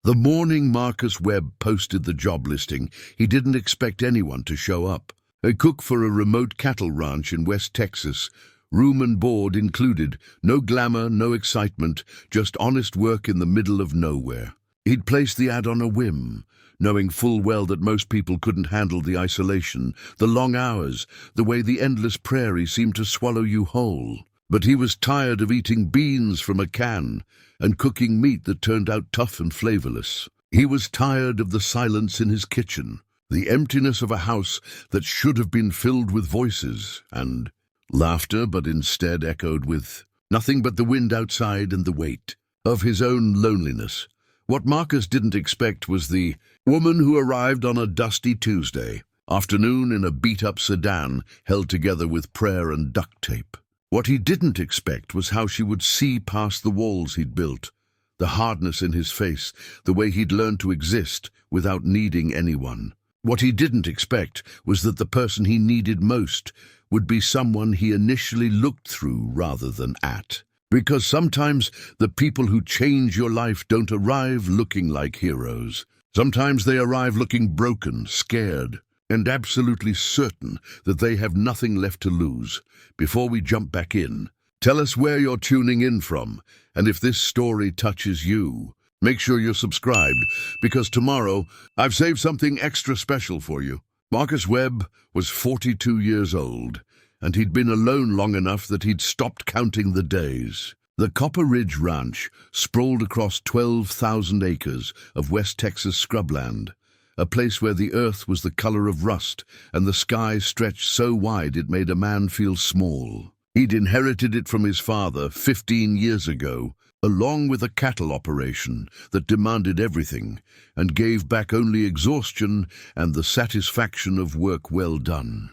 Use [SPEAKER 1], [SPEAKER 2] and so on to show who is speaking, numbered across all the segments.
[SPEAKER 1] The morning Marcus Webb posted the job listing, he didn't expect anyone to show up. A cook for a remote cattle ranch in West Texas, room and board included, no glamour, no excitement, just honest work in the middle of nowhere. He'd placed the ad on a whim, knowing full well that most people couldn't handle the isolation, the long hours, the way the endless prairie seemed to swallow you whole. But he was tired of eating beans from a can and cooking meat that turned out tough and flavorless. He was tired of the silence in his kitchen, the emptiness of a house that should have been filled with voices and laughter, but instead echoed with nothing but the wind outside and the weight of his own loneliness. What Marcus didn't expect was the woman who arrived on a dusty Tuesday afternoon in a beat-up sedan held together with prayer and duct tape. What he didn't expect was how she would see past the walls he'd built, the hardness in his face, the way he'd learned to exist without needing anyone. What he didn't expect was that the person he needed most would be someone he initially looked through rather than at. Because sometimes the people who change your life don't arrive looking like heroes. Sometimes they arrive looking broken, scared, and absolutely certain that they have nothing left to lose. Before we jump back in, tell us where you're tuning in from, and if this story touches you, make sure you're subscribed, because tomorrow I've saved something extra special for you. Marcus Webb was 42 years old, and he'd been alone long enough that he'd stopped counting the days. The Copper Ridge Ranch sprawled across 12,000 acres of West Texas scrubland, a place where the earth was the color of rust and the sky stretched so wide it made a man feel small. He'd inherited it from his father 15 years ago, along with a cattle operation that demanded everything and gave back only exhaustion and the satisfaction of work well done.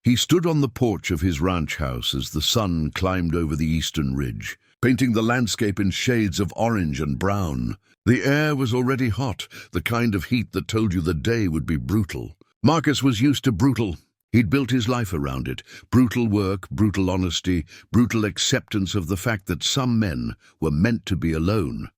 [SPEAKER 1] He stood on the porch of his ranch house as the sun climbed over the eastern ridge, painting the landscape in shades of orange and brown. The air was already hot, the kind of heat that told you the day would be brutal. Marcus was used to brutal. He'd built his life around it. Brutal work, brutal honesty, brutal acceptance of the fact that some men were meant to be alone.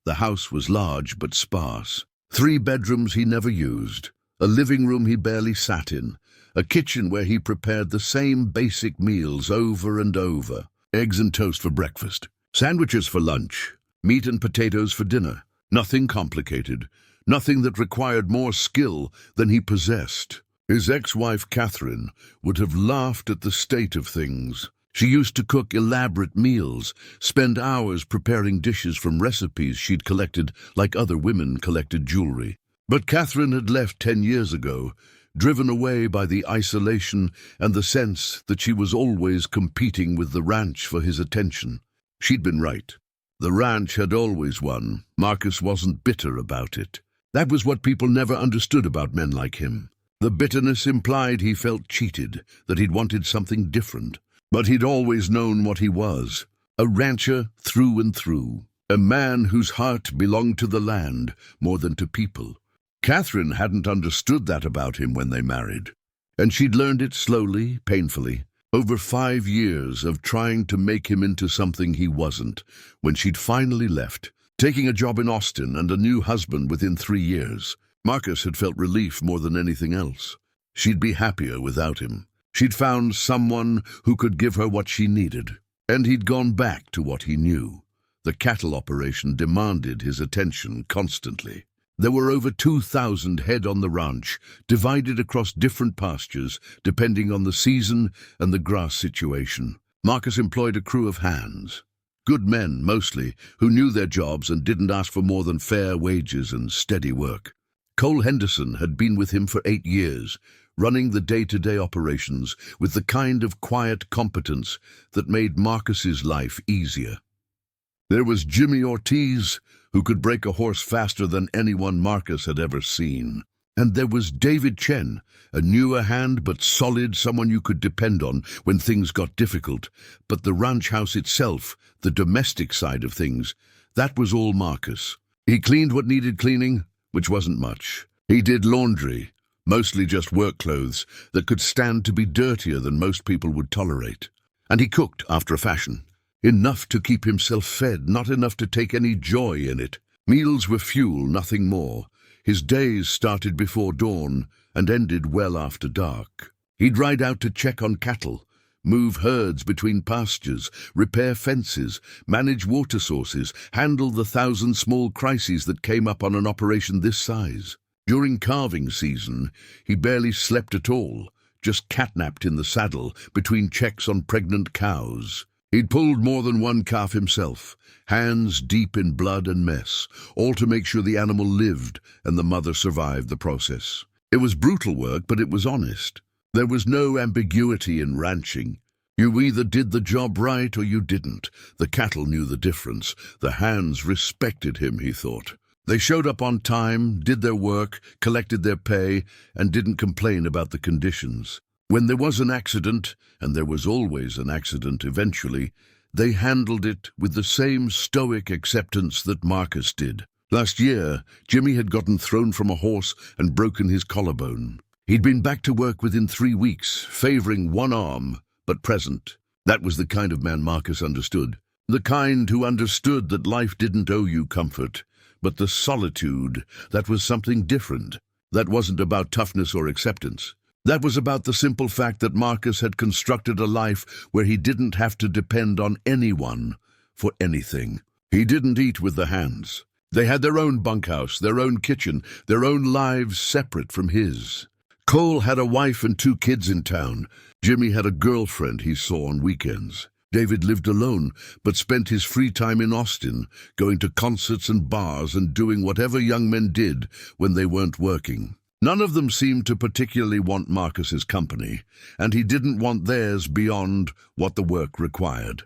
[SPEAKER 1] The house was large but sparse. 3 bedrooms he never used, a living room he barely sat in, a kitchen where he prepared the same basic meals over and over. Eggs and toast for breakfast, sandwiches for lunch, meat and potatoes for dinner. Nothing complicated, nothing that required more skill than he possessed. His ex-wife, Catherine, would have laughed at the state of things. She used to cook elaborate meals, spend hours preparing dishes from recipes she'd collected like other women collected jewelry. But Catherine had left 10 years ago, driven away by the isolation and the sense that she was always competing with the ranch for his attention. She'd been right. The ranch had always won. Marcus wasn't bitter about it. That was what people never understood about men like him. The bitterness implied he felt cheated, that he'd wanted something different. But he'd always known what he was, a rancher through and through, a man whose heart belonged to the land more than to people. Catherine hadn't understood that about him when they married, and she'd learned it slowly, painfully, over 5 years of trying to make him into something he wasn't, when she'd finally left, taking a job in Austin and a new husband within 3 years. Marcus had felt relief more than anything else. She'd be happier without him. She'd found someone who could give her what she needed, and he'd gone back to what he knew. The cattle operation demanded his attention constantly. There were over 2,000 head on the ranch, divided across different pastures, depending on the season and the grass situation. Marcus employed a crew of hands. Good men, mostly, who knew their jobs and didn't ask for more than fair wages and steady work. Cole Henderson had been with him for 8 years, running the day-to-day operations with the kind of quiet competence that made Marcus's life easier. There was Jimmy Ortiz, who could break a horse faster than anyone Marcus had ever seen. And there was David Chen, a newer hand but solid, someone you could depend on when things got difficult. But the ranch house itself, the domestic side of things, that was all Marcus. He cleaned what needed cleaning, which wasn't much. He did laundry, mostly just work clothes that could stand to be dirtier than most people would tolerate. And he cooked after a fashion. Enough to keep himself fed, not enough to take any joy in it. Meals were fuel, nothing more. His days started before dawn and ended well after dark. He'd ride out to check on cattle, move herds between pastures, repair fences, manage water sources, handle the 1,000 small crises that came up on an operation this size. During calving season, he barely slept at all, just catnapped in the saddle between checks on pregnant cows. He'd pulled more than one calf himself, hands deep in blood and mess, all to make sure the animal lived and the mother survived the process. It was brutal work, but it was honest. There was no ambiguity in ranching. You either did the job right or you didn't. The cattle knew the difference. The hands respected him, he thought. They showed up on time, did their work, collected their pay, and didn't complain about the conditions. When there was an accident, and there was always an accident eventually, they handled it with the same stoic acceptance that Marcus did. Last year, Jimmy had gotten thrown from a horse and broken his collarbone. He'd been back to work within 3 weeks, favoring one arm, but present. That was the kind of man Marcus understood. The kind who understood that life didn't owe you comfort, but the solitude, that was something different. That wasn't about toughness or acceptance. That was about the simple fact that Marcus had constructed a life where he didn't have to depend on anyone for anything. He didn't eat with the hands. They had their own bunkhouse, their own kitchen, their own lives separate from his. Cole had a wife and 2 kids in town. Jimmy had a girlfriend he saw on weekends. David lived alone, but spent his free time in Austin, going to concerts and bars and doing whatever young men did when they weren't working. None of them seemed to particularly want Marcus's company, and he didn't want theirs beyond what the work required.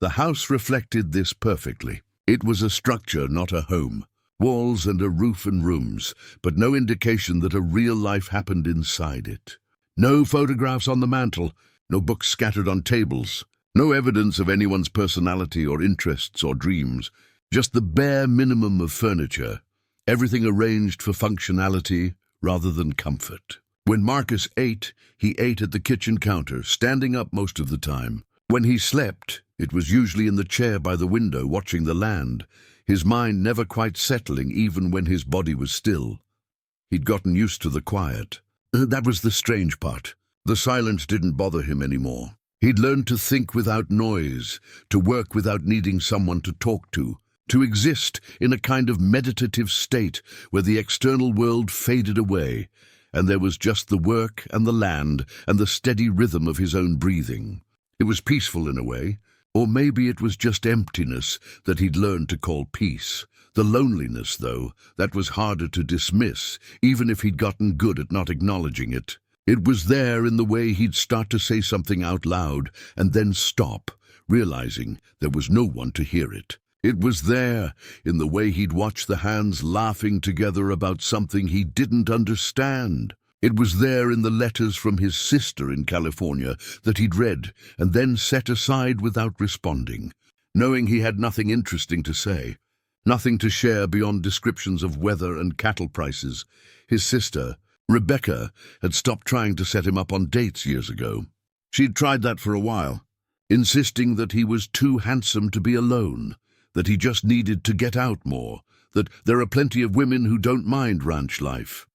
[SPEAKER 1] The house reflected this perfectly. It was a structure, not a home. Walls and a roof and rooms, but no indication that a real life happened inside it. No photographs on the mantel, no books scattered on tables, no evidence of anyone's personality or interests or dreams, just the bare minimum of furniture, everything arranged for functionality rather than comfort. When Marcus ate, he ate at the kitchen counter, standing up most of the time. When he slept, it was usually in the chair by the window watching the land, his mind never quite settling even when his body was still. He'd gotten used to the quiet. That was the strange part. The silence didn't bother him anymore. He'd learned to think without noise, to work without needing someone to talk to exist in a kind of meditative state where the external world faded away, and there was just the work and the land and the steady rhythm of his own breathing. It was peaceful in a way, or maybe it was just emptiness that he'd learned to call peace. The loneliness, though, that was harder to dismiss, even if he'd gotten good at not acknowledging it. It was there in the way he'd start to say something out loud and then stop, realizing there was no one to hear it. It was there in the way he'd watch the hands laughing together about something he didn't understand. It was there in the letters from his sister in California that he'd read and then set aside without responding, knowing he had nothing interesting to say, nothing to share beyond descriptions of weather and cattle prices. His sister, Rebecca, had stopped trying to set him up on dates years ago. She'd tried that for a while, insisting that he was too handsome to be alone, that he just needed to get out more, that there are plenty of women who don't mind ranch life.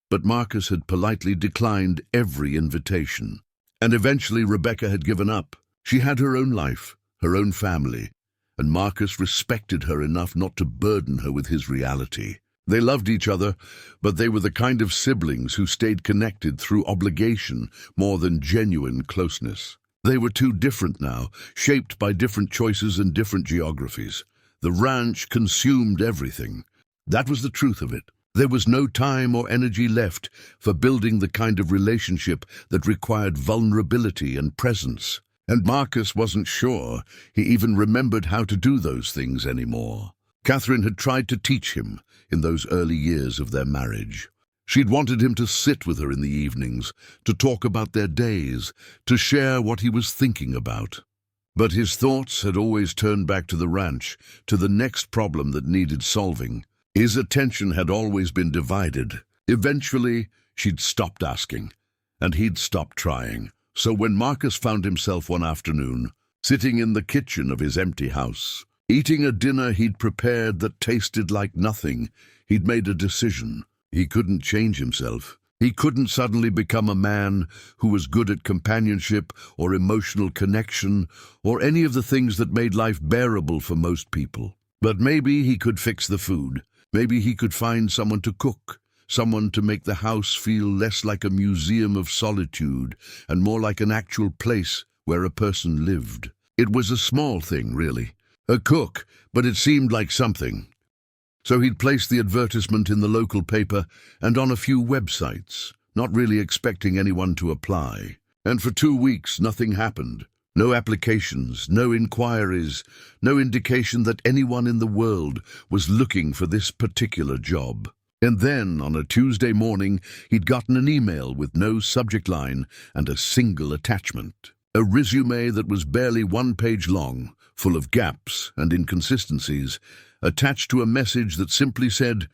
[SPEAKER 1] But Marcus had politely declined every invitation, and eventually Rebecca had given up. She had her own life, her own family, and Marcus respected her enough not to burden her with his reality. They loved each other, but they were the kind of siblings who stayed connected through obligation more than genuine closeness. They were too different now, shaped by different choices and different geographies. The ranch consumed everything. That was the truth of it. There was no time or energy left for building the kind of relationship that required vulnerability and presence. And Marcus wasn't sure he even remembered how to do those things anymore. Catherine had tried to teach him in those early years of their marriage. She'd wanted him to sit with her in the evenings, to talk about their days, to share what he was thinking about. But his thoughts had always turned back to the ranch, to the next problem that needed solving. His attention had always been divided. Eventually, she'd stopped asking, and he'd stopped trying. So when Marcus found himself one afternoon, sitting in the kitchen of his empty house, Eating a dinner he'd prepared that tasted like nothing, he'd made a decision. He couldn't change himself. He couldn't suddenly become a man who was good at companionship or emotional connection or any of the things that made life bearable for most people. But maybe he could fix the food. Maybe he could find someone to cook, someone to make the house feel less like a museum of solitude and more like an actual place where a person lived. It was a small thing, really. A cook, but it seemed like something. So he'd placed the advertisement in the local paper and on a few websites, not really expecting anyone to apply. And for 2 weeks, nothing happened. No applications, no inquiries, no indication that anyone in the world was looking for this particular job. And then, on a Tuesday morning, he'd gotten an email with no subject line and a single attachment. A resume that was barely 1 page long, full of gaps and inconsistencies, attached to a message that simply said,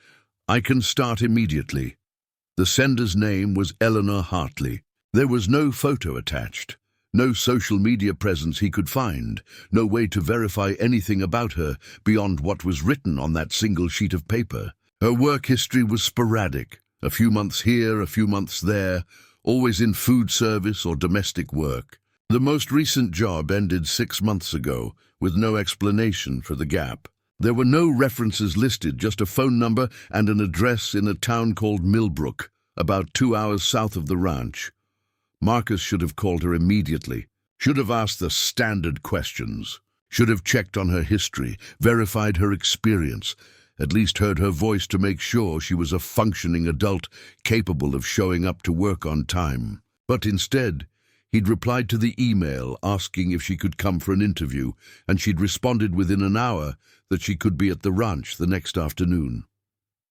[SPEAKER 1] "I can start immediately." The sender's name was Eleanor Hartley. There was no photo attached, no social media presence he could find, no way to verify anything about her beyond what was written on that single sheet of paper. Her work history was sporadic, a few months here, a few months there, always in food service or domestic work. The most recent job ended 6 months ago, with no explanation for the gap. There were no references listed, just a phone number and an address in a town called Millbrook, about 2 hours south of the ranch. Marcus should have called her immediately, should have asked the standard questions, should have checked on her history, verified her experience, at least heard her voice to make sure she was a functioning adult capable of showing up to work on time. But instead, he'd replied to the email asking if she could come for an interview, and she'd responded within an hour that she could be at the ranch the next afternoon.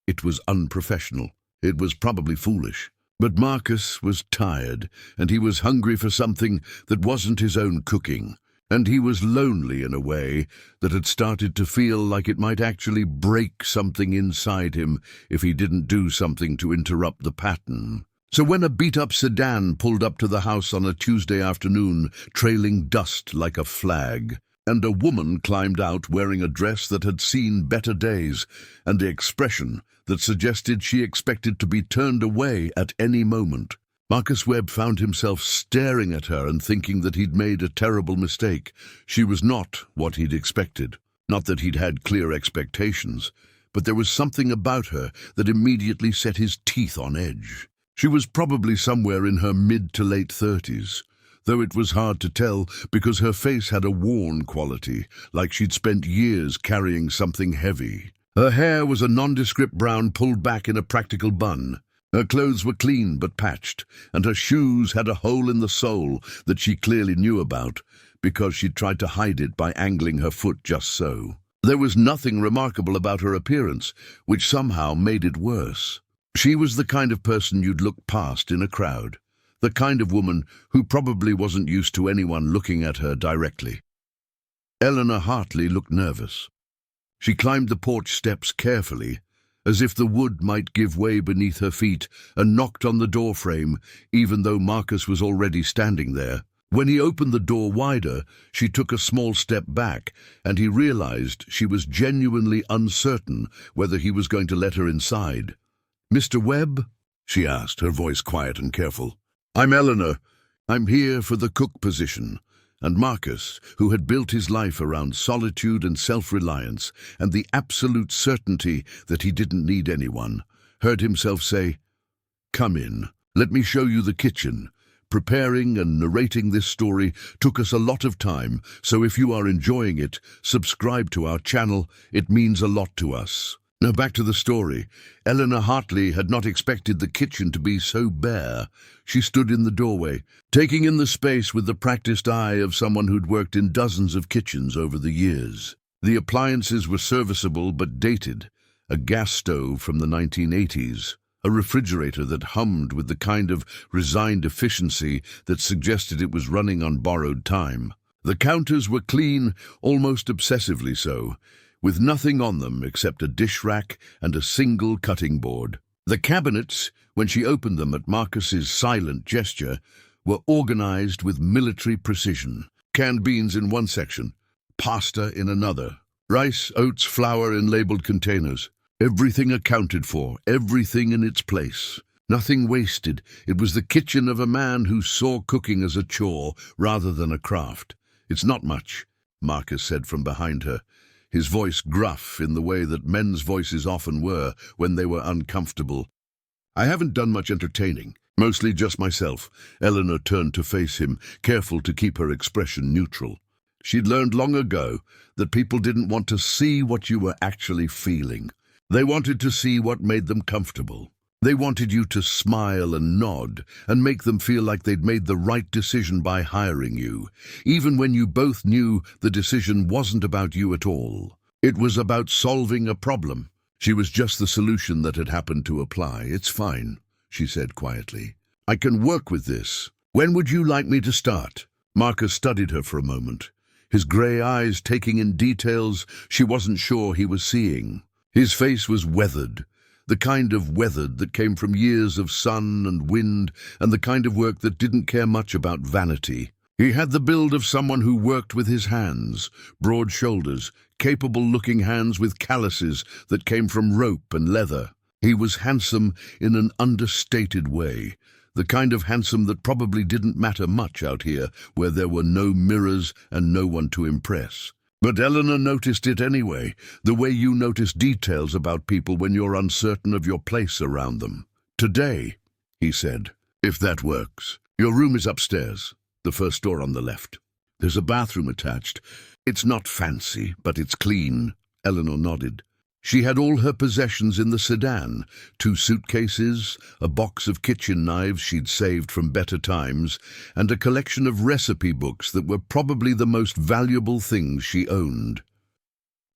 [SPEAKER 1] It was unprofessional. It was probably foolish. But Marcus was tired, and he was hungry for something that wasn't his own cooking. And he was lonely in a way that had started to feel like it might actually break something inside him if he didn't do something to interrupt the pattern. So when a beat-up sedan pulled up to the house on a Tuesday afternoon, trailing dust like a flag, and a woman climbed out wearing a dress that had seen better days and the expression that suggested she expected to be turned away at any moment, Marcus Webb found himself staring at her and thinking that he'd made a terrible mistake. She was not what he'd expected. Not that he'd had clear expectations, but there was something about her that immediately set his teeth on edge. She was probably somewhere in her mid to late 30s, though it was hard to tell because her face had a worn quality, like she'd spent years carrying something heavy. Her hair was a nondescript brown pulled back in a practical bun. Her clothes were clean but patched, and her shoes had a hole in the sole that she clearly knew about because she'd tried to hide it by angling her foot just so. There was nothing remarkable about her appearance, which somehow made it worse. She was the kind of person you'd look past in a crowd, the kind of woman who probably wasn't used to anyone looking at her directly. Eleanor Hartley looked nervous. She climbed the porch steps carefully, as if the wood might give way beneath her feet, and knocked on the doorframe, even though Marcus was already standing there. When he opened the door wider, she took a small step back, and he realized she was genuinely uncertain whether he was going to let her inside. "Mr. Webb?" she asked, her voice quiet and careful. "I'm Eleanor. I'm here for the cook position." And Marcus, who had built his life around solitude and self-reliance and the absolute certainty that he didn't need anyone, heard himself say, "Come in. Let me show you the kitchen." Preparing and narrating this story took us a lot of time, so if you are enjoying it, subscribe to our channel. It means a lot to us. Now back to the story. Eleanor Hartley had not expected the kitchen to be so bare. She stood in the doorway, taking in the space with the practiced eye of someone who'd worked in dozens of kitchens over the years. The appliances were serviceable but dated. A gas stove from the 1980s, a refrigerator that hummed with the kind of resigned efficiency that suggested it was running on borrowed time. The counters were clean, almost obsessively so, with nothing on them except a dish rack and a single cutting board. The cabinets, when she opened them at Marcus's silent gesture, were organized with military precision. Canned beans in one section, pasta in another, Rice, oats, flour in labeled containers. Everything accounted for, everything in its place. Nothing wasted. It was the kitchen of a man who saw cooking as a chore rather than a craft. "It's not much," Marcus said from behind her, his voice gruff in the way that men's voices often were when they were uncomfortable. "I haven't done much entertaining. Mostly just myself." Eleanor turned to face him, careful to keep her expression neutral. She'd learned long ago that people didn't want to see what you were actually feeling. They wanted to see what made them comfortable. They wanted you to smile and nod and make them feel like they'd made the right decision by hiring you, even when you both knew the decision wasn't about you at all. It was about solving a problem. She was just the solution that had happened to apply. "It's fine," she said quietly. "I can work with this. When would you like me to start?" Marcus studied her for a moment, his grey eyes taking in details she wasn't sure he was seeing. His face was weathered, the kind of weathered that came from years of sun and wind, and the kind of work that didn't care much about vanity. He had the build of someone who worked with his hands, broad shoulders, capable-looking hands with calluses that came from rope and leather. He was handsome in an understated way, the kind of handsome that probably didn't matter much out here, where there were no mirrors and no one to impress. But Eleanor noticed it anyway, the way you notice details about people when you're uncertain of your place around them. "Today," he said, "if that works. Your room is upstairs, the first door on the left. There's a bathroom attached. It's not fancy, but it's clean." Eleanor nodded. She had all her possessions in the sedan, 2 suitcases, a box of kitchen knives she'd saved from better times, and a collection of recipe books that were probably the most valuable things she owned.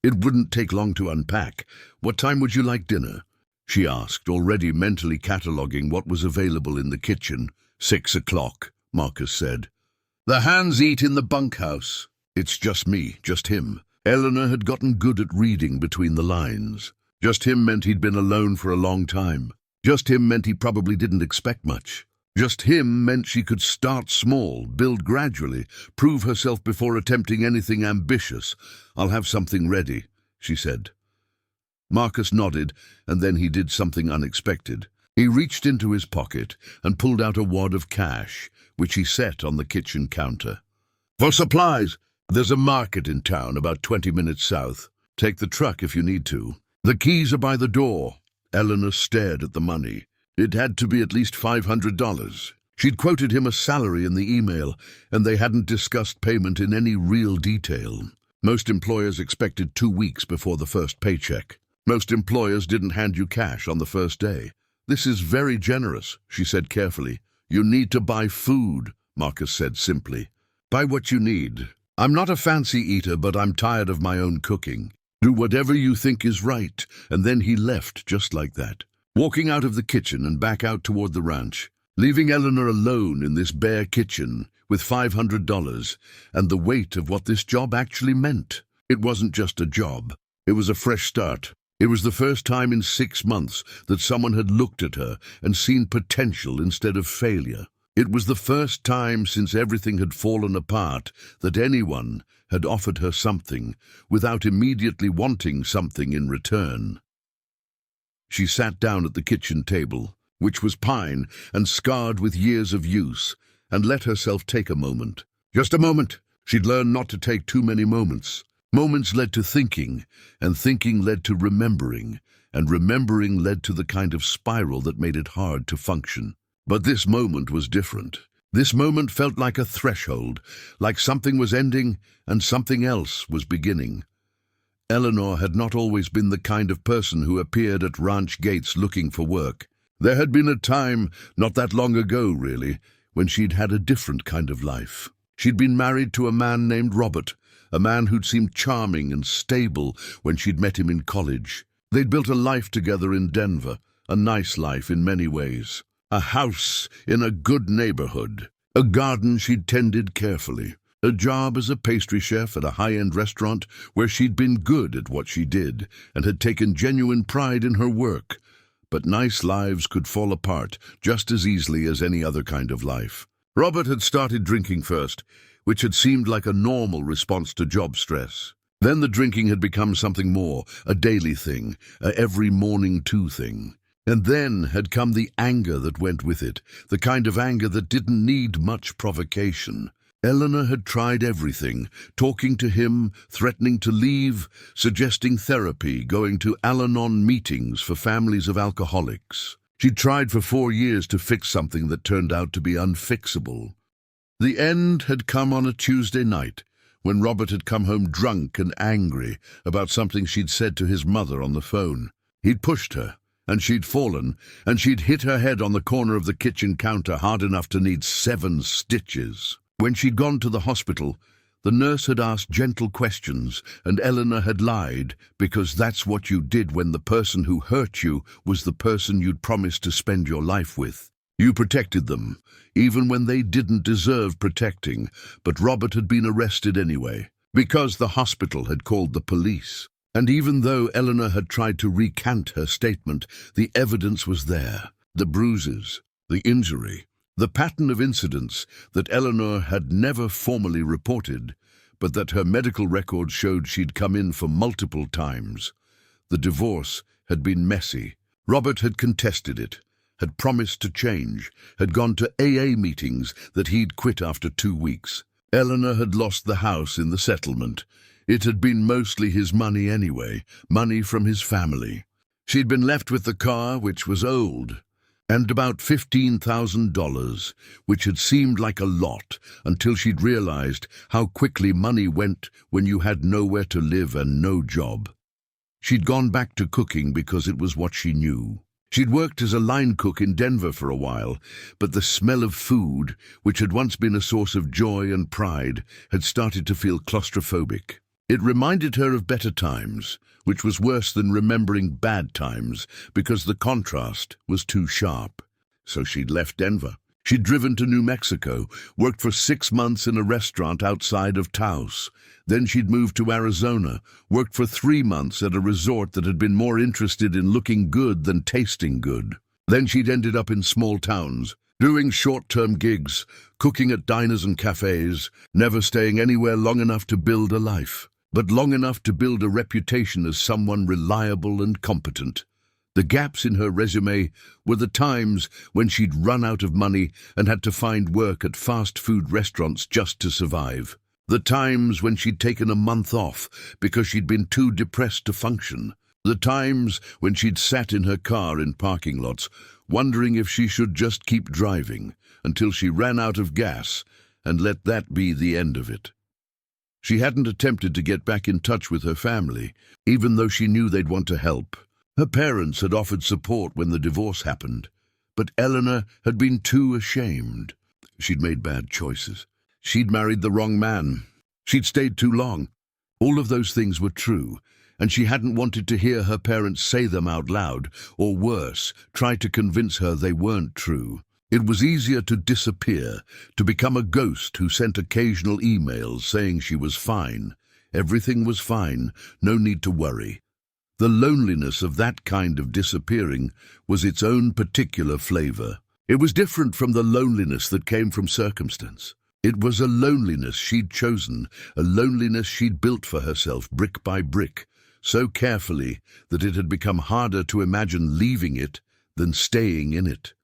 [SPEAKER 1] "It wouldn't take long to unpack. What time would you like dinner?" she asked, already mentally cataloguing what was available in the kitchen. 6 o'clock, Marcus said. "The hands eat in the bunkhouse." "It's just me, just him." Eleanor had gotten good at reading between the lines. Just him meant he'd been alone for a long time. Just him meant he probably didn't expect much. Just him meant she could start small, build gradually, prove herself before attempting anything ambitious. "I'll have something ready," she said. Marcus nodded, and then he did something unexpected. He reached into his pocket and pulled out a wad of cash, which he set on the kitchen counter. "For supplies. There's a market in town about 20 minutes south. Take the truck if you need to. The keys are by the door." Eleanor stared at the money. It had to be at least $500. She'd quoted him a salary in the email, and they hadn't discussed payment in any real detail. Most employers expected 2 weeks before the first paycheck. Most employers didn't hand you cash on the first day. "This is very generous," she said carefully. "You need to buy food," Marcus said simply. "Buy what you need. I'm not a fancy eater, but I'm tired of my own cooking. Do whatever you think is right." And then he left just like that, walking out of the kitchen and back out toward the ranch, leaving Eleanor alone in this bare kitchen with $500 and the weight of what this job actually meant. It wasn't just a job. It was a fresh start. It was the first time in 6 months that someone had looked at her and seen potential instead of failure. It was the first time since everything had fallen apart that anyone had offered her something without immediately wanting something in return. She sat down at the kitchen table, which was pine and scarred with years of use, and let herself take a moment. Just a moment. She'd learned not to take too many moments. Moments led to thinking, and thinking led to remembering, and remembering led to the kind of spiral that made it hard to function. But this moment was different. This moment felt like a threshold, like something was ending and something else was beginning. Eleanor had not always been the kind of person who appeared at ranch gates looking for work. There had been a time, not that long ago really, when she'd had a different kind of life. She'd been married to a man named Robert, a man who'd seemed charming and stable when she'd met him in college. They'd built a life together in Denver, a nice life in many ways. A house in a good neighborhood, a garden she'd tended carefully, a job as a pastry chef at a high-end restaurant where she'd been good at what she did and had taken genuine pride in her work. But nice lives could fall apart just as easily as any other kind of life. Robert had started drinking first, which had seemed like a normal response to job stress. Then the drinking had become something more, a daily thing, a every morning too thing. And then had come the anger that went with it, the kind of anger that didn't need much provocation. Eleanor had tried everything, talking to him, threatening to leave, suggesting therapy, going to Al-Anon meetings for families of alcoholics. She'd tried for 4 years to fix something that turned out to be unfixable. The end had come on a Tuesday night, when Robert had come home drunk and angry about something she'd said to his mother on the phone. He'd pushed her, and she'd fallen, and she'd hit her head on the corner of the kitchen counter hard enough to need 7 stitches. When she'd gone to the hospital, the nurse had asked gentle questions, and Eleanor had lied, because that's what you did when the person who hurt you was the person you'd promised to spend your life with. You protected them, even when they didn't deserve protecting, but Robert had been arrested anyway, because the hospital had called the police. And even though Eleanor had tried to recant her statement, the evidence was there. The bruises, the injury, the pattern of incidents that Eleanor had never formally reported, but that her medical records showed she'd come in for multiple times. The divorce had been messy. Robert had contested it, had promised to change, had gone to AA meetings that he'd quit after 2 weeks. Eleanor had lost the house in the settlement. It had been mostly his money anyway, money from his family. She'd been left with the car, which was old, and about $15,000, which had seemed like a lot until she'd realized how quickly money went when you had nowhere to live and no job. She'd gone back to cooking because it was what she knew. She'd worked as a line cook in Denver for a while, but the smell of food, which had once been a source of joy and pride, had started to feel claustrophobic. It reminded her of better times, which was worse than remembering bad times because the contrast was too sharp. So she'd left Denver. She'd driven to New Mexico, worked for 6 months in a restaurant outside of Taos. Then she'd moved to Arizona, worked for 3 months at a resort that had been more interested in looking good than tasting good. Then she'd ended up in small towns, doing short-term gigs, cooking at diners and cafes, never staying anywhere long enough to build a life, but long enough to build a reputation as someone reliable and competent. The gaps in her resume were the times when she'd run out of money and had to find work at fast food restaurants just to survive. The times when she'd taken a month off because she'd been too depressed to function. The times when she'd sat in her car in parking lots, wondering if she should just keep driving until she ran out of gas and let that be the end of it. She hadn't attempted to get back in touch with her family, even though she knew they'd want to help. Her parents had offered support when the divorce happened, but Eleanor had been too ashamed. She'd made bad choices. She'd married the wrong man. She'd stayed too long. All of those things were true, and she hadn't wanted to hear her parents say them out loud, or worse, try to convince her they weren't true. It was easier to disappear, to become a ghost who sent occasional emails saying she was fine. Everything was fine, no need to worry. The loneliness of that kind of disappearing was its own particular flavor. It was different from the loneliness that came from circumstance. It was a loneliness she'd chosen, a loneliness she'd built for herself brick by brick, so carefully that it had become harder to imagine leaving it than staying in it.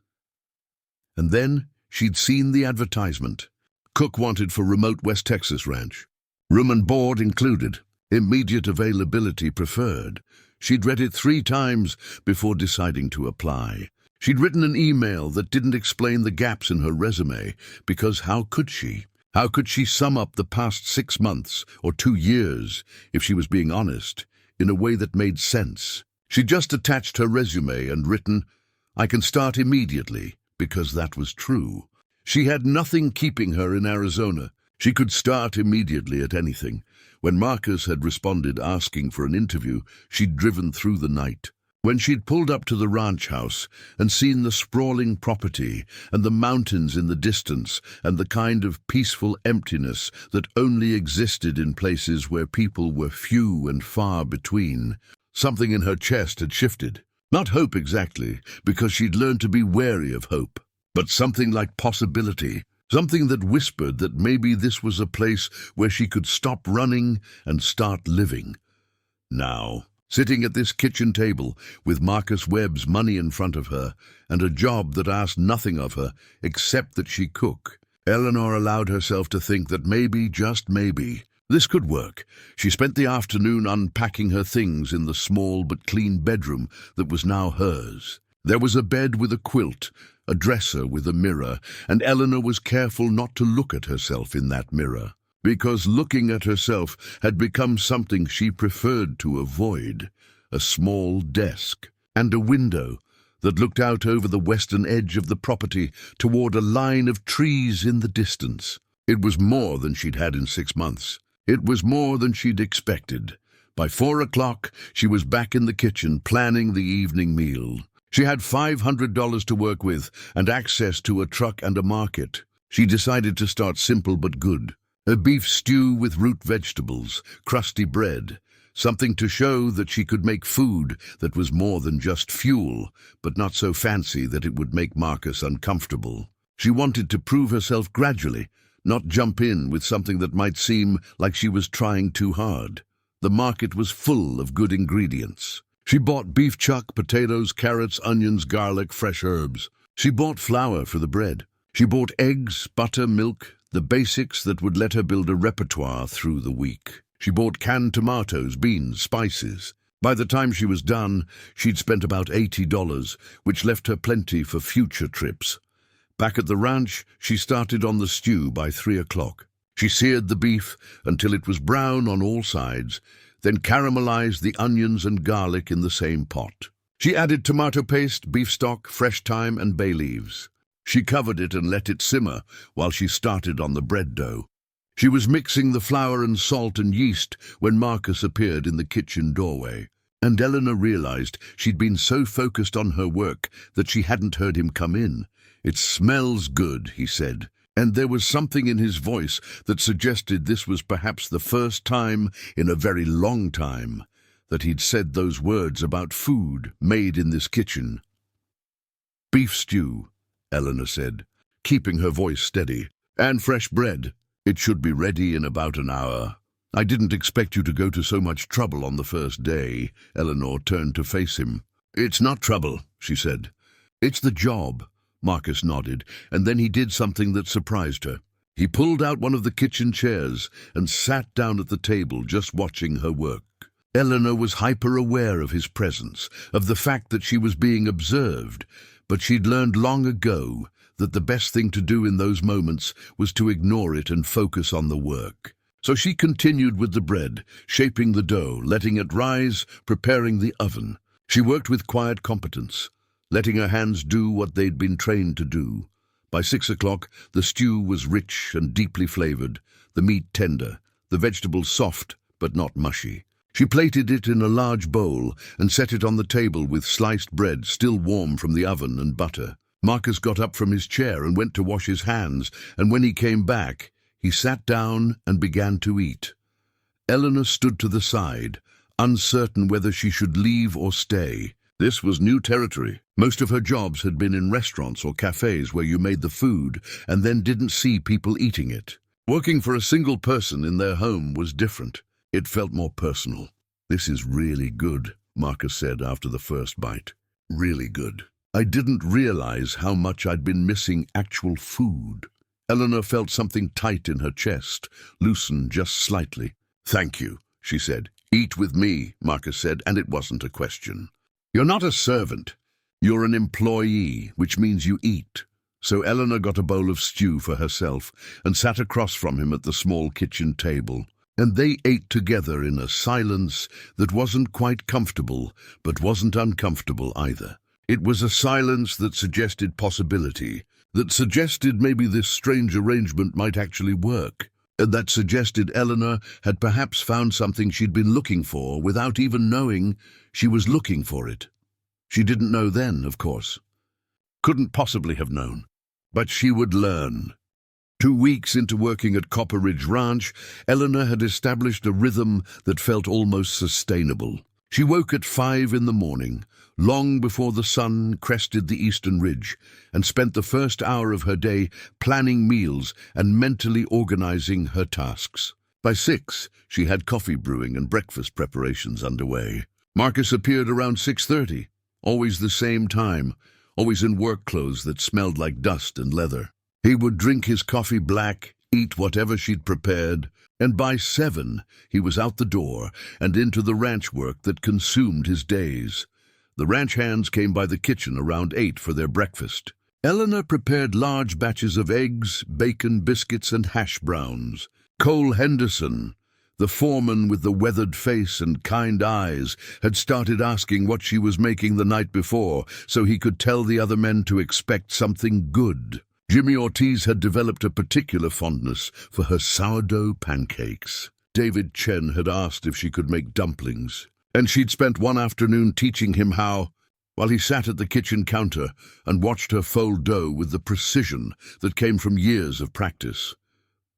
[SPEAKER 1] And then she'd seen the advertisement. Cook wanted for remote West Texas ranch. Room and board included. Immediate availability preferred. She'd read it 3 times before deciding to apply. She'd written an email that didn't explain the gaps in her resume, because how could she? How could she sum up the past 6 months or 2 years, if she was being honest, in a way that made sense? She'd just attached her resume and written, "I can start immediately," because that was true. She had nothing keeping her in Arizona. She could start immediately at anything. When Marcus had responded asking for an interview, she'd driven through the night. When she'd pulled up to the ranch house and seen the sprawling property and the mountains in the distance and the kind of peaceful emptiness that only existed in places where people were few and far between, something in her chest had shifted. Not hope exactly, because she'd learned to be wary of hope, but something like possibility. something that whispered that maybe this was a place where she could stop running and start living. Now, sitting at this kitchen table with Marcus Webb's money in front of her and a job that asked nothing of her except that she cook, Eleanor allowed herself to think that maybe, just maybe, this could work. She spent the afternoon unpacking her things in the small but clean bedroom that was now hers. There was a bed with a quilt, a dresser with a mirror, and Eleanor was careful not to look at herself in that mirror, because looking at herself had become something she preferred to avoid. A small desk and a window that looked out over the western edge of the property toward a line of trees in the distance. It was more than she'd had in 6 months. It was more than she'd expected. By 4 o'clock, she was back in the kitchen planning the evening meal. She had $500 to work with and access to a truck and a market. She decided to start simple but good. A beef stew with root vegetables, crusty bread, something to show that she could make food that was more than just fuel, but not so fancy that it would make Marcus uncomfortable. She wanted to prove herself gradually, not jump in with something that might seem like she was trying too hard. The market was full of good ingredients. She bought beef chuck, potatoes, carrots, onions, garlic, fresh herbs. She bought flour for the bread. She bought eggs, butter, milk, the basics that would let her build a repertoire through the week. She bought canned tomatoes, beans, spices. By the time she was done, she'd spent about $80, which left her plenty for future trips. Back at the ranch, she started on the stew by 3 o'clock. She seared the beef until it was brown on all sides, then caramelized the onions and garlic in the same pot. She added tomato paste, beef stock, fresh thyme, and bay leaves. She covered it and let it simmer while she started on the bread dough. She was mixing the flour and salt and yeast when Marcus appeared in the kitchen doorway, and Eleanor realized she'd been so focused on her work that she hadn't heard him come in. "It smells good," he said, and there was something in his voice that suggested this was perhaps the first time in a very long time that he'd said those words about food made in this kitchen. "Beef stew," Eleanor said, keeping her voice steady, "and fresh bread. It should be ready in about an hour." "I didn't expect you to go to so much trouble on the first day." Eleanor turned to face him. "It's not trouble," she said. "It's the job." Marcus nodded, and then he did something that surprised her. He pulled out one of the kitchen chairs and sat down at the table, just watching her work. Eleanor was hyper-aware of his presence, of the fact that she was being observed, but she'd learned long ago that the best thing to do in those moments was to ignore it and focus on the work. So she continued with the bread, shaping the dough, letting it rise, preparing the oven. She worked with quiet competence, letting her hands do what they'd been trained to do. By 6 o'clock, the stew was rich and deeply flavored, the meat tender, the vegetables soft but not mushy. She plated it in a large bowl and set it on the table with sliced bread still warm from the oven and butter. Marcus got up from his chair and went to wash his hands, and when he came back, he sat down and began to eat. Eleanor stood to the side, uncertain whether she should leave or stay. This was new territory. Most of her jobs had been in restaurants or cafes where you made the food and then didn't see people eating it. Working for a single person in their home was different. It felt more personal. "This is really good," Marcus said after the first bite. "Really good. I didn't realize how much I'd been missing actual food." Eleanor felt something tight in her chest, loosen just slightly. "Thank you," she said. "Eat with me," Marcus said, and it wasn't a question. "You're not a servant. You're an employee, which means you eat." So Eleanor got a bowl of stew for herself and sat across from him at the small kitchen table. And they ate together in a silence that wasn't quite comfortable, but wasn't uncomfortable either. It was a silence that suggested possibility, that suggested maybe this strange arrangement might actually work, and that suggested Eleanor had perhaps found something she'd been looking for without even knowing she was looking for it. She didn't know then, of course. Couldn't possibly have known. But she would learn. 2 weeks into working at Copper Ridge Ranch, Eleanor had established a rhythm that felt almost sustainable. She woke at 5 in the morning, long before the sun crested the eastern ridge, and spent the first hour of her day planning meals and mentally organizing her tasks. By 6, she had coffee brewing and breakfast preparations underway. Marcus appeared around 6:30, always the same time, always in work clothes that smelled like dust and leather. He would drink his coffee black, eat whatever she'd prepared, and by 7 he was out the door and into the ranch work that consumed his days. The ranch hands came by the kitchen around 8 for their breakfast. Eleanor prepared large batches of eggs, bacon, biscuits, and hash browns. Cole Henderson, the foreman with the weathered face and kind eyes, had started asking what she was making the night before so he could tell the other men to expect something good. Jimmy Ortiz had developed a particular fondness for her sourdough pancakes. David Chen had asked if she could make dumplings, and she'd spent one afternoon teaching him how, while he sat at the kitchen counter and watched her fold dough with the precision that came from years of practice.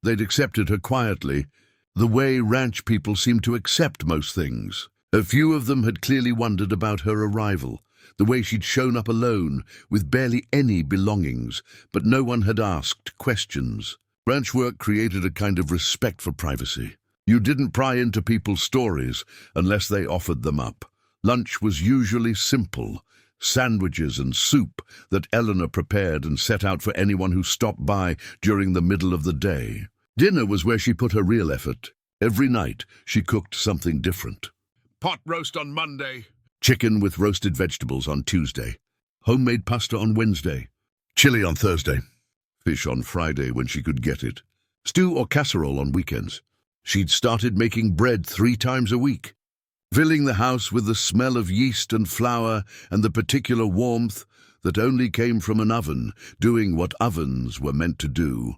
[SPEAKER 1] They'd accepted her quietly, the way ranch people seemed to accept most things. A few of them had clearly wondered about her arrival, the way she'd shown up alone, with barely any belongings, but no one had asked questions. Ranch work created a kind of respect for privacy. You didn't pry into people's stories unless they offered them up. Lunch was usually simple, sandwiches and soup that Eleanor prepared and set out for anyone who stopped by during the middle of the day. Dinner was where she put her real effort. Every night she cooked something different. Pot roast on Monday, chicken with roasted vegetables on Tuesday, homemade pasta on Wednesday, chili on Thursday, fish on Friday when she could get it, stew or casserole on weekends. She'd started making bread 3 times a week, filling the house with the smell of yeast and flour and the particular warmth that only came from an oven, doing what ovens were meant to do.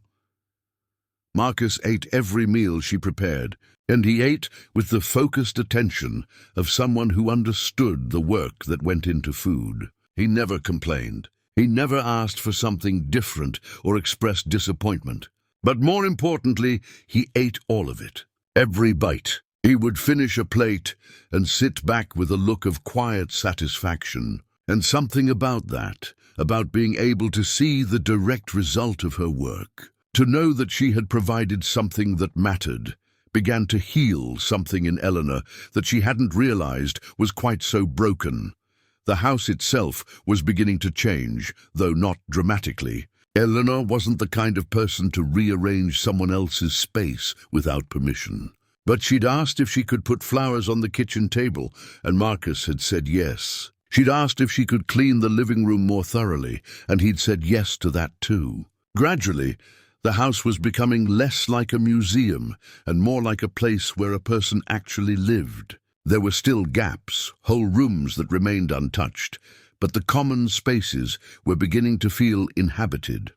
[SPEAKER 1] Marcus ate every meal she prepared, and he ate with the focused attention of someone who understood the work that went into food. He never complained. He never asked for something different or expressed disappointment. But more importantly, he ate all of it, every bite. He would finish a plate and sit back with a look of quiet satisfaction. And something about that, about being able to see the direct result of her work, to know that she had provided something that mattered, began to heal something in Eleanor that she hadn't realized was quite so broken. The house itself was beginning to change, though not dramatically. Eleanor wasn't the kind of person to rearrange someone else's space without permission. But she'd asked if she could put flowers on the kitchen table, and Marcus had said yes. She'd asked if she could clean the living room more thoroughly, and he'd said yes to that too. Gradually, the house was becoming less like a museum and more like a place where a person actually lived. There were still gaps, whole rooms that remained untouched, but the common spaces were beginning to feel inhabited.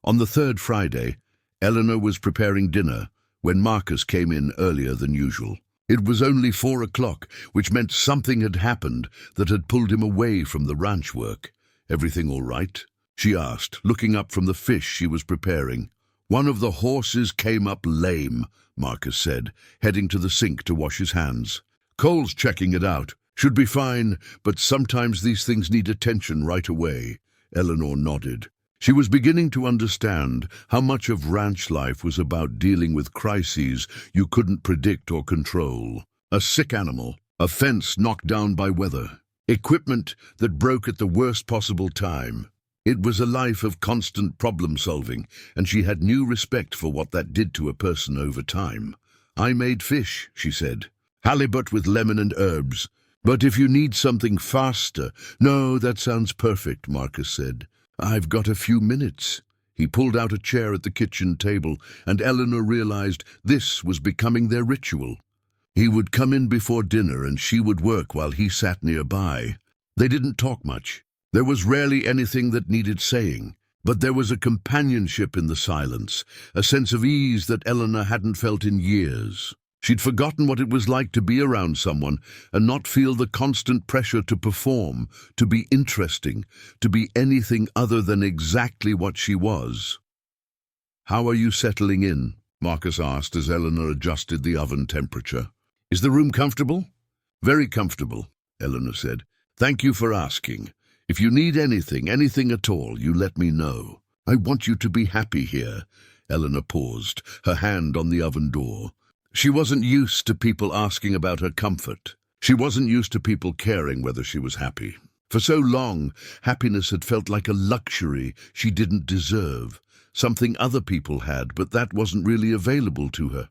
[SPEAKER 1] On the 3rd Friday, Eleanor was preparing dinner when Marcus came in earlier than usual. It was only 4 o'clock, which meant something had happened that had pulled him away from the ranch work. "Everything all right?" she asked, looking up from the fish she was preparing. "One of the horses came up lame," Marcus said, heading to the sink to wash his hands. "Cole's checking it out. Should be fine, but sometimes these things need attention right away." Eleanor nodded. She was beginning to understand how much of ranch life was about dealing with crises you couldn't predict or control. A sick animal, a fence knocked down by weather, equipment that broke at the worst possible time. It was a life of constant problem-solving, and she had new respect for what that did to a person over time. "I made fish," she said. "Halibut with lemon and herbs. But if you need something faster—" "No, that sounds perfect," Marcus said. "I've got a few minutes." He pulled out a chair at the kitchen table, and Eleanor realized this was becoming their ritual. He would come in before dinner, and she would work while he sat nearby. They didn't talk much. There was rarely anything that needed saying, but there was a companionship in the silence, a sense of ease that Eleanor hadn't felt in years. She'd forgotten what it was like to be around someone and not feel the constant pressure to perform, to be interesting, to be anything other than exactly what she was. "How are you settling in?" Marcus asked as Eleanor adjusted the oven temperature. "Is the room comfortable?" Very comfortable, Eleanor said. Thank you for asking. If you need anything, anything at all, you let me know. I want you to be happy here. Eleanor paused, her hand on the oven door. She wasn't used to people asking about her comfort. She wasn't used to people caring whether she was happy. For so long, happiness had felt like a luxury she didn't deserve, something other people had, but that wasn't really available to her.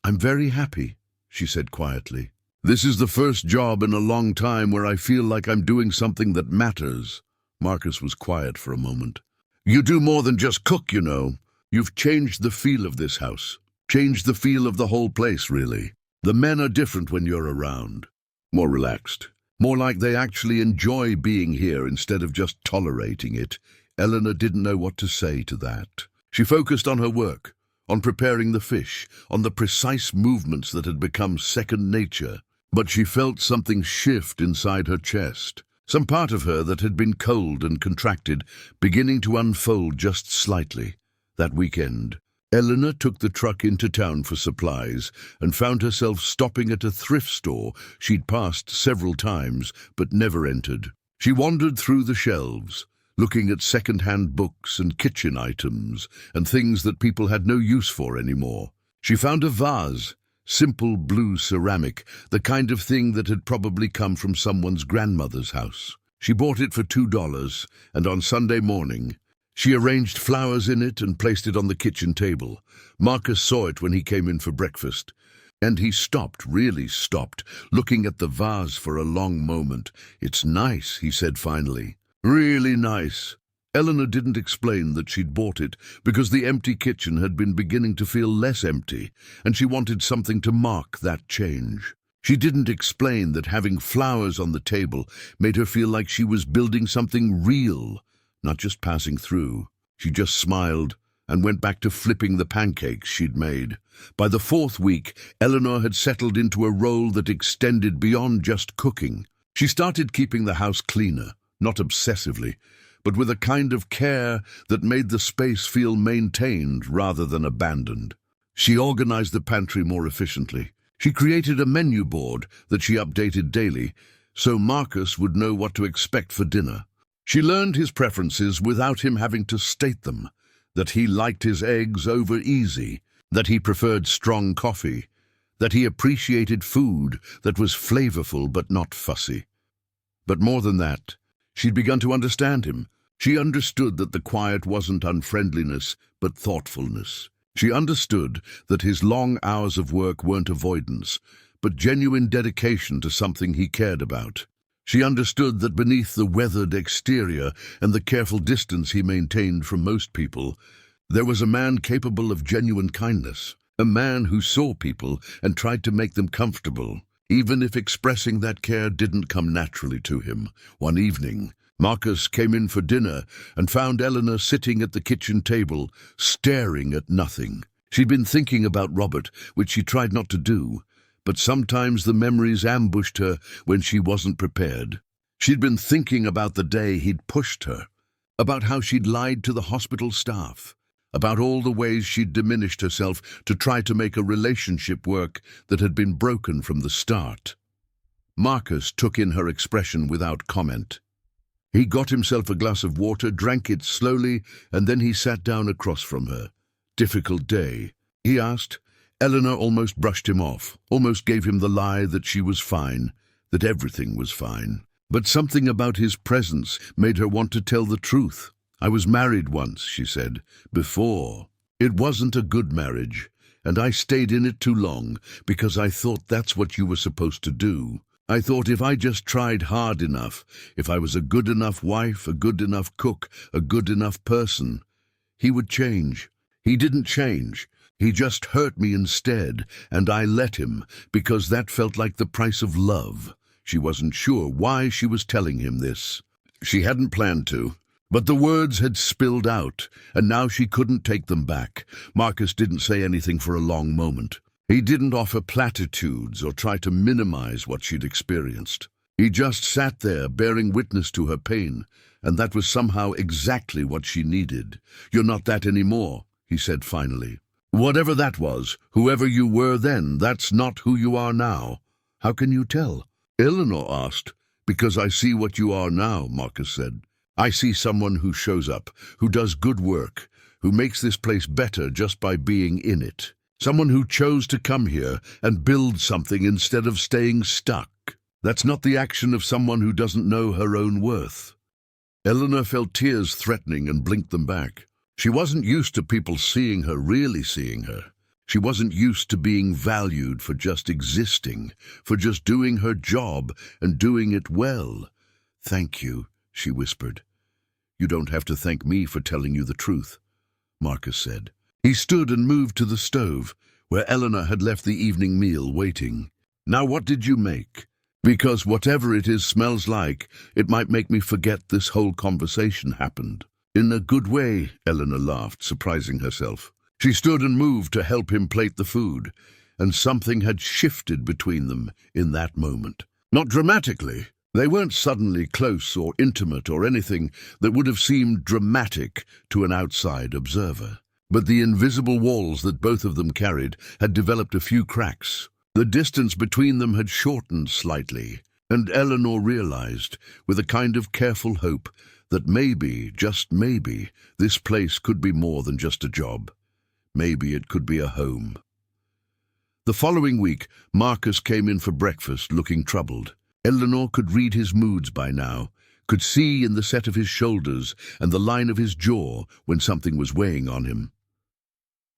[SPEAKER 1] I'm very happy, she said quietly. This is the first job in a long time where I feel like I'm doing something that matters. Marcus was quiet for a moment. You do more than just cook, you know. You've changed the feel of this house. Changed the feel of the whole place, really. The men are different when you're around. More relaxed. More like they actually enjoy being here instead of just tolerating it. Eleanor didn't know what to say to that. She focused on her work, on preparing the fish, on the precise movements that had become second nature. But she felt something shift inside her chest. Some part of her that had been cold and contracted, beginning to unfold just slightly. That weekend, Eleanor took the truck into town for supplies and found herself stopping at a thrift store she'd passed several times but never entered. She wandered through the shelves, looking at second-hand books and kitchen items and things that people had no use for anymore. She found a vase, simple blue ceramic, the kind of thing that had probably come from someone's grandmother's house. She bought it for $2, and on Sunday morning, she arranged flowers in it and placed it on the kitchen table. Marcus saw it when he came in for breakfast, and he stopped, really stopped, looking at the vase for a long moment. It's nice, he said finally. Really nice. Eleanor didn't explain that she'd bought it because the empty kitchen had been beginning to feel less empty, and she wanted something to mark that change. She didn't explain that having flowers on the table made her feel like she was building something real, not just passing through. She just smiled and went back to flipping the pancakes she'd made. By the fourth week, Eleanor had settled into a role that extended beyond just cooking. She started keeping the house cleaner, not obsessively, but with a kind of care that made the space feel maintained rather than abandoned. She organized the pantry more efficiently. She created a menu board that she updated daily, so Marcus would know what to expect for dinner. She learned his preferences without him having to state them, that he liked his eggs over easy, that he preferred strong coffee, that he appreciated food that was flavorful but not fussy. But more than that, she'd begun to understand him. She understood that the quiet wasn't unfriendliness, but thoughtfulness. She understood that his long hours of work weren't avoidance, but genuine dedication to something he cared about. She understood that beneath the weathered exterior and the careful distance he maintained from most people, there was a man capable of genuine kindness, a man who saw people and tried to make them comfortable, even if expressing that care didn't come naturally to him. One evening, Marcus came in for dinner and found Eleanor sitting at the kitchen table, staring at nothing. She'd been thinking about Robert, which she tried not to do, but sometimes the memories ambushed her when she wasn't prepared. She'd been thinking about the day he'd pushed her, about how she'd lied to the hospital staff, about all the ways she'd diminished herself to try to make a relationship work that had been broken from the start. Marcus took in her expression without comment. He got himself a glass of water, drank it slowly, and then he sat down across from her. Difficult day, he asked. Eleanor almost brushed him off, almost gave him the lie that she was fine, that everything was fine. But something about his presence made her want to tell the truth. I was married once, she said, before. It wasn't a good marriage, and I stayed in it too long because I thought that's what you were supposed to do. I thought if I just tried hard enough, if I was a good enough wife, a good enough cook, a good enough person, he would change. He didn't change. He just hurt me instead, and I let him, because that felt like the price of love. She wasn't sure why she was telling him this. She hadn't planned to, but the words had spilled out, and now she couldn't take them back. Marcus didn't say anything for a long moment. He didn't offer platitudes or try to minimize what she'd experienced. He just sat there, bearing witness to her pain, and that was somehow exactly what she needed. You're not that anymore, he said finally. Whatever that was, whoever you were then, that's not who you are now. How can you tell? Eleanor asked. Because I see what you are now, Marcus said. I see someone who shows up, who does good work, who makes this place better just by being in it. Someone who chose to come here and build something instead of staying stuck. That's not the action of someone who doesn't know her own worth. Eleanor felt tears threatening and blinked them back. She wasn't used to people seeing her, really seeing her. She wasn't used to being valued for just existing, for just doing her job and doing it well. "Thank you," she whispered. "You don't have to thank me for telling you the truth," Marcus said. He stood and moved to the stove, where Eleanor had left the evening meal waiting. "Now what did you make? Because whatever it is smells like, it might make me forget this whole conversation happened." "In a good way," Eleanor laughed, surprising herself. She stood and moved to help him plate the food, and something had shifted between them in that moment. Not dramatically. They weren't suddenly close or intimate or anything that would have seemed dramatic to an outside observer. But the invisible walls that both of them carried had developed a few cracks. The distance between them had shortened slightly, and Eleanor realized, with a kind of careful hope, that maybe, just maybe, this place could be more than just a job. Maybe it could be a home. The following week, Marcus came in for breakfast looking troubled. Eleanor could read his moods by now, could see in the set of his shoulders and the line of his jaw when something was weighing on him.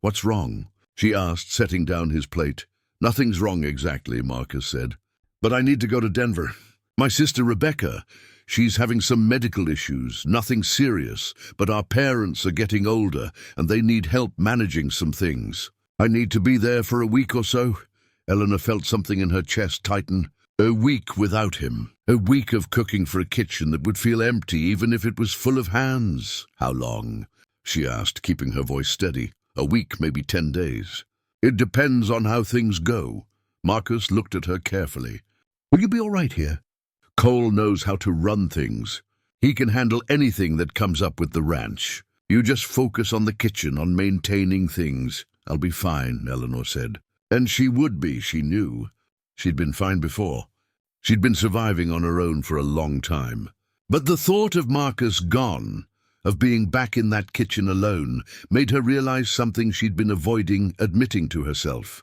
[SPEAKER 1] "What's wrong?" she asked, setting down his plate. "Nothing's wrong exactly," Marcus said. "But I need to go to Denver. My sister Rebecca, she's having some medical issues, nothing serious, but our parents are getting older and they need help managing some things. I need to be there for a week or so." Eleanor felt something in her chest tighten. A week without him. A week of cooking for a kitchen that would feel empty even if it was full of hands. "How long?" she asked, keeping her voice steady. "A week, maybe 10 days. It depends on how things go." Marcus looked at her carefully. "Will you be all right here?" "Cole knows how to run things. He can handle anything that comes up with the ranch. You just focus on the kitchen, on maintaining things." "I'll be fine," Eleanor said. And she would be, she knew. She'd been fine before. She'd been surviving on her own for a long time. But the thought of Marcus gone, of being back in that kitchen alone, made her realize something she'd been avoiding admitting to herself.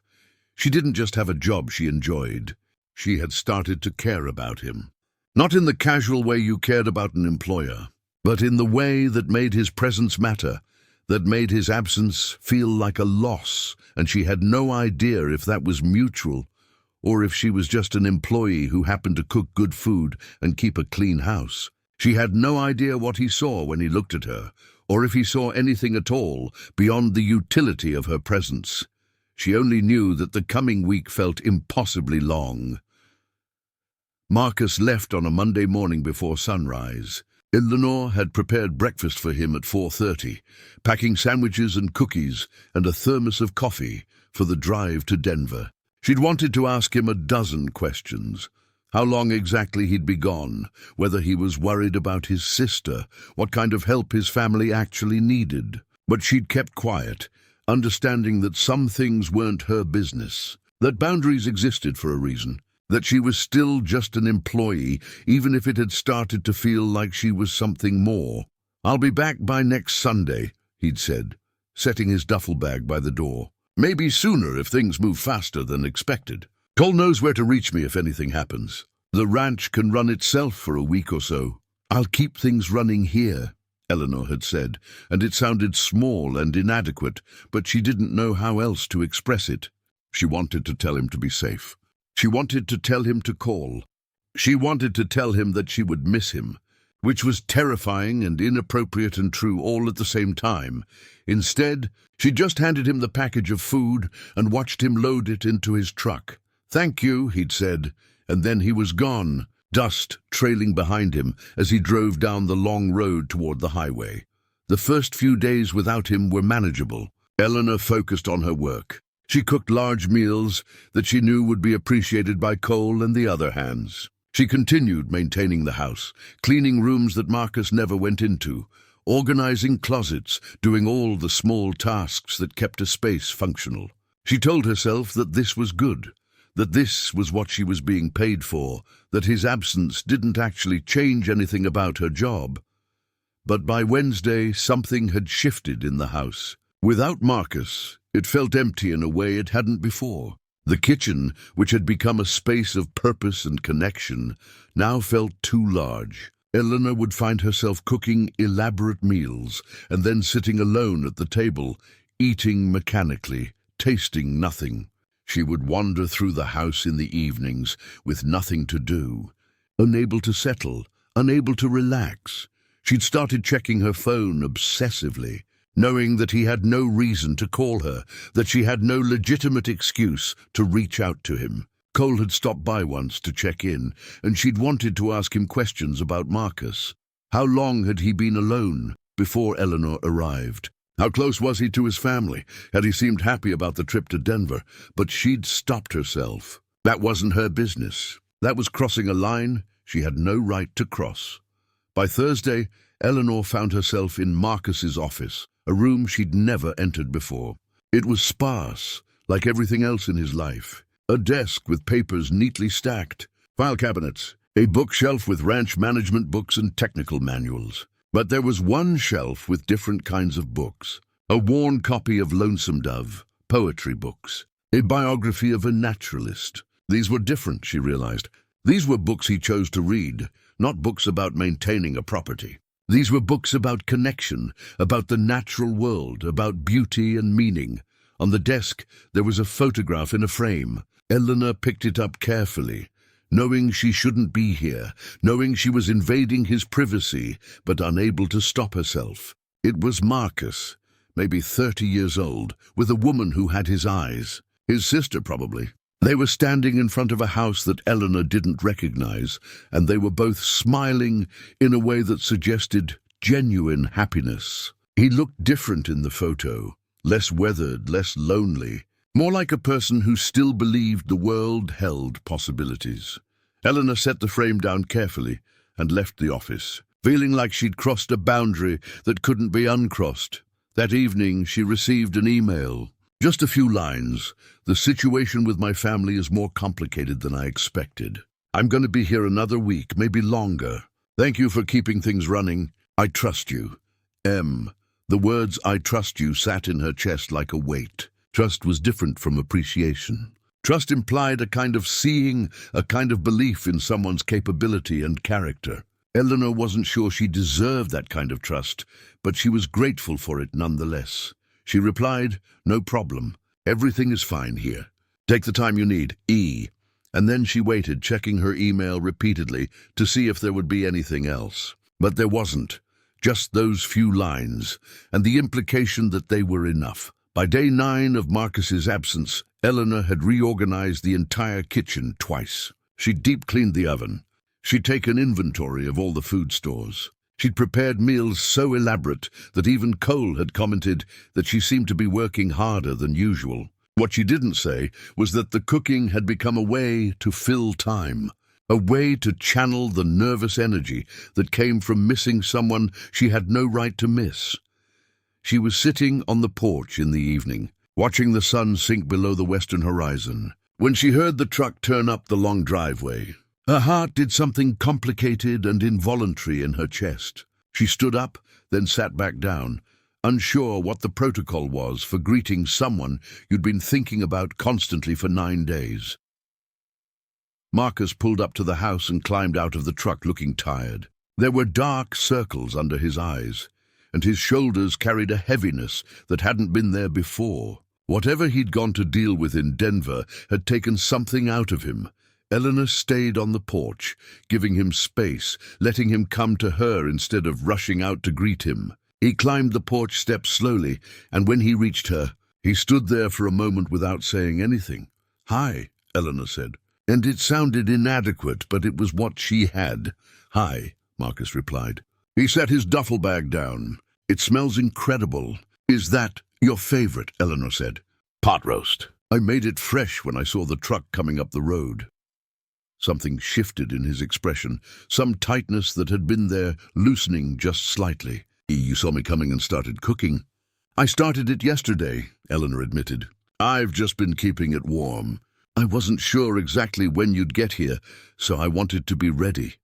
[SPEAKER 1] She didn't just have a job she enjoyed. She had started to care about him. Not in the casual way you cared about an employer, but in the way that made his presence matter, that made his absence feel like a loss, and she had no idea if that was mutual or if she was just an employee who happened to cook good food and keep a clean house. She had no idea what he saw when he looked at her, or if he saw anything at all beyond the utility of her presence. She only knew that the coming week felt impossibly long. Marcus left on a Monday morning before sunrise. Eleanor had prepared breakfast for him at 4:30, packing sandwiches and cookies and a thermos of coffee for the drive to Denver. She'd wanted to ask him a dozen questions. How long exactly he'd be gone, whether he was worried about his sister, what kind of help his family actually needed. But she'd kept quiet, understanding that some things weren't her business, that boundaries existed for a reason, that she was still just an employee, even if it had started to feel like she was something more. "I'll be back by next Sunday," he'd said, setting his duffel bag by the door. "Maybe sooner if things move faster than expected. Cole knows where to reach me if anything happens. The ranch can run itself for a week or so. I'll keep things running here," Eleanor had said, and it sounded small and inadequate, but she didn't know how else to express it. She wanted to tell him to be safe. She wanted to tell him to call. She wanted to tell him that she would miss him, which was terrifying and inappropriate and true all at the same time. Instead, she just handed him the package of food and watched him load it into his truck. "Thank you," he'd said, and then he was gone, dust trailing behind him as he drove down the long road toward the highway. The first few days without him were manageable. Eleanor focused on her work. She cooked large meals that she knew would be appreciated by Cole and the other hands. She continued maintaining the house, cleaning rooms that Marcus never went into, organizing closets, doing all the small tasks that kept a space functional. She told herself that this was good, that this was what she was being paid for, that his absence didn't actually change anything about her job. But by Wednesday, something had shifted in the house. Without Marcus, it felt empty in a way it hadn't before. The kitchen, which had become a space of purpose and connection, now felt too large. Eleanor would find herself cooking elaborate meals and then sitting alone at the table, eating mechanically, tasting nothing. She would wander through the house in the evenings with nothing to do, unable to settle, unable to relax. She'd started checking her phone obsessively, knowing that he had no reason to call her, that she had no legitimate excuse to reach out to him. Cole had stopped by once to check in, and she'd wanted to ask him questions about Marcus. How long had he been alone before Eleanor arrived? How close was he to his family? Had he seemed happy about the trip to Denver? But she'd stopped herself. That wasn't her business. That was crossing a line she had no right to cross. By Thursday, Eleanor found herself in Marcus's office, a room she'd never entered before. It was sparse, like everything else in his life. A desk with papers neatly stacked, file cabinets, a bookshelf with ranch management books and technical manuals. But there was one shelf with different kinds of books. A worn copy of Lonesome Dove, poetry books, a biography of a naturalist. These were different, she realized. These were books he chose to read, not books about maintaining a property. These were books about connection, about the natural world, about beauty and meaning. On the desk, there was a photograph in a frame. Eleanor picked it up carefully, knowing she shouldn't be here, knowing she was invading his privacy, but unable to stop herself. It was Marcus, maybe 30 years old, with a woman who had his eyes. His sister, probably. They were standing in front of a house that Eleanor didn't recognize, and they were both smiling in a way that suggested genuine happiness. He looked different in the photo, less weathered, less lonely, more like a person who still believed the world held possibilities. Eleanor set the frame down carefully and left the office, feeling like she'd crossed a boundary that couldn't be uncrossed. That evening, she received an email. Just a few lines. The situation with my family is more complicated than I expected. I'm going to be here another week, maybe longer. Thank you for keeping things running. I trust you. M. The words "I trust you" sat in her chest like a weight. Trust was different from appreciation. Trust implied a kind of seeing, a kind of belief in someone's capability and character. Eleanor wasn't sure she deserved that kind of trust, but she was grateful for it nonetheless. She replied, "No problem. Everything is fine here. Take the time you need, E." And then she waited, checking her email repeatedly to see if there would be anything else. But there wasn't. Just those few lines, and the implication that they were enough. By day 9 of Marcus's absence, Eleanor had reorganized the entire kitchen twice. She'd deep-cleaned the oven. She'd taken inventory of all the food stores. She'd prepared meals so elaborate that even Cole had commented that she seemed to be working harder than usual. What she didn't say was that the cooking had become a way to fill time, a way to channel the nervous energy that came from missing someone she had no right to miss. She was sitting on the porch in the evening, watching the sun sink below the western horizon, when she heard the truck turn up the long driveway. Her heart did something complicated and involuntary in her chest. She stood up, then sat back down, unsure what the protocol was for greeting someone you'd been thinking about constantly for 9 days. Marcus pulled up to the house and climbed out of the truck looking tired. There were dark circles under his eyes, and his shoulders carried a heaviness that hadn't been there before. Whatever he'd gone to deal with in Denver had taken something out of him. Eleanor stayed on the porch, giving him space, letting him come to her instead of rushing out to greet him. He climbed the porch steps slowly, and when he reached her, he stood there for a moment without saying anything. "Hi," Eleanor said. And it sounded inadequate, but it was what she had. "Hi," Marcus replied. He set his duffel bag down. "It smells incredible." "Is that your favorite?" Eleanor said. "Pot roast. I made it fresh when I saw the truck coming up the road." Something shifted in his expression, some tightness that had been there loosening just slightly. "You saw me coming and started cooking." "I started it yesterday," Eleanor admitted. "I've just been keeping it warm." I wasn't sure exactly when you'd get here, so I wanted to be ready."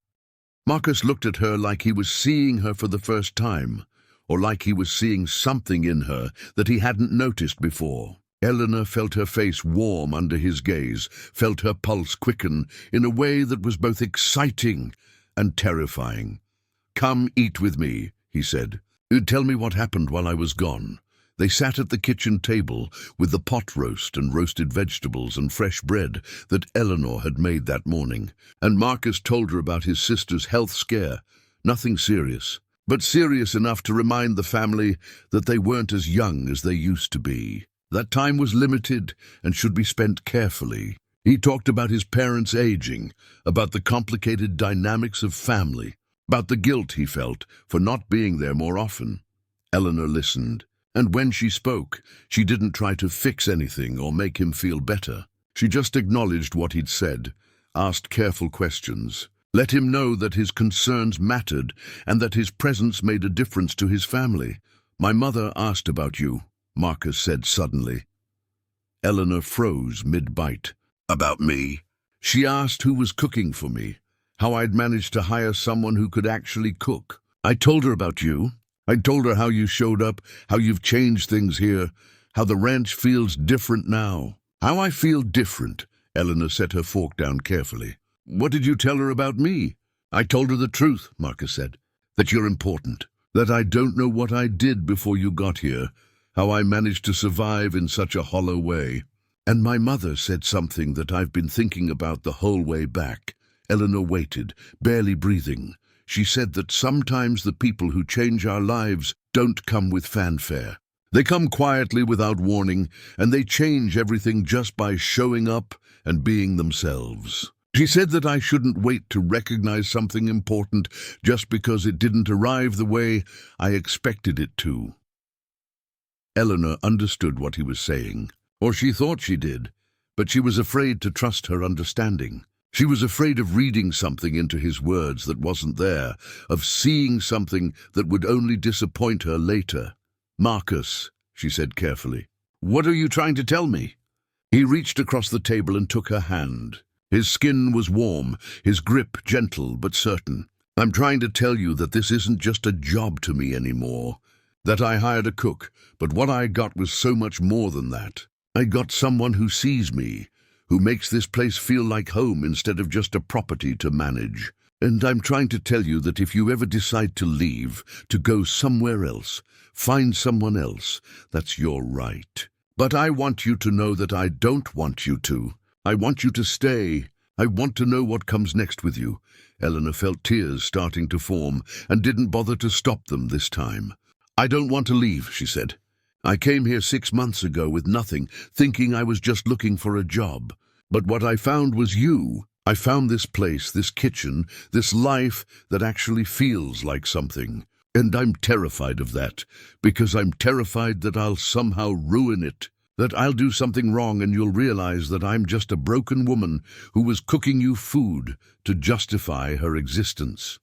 [SPEAKER 1] Marcus looked at her like he was seeing her for the first time, or like he was seeing something in her that he hadn't noticed before. Eleanor felt her face warm under his gaze, felt her pulse quicken in a way that was both exciting and terrifying. "Come eat with me," he said. "Tell me what happened while I was gone." They sat at the kitchen table with the pot roast and roasted vegetables and fresh bread that Eleanor had made that morning, and Marcus told her about his sister's health scare. Nothing serious, but serious enough to remind the family that they weren't as young as they used to be. That time was limited and should be spent carefully. He talked about his parents aging, about the complicated dynamics of family, about the guilt he felt for not being there more often. Eleanor listened. And when she spoke, she didn't try to fix anything or make him feel better. She just acknowledged what he'd said, asked careful questions, let him know that his concerns mattered and that his presence made a difference to his family. "My mother asked about you," Marcus said suddenly. Eleanor froze mid-bite. "About me?" "She asked who was cooking for me, how I'd managed to hire someone who could actually cook. I told her about you. I told her how you showed up, how you've changed things here, how the ranch feels different now." "How I feel different?" Eleanor set her fork down carefully. "What did you tell her about me?" "I told her the truth," Marcus said, "that you're important, that I don't know what I did before you got here, how I managed to survive in such a hollow way. And my mother said something that I've been thinking about the whole way back." Eleanor waited, barely breathing. "She said that sometimes the people who change our lives don't come with fanfare. They come quietly without warning, and they change everything just by showing up and being themselves. She said that I shouldn't wait to recognize something important just because it didn't arrive the way I expected it to." Eleanor understood what he was saying, or she thought she did, but she was afraid to trust her understanding. She was afraid of reading something into his words that wasn't there, of seeing something that would only disappoint her later. "Marcus," she said carefully, "what are you trying to tell me?" He reached across the table and took her hand. His skin was warm, his grip gentle but certain. "I'm trying to tell you that this isn't just a job to me anymore, that I hired a cook, but what I got was so much more than that. I got someone who sees me, who makes this place feel like home instead of just a property to manage. And I'm trying to tell you that if you ever decide to leave, to go somewhere else, find someone else, that's your right. But I want you to know that I don't want you to. I want you to stay. I want to know what comes next with you." Eleanor felt tears starting to form and didn't bother to stop them this time. "I don't want to leave," she said. "I came here 6 months ago with nothing, thinking I was just looking for a job. But what I found was you. I found this place, this kitchen, this life that actually feels like something. And I'm terrified of that, because I'm terrified that I'll somehow ruin it, that I'll do something wrong and you'll realize that I'm just a broken woman who was cooking you food to justify her existence."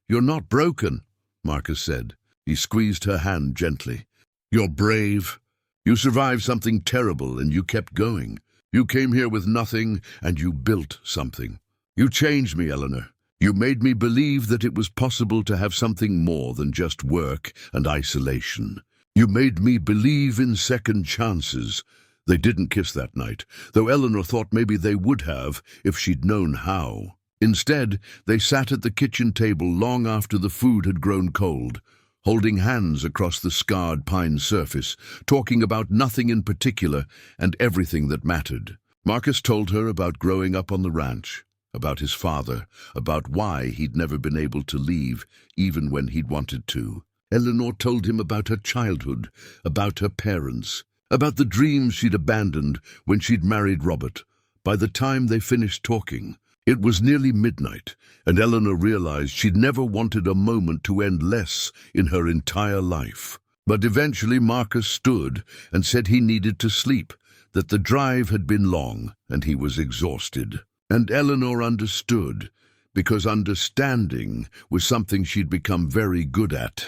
[SPEAKER 1] "You're not broken," Marcus said. He squeezed her hand gently. "You're brave. You survived something terrible and you kept going. You came here with nothing, and you built something. You changed me, Eleanor. You made me believe that it was possible to have something more than just work and isolation. You made me believe in second chances." They didn't kiss that night, though Eleanor thought maybe they would have if she'd known how. Instead, they sat at the kitchen table long after the food had grown cold, holding hands across the scarred pine surface, talking about nothing in particular and everything that mattered. Marcus told her about growing up on the ranch, about his father, about why he'd never been able to leave, even when he'd wanted to. Eleanor told him about her childhood, about her parents, about the dreams she'd abandoned when she'd married Robert. By the time they finished talking, it was nearly midnight, and Eleanor realized she'd never wanted a moment to end less in her entire life. But eventually Marcus stood and said he needed to sleep, that the drive had been long and he was exhausted. And Eleanor understood, because understanding was something she'd become very good at.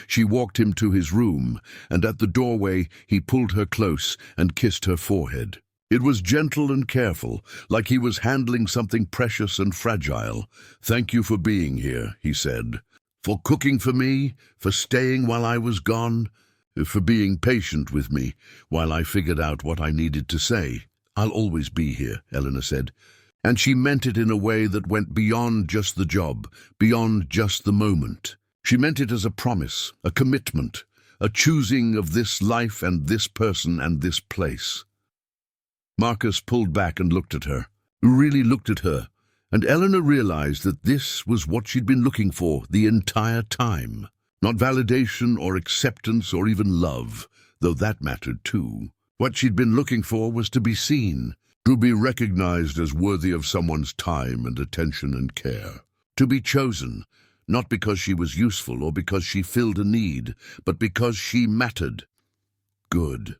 [SPEAKER 1] She walked him to his room, and at the doorway he pulled her close and kissed her forehead. It was gentle and careful, like he was handling something precious and fragile. "Thank you for being here," he said. "For cooking for me, for staying while I was gone, for being patient with me while I figured out what I needed to say." "I'll always be here," Eleanor said. And she meant it in a way that went beyond just the job, beyond just the moment. She meant it as a promise, a commitment, a choosing of this life and this person and this place. Marcus pulled back and looked at her, really looked at her, and Eleanor realized that this was what she'd been looking for the entire time. Not validation or acceptance or even love, though that mattered too. What she'd been looking for was to be seen, to be recognized as worthy of someone's time and attention and care. To be chosen, not because she was useful or because she filled a need, but because she mattered. "Good,"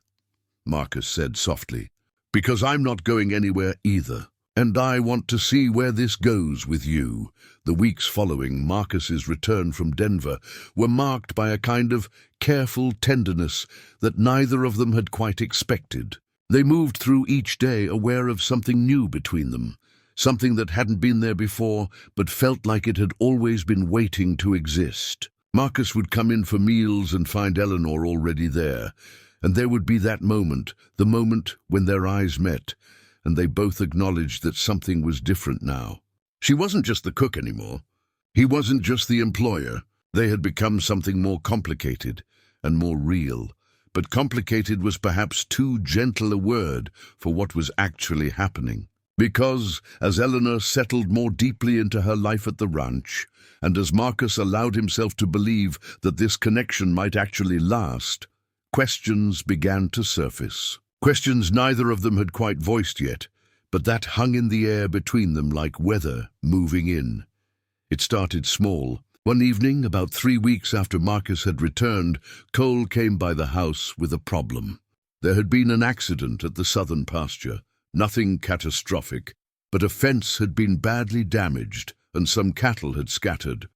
[SPEAKER 1] Marcus said softly, "because I'm not going anywhere either. And I want to see where this goes with you." The weeks following Marcus's return from Denver were marked by a kind of careful tenderness that neither of them had quite expected. They moved through each day aware of something new between them, something that hadn't been there before but felt like it had always been waiting to exist. Marcus would come in for meals and find Eleanor already there, and there would be that moment, the moment when their eyes met, and they both acknowledged that something was different now. She wasn't just the cook anymore. He wasn't just the employer. They had become something more complicated and more real. But complicated was perhaps too gentle a word for what was actually happening. Because, as Eleanor settled more deeply into her life at the ranch, and as Marcus allowed himself to believe that this connection might actually last, questions began to surface. Questions neither of them had quite voiced yet, but that hung in the air between them like weather moving in. It started small. One evening, about 3 weeks after Marcus had returned, Cole came by the house with a problem. There had been an accident at the southern pasture, nothing catastrophic, but a fence had been badly damaged and some cattle had scattered.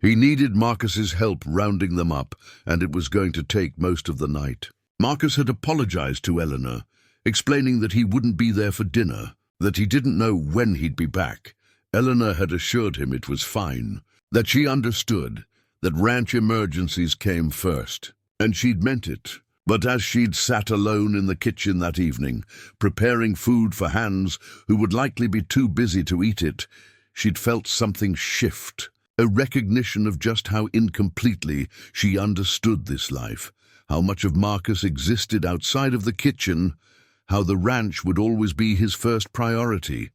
[SPEAKER 1] He needed Marcus's help rounding them up, and it was going to take most of the night. Marcus had apologized to Eleanor, explaining that he wouldn't be there for dinner, that he didn't know when he'd be back. Eleanor had assured him it was fine, that she understood, that ranch emergencies came first, and she'd meant it. But as she'd sat alone in the kitchen that evening, preparing food for hands who would likely be too busy to eat it, she'd felt something shift, a recognition of just how incompletely she understood this life, how much of Marcus existed outside of the kitchen, how the ranch would always be his first priority.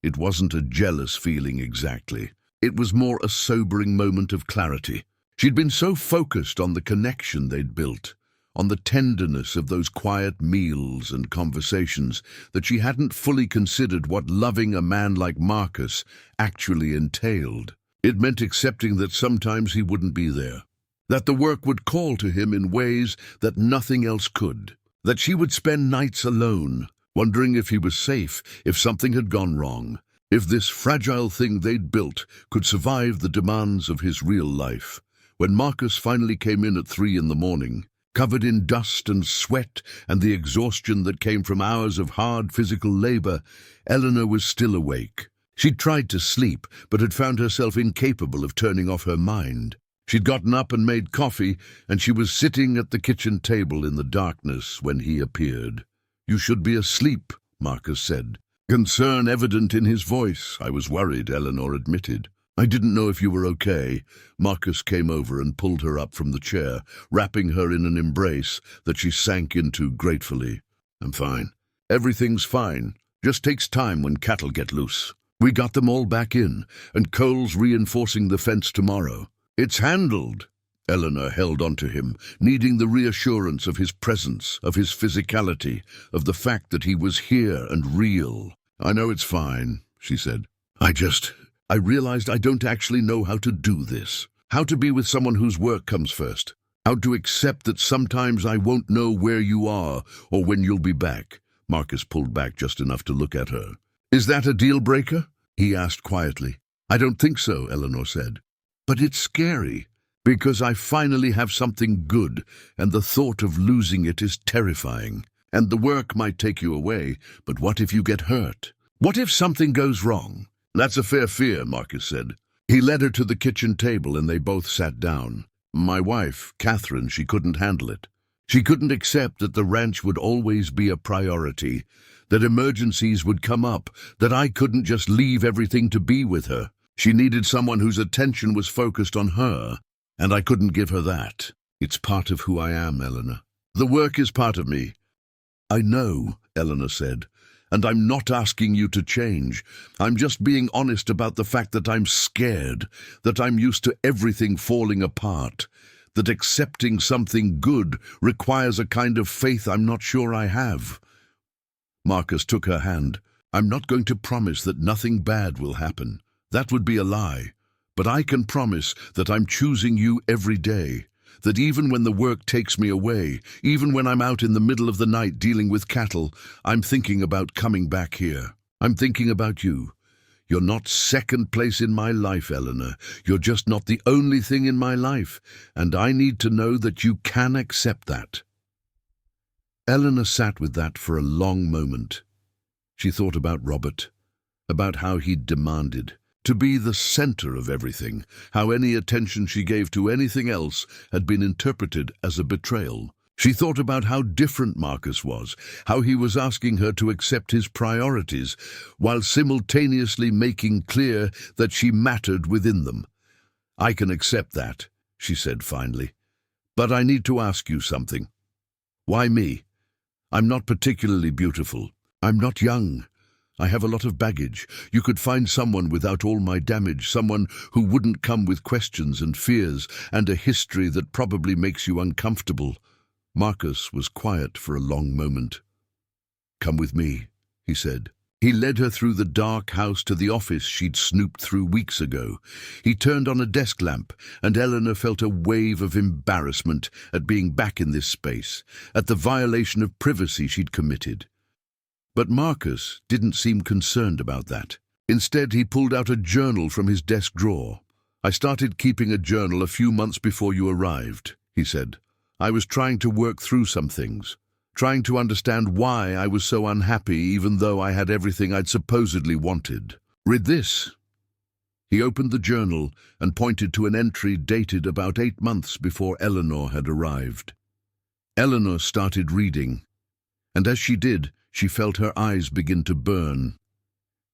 [SPEAKER 1] It wasn't a jealous feeling exactly. It was more a sobering moment of clarity. She'd been so focused on the connection they'd built, on the tenderness of those quiet meals and conversations, that she hadn't fully considered what loving a man like Marcus actually entailed. It meant accepting that sometimes he wouldn't be there, that the work would call to him in ways that nothing else could, that she would spend nights alone, wondering if he was safe, if something had gone wrong, if this fragile thing they'd built could survive the demands of his real life. When Marcus finally came in at 3 in the morning, covered in dust and sweat and the exhaustion that came from hours of hard physical labor, Eleanor was still awake. She'd tried to sleep, but had found herself incapable of turning off her mind. She'd gotten up and made coffee, and she was sitting at the kitchen table in the darkness when he appeared. "You should be asleep," Marcus said. Concern evident in his voice. "I was worried," Eleanor admitted. "I didn't know if you were okay." Marcus came over and pulled her up from the chair, wrapping her in an embrace that she sank into gratefully. "I'm fine. Everything's fine. Just takes time when cattle get loose. We got them all back in, and Cole's reinforcing the fence tomorrow. It's handled." Eleanor held onto him, needing the reassurance of his presence, of his physicality, of the fact that he was here and real. "I know it's fine," she said. I realized I don't actually know how to do this. How to be with someone whose work comes first. How to accept that sometimes I won't know where you are or when you'll be back." Marcus pulled back just enough to look at her. "Is that a deal breaker?" he asked quietly. "I don't think so," Eleanor said. "But it's scary, because I finally have something good, and the thought of losing it is terrifying." And the work might take you away, but what if you get hurt? What if something goes wrong? That's a fair fear, Marcus said. He led her to the kitchen table and they both sat down. My wife, Catherine, she couldn't handle it. She couldn't accept that the ranch would always be a priority, that emergencies would come up, that I couldn't just leave everything to be with her. She needed someone whose attention was focused on her, and I couldn't give her that. It's part of who I am, Eleanor. The work is part of me. I know, Eleanor said, and I'm not asking you to change. I'm just being honest about the fact that I'm scared, that I'm used to everything falling apart, that accepting something good requires a kind of faith I'm not sure I have. Marcus took her hand. I'm not going to promise that nothing bad will happen. That would be a lie. But I can promise that I'm choosing you every day, that even when the work takes me away, even when I'm out in the middle of the night dealing with cattle, I'm thinking about coming back here. I'm thinking about you. You're not second place in my life, Eleanor. You're just not the only thing in my life, and I need to know that you can accept that. Eleanor sat with that for a long moment. She thought about Robert, about how he'd demanded to be the center of everything, how any attention she gave to anything else had been interpreted as a betrayal. She thought about how different Marcus was, how he was asking her to accept his priorities, while simultaneously making clear that she mattered within them. I can accept that, she said finally. But I need to ask you something. Why me? I'm not particularly beautiful. I'm not young. I have a lot of baggage. You could find someone without all my damage, someone who wouldn't come with questions and fears and a history that probably makes you uncomfortable. Marcus was quiet for a long moment. Come with me, he said. He led her through the dark house to the office she'd snooped through weeks ago. He turned on a desk lamp, and Eleanor felt a wave of embarrassment at being back in this space, at the violation of privacy she'd committed. But Marcus didn't seem concerned about that. Instead, he pulled out a journal from his desk drawer. I started keeping a journal a few months before you arrived, he said. I was trying to work through some things, trying to understand why I was so unhappy even though I had everything I'd supposedly wanted. Read this. He opened the journal and pointed to an entry dated about 8 months before Eleanor had arrived. Eleanor started reading, and as she did, she felt her eyes begin to burn.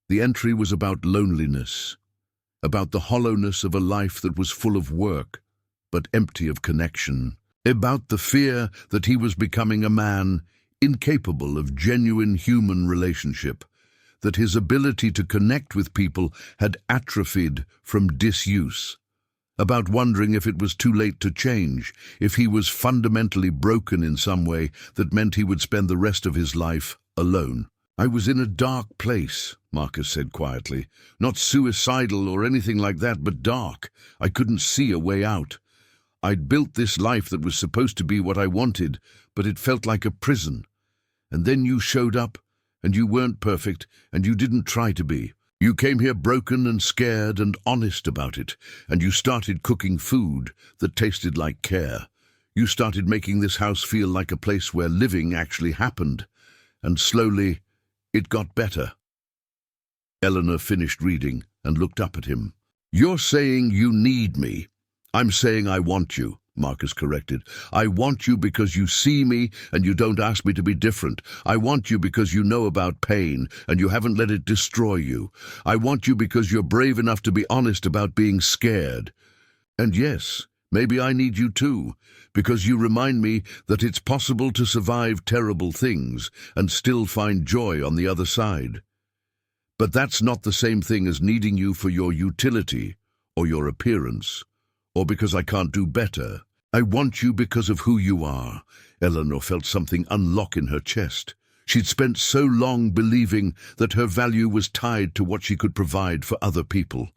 [SPEAKER 1] The entry was about loneliness, about the hollowness of a life that was full of work, but empty of connection, about the fear that he was becoming a man incapable of genuine human relationship, that his ability to connect with people had atrophied from disuse, about wondering if it was too late to change, if he was fundamentally broken in some way that meant he would spend the rest of his life alone. I was in a dark place, Marcus said quietly. Not suicidal or anything like that, but dark. I couldn't see a way out. I'd built this life that was supposed to be what I wanted, but it felt like a prison. And then you showed up, and you weren't perfect, and you didn't try to be. You came here broken and scared and honest about it, and you started cooking food that tasted like care. You started making this house feel like a place where living actually happened. And slowly, it got better. Eleanor finished reading and looked up at him. You're saying you need me. I'm saying I want you, Marcus corrected. I want you because you see me and you don't ask me to be different. I want you because you know about pain and you haven't let it destroy you. I want you because you're brave enough to be honest about being scared. And yes, maybe I need you too, because you remind me that it's possible to survive terrible things and still find joy on the other side. But that's not the same thing as needing you for your utility or your appearance, or because I can't do better. I want you because of who you are. Eleanor felt something unlock in her chest. She'd spent so long believing that her value was tied to what she could provide for other people.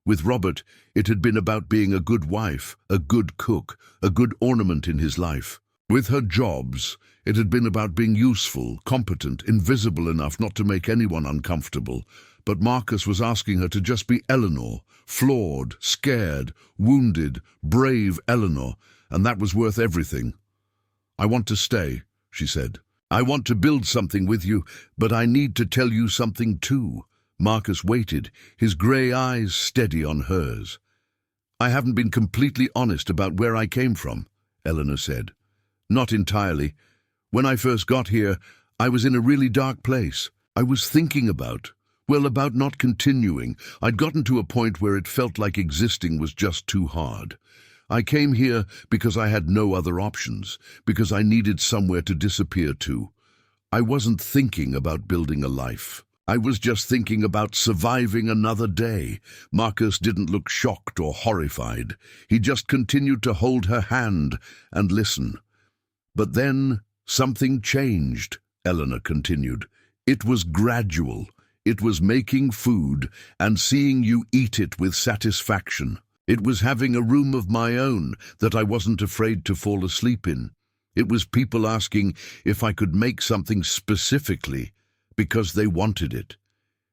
[SPEAKER 1] With Robert, it had been about being a good wife, a good cook, a good ornament in his life. With her jobs, it had been about being useful, competent, invisible enough not to make anyone uncomfortable. But Marcus was asking her to just be Eleanor, flawed, scared, wounded, brave Eleanor, and that was worth everything. I want to stay, she said. I want to build something with you, but I need to tell you something too. Marcus waited, his grey eyes steady on hers. I haven't been completely honest about where I came from, Eleanor said. Not entirely. When I first got here, I was in a really dark place. I was thinking about not continuing. I'd gotten to a point where it felt like existing was just too hard. I came here because I had no other options, because I needed somewhere to disappear to. I wasn't thinking about building a life. I was just thinking about surviving another day. Marcus didn't look shocked or horrified. He just continued to hold her hand and listen. But then something changed, Eleanor continued. It was gradual. It was making food and seeing you eat it with satisfaction. It was having a room of my own that I wasn't afraid to fall asleep in. It was people asking if I could make something specifically because they wanted it.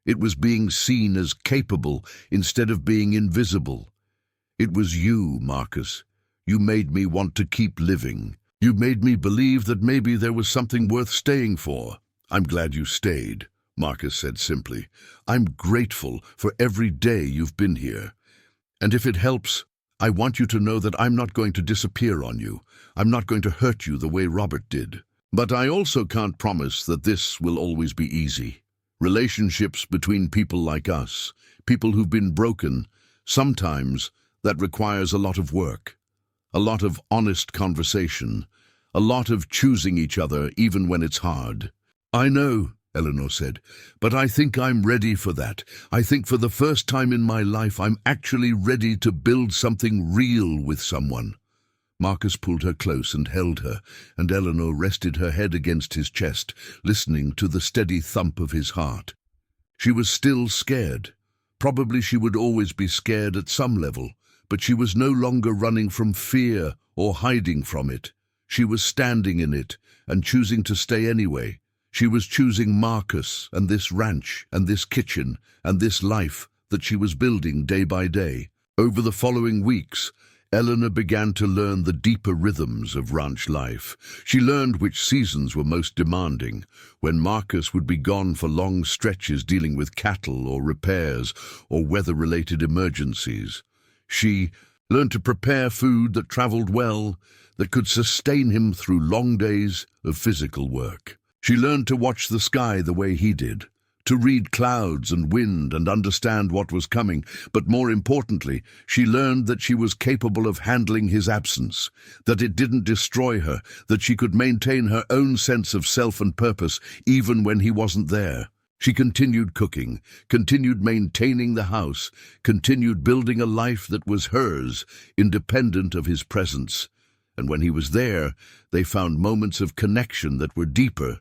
[SPEAKER 1] It was being seen as capable instead of being invisible. It was you, Marcus. You made me want to keep living. You made me believe that maybe there was something worth staying for. I'm glad you stayed, Marcus said simply. I'm grateful for every day you've been here. And if it helps, I want you to know that I'm not going to disappear on you. I'm not going to hurt you the way Robert did. But I also can't promise that this will always be easy. Relationships between people like us, people who've been broken, sometimes that requires a lot of work, a lot of honest conversation, a lot of choosing each other even when it's hard. I know, Eleanor said, but I think I'm ready for that. I think for the first time in my life I'm actually ready to build something real with someone. Marcus pulled her close and held her, and Eleanor rested her head against his chest, listening to the steady thump of his heart. She was still scared. Probably she would always be scared at some level, but she was no longer running from fear or hiding from it. She was standing in it and choosing to stay anyway. She was choosing Marcus and this ranch and this kitchen and this life that she was building day by day. Over the following weeks, Eleanor began to learn the deeper rhythms of ranch life. She learned which seasons were most demanding, when Marcus would be gone for long stretches dealing with cattle or repairs or weather-related emergencies. She learned to prepare food that traveled well, that could sustain him through long days of physical work. She learned to watch the sky the way he did, to read clouds and wind and understand what was coming, but more importantly, she learned that she was capable of handling his absence, that it didn't destroy her, that she could maintain her own sense of self and purpose even when he wasn't there. She continued cooking, continued maintaining the house, continued building a life that was hers, independent of his presence. And when he was there, they found moments of connection that were deeper,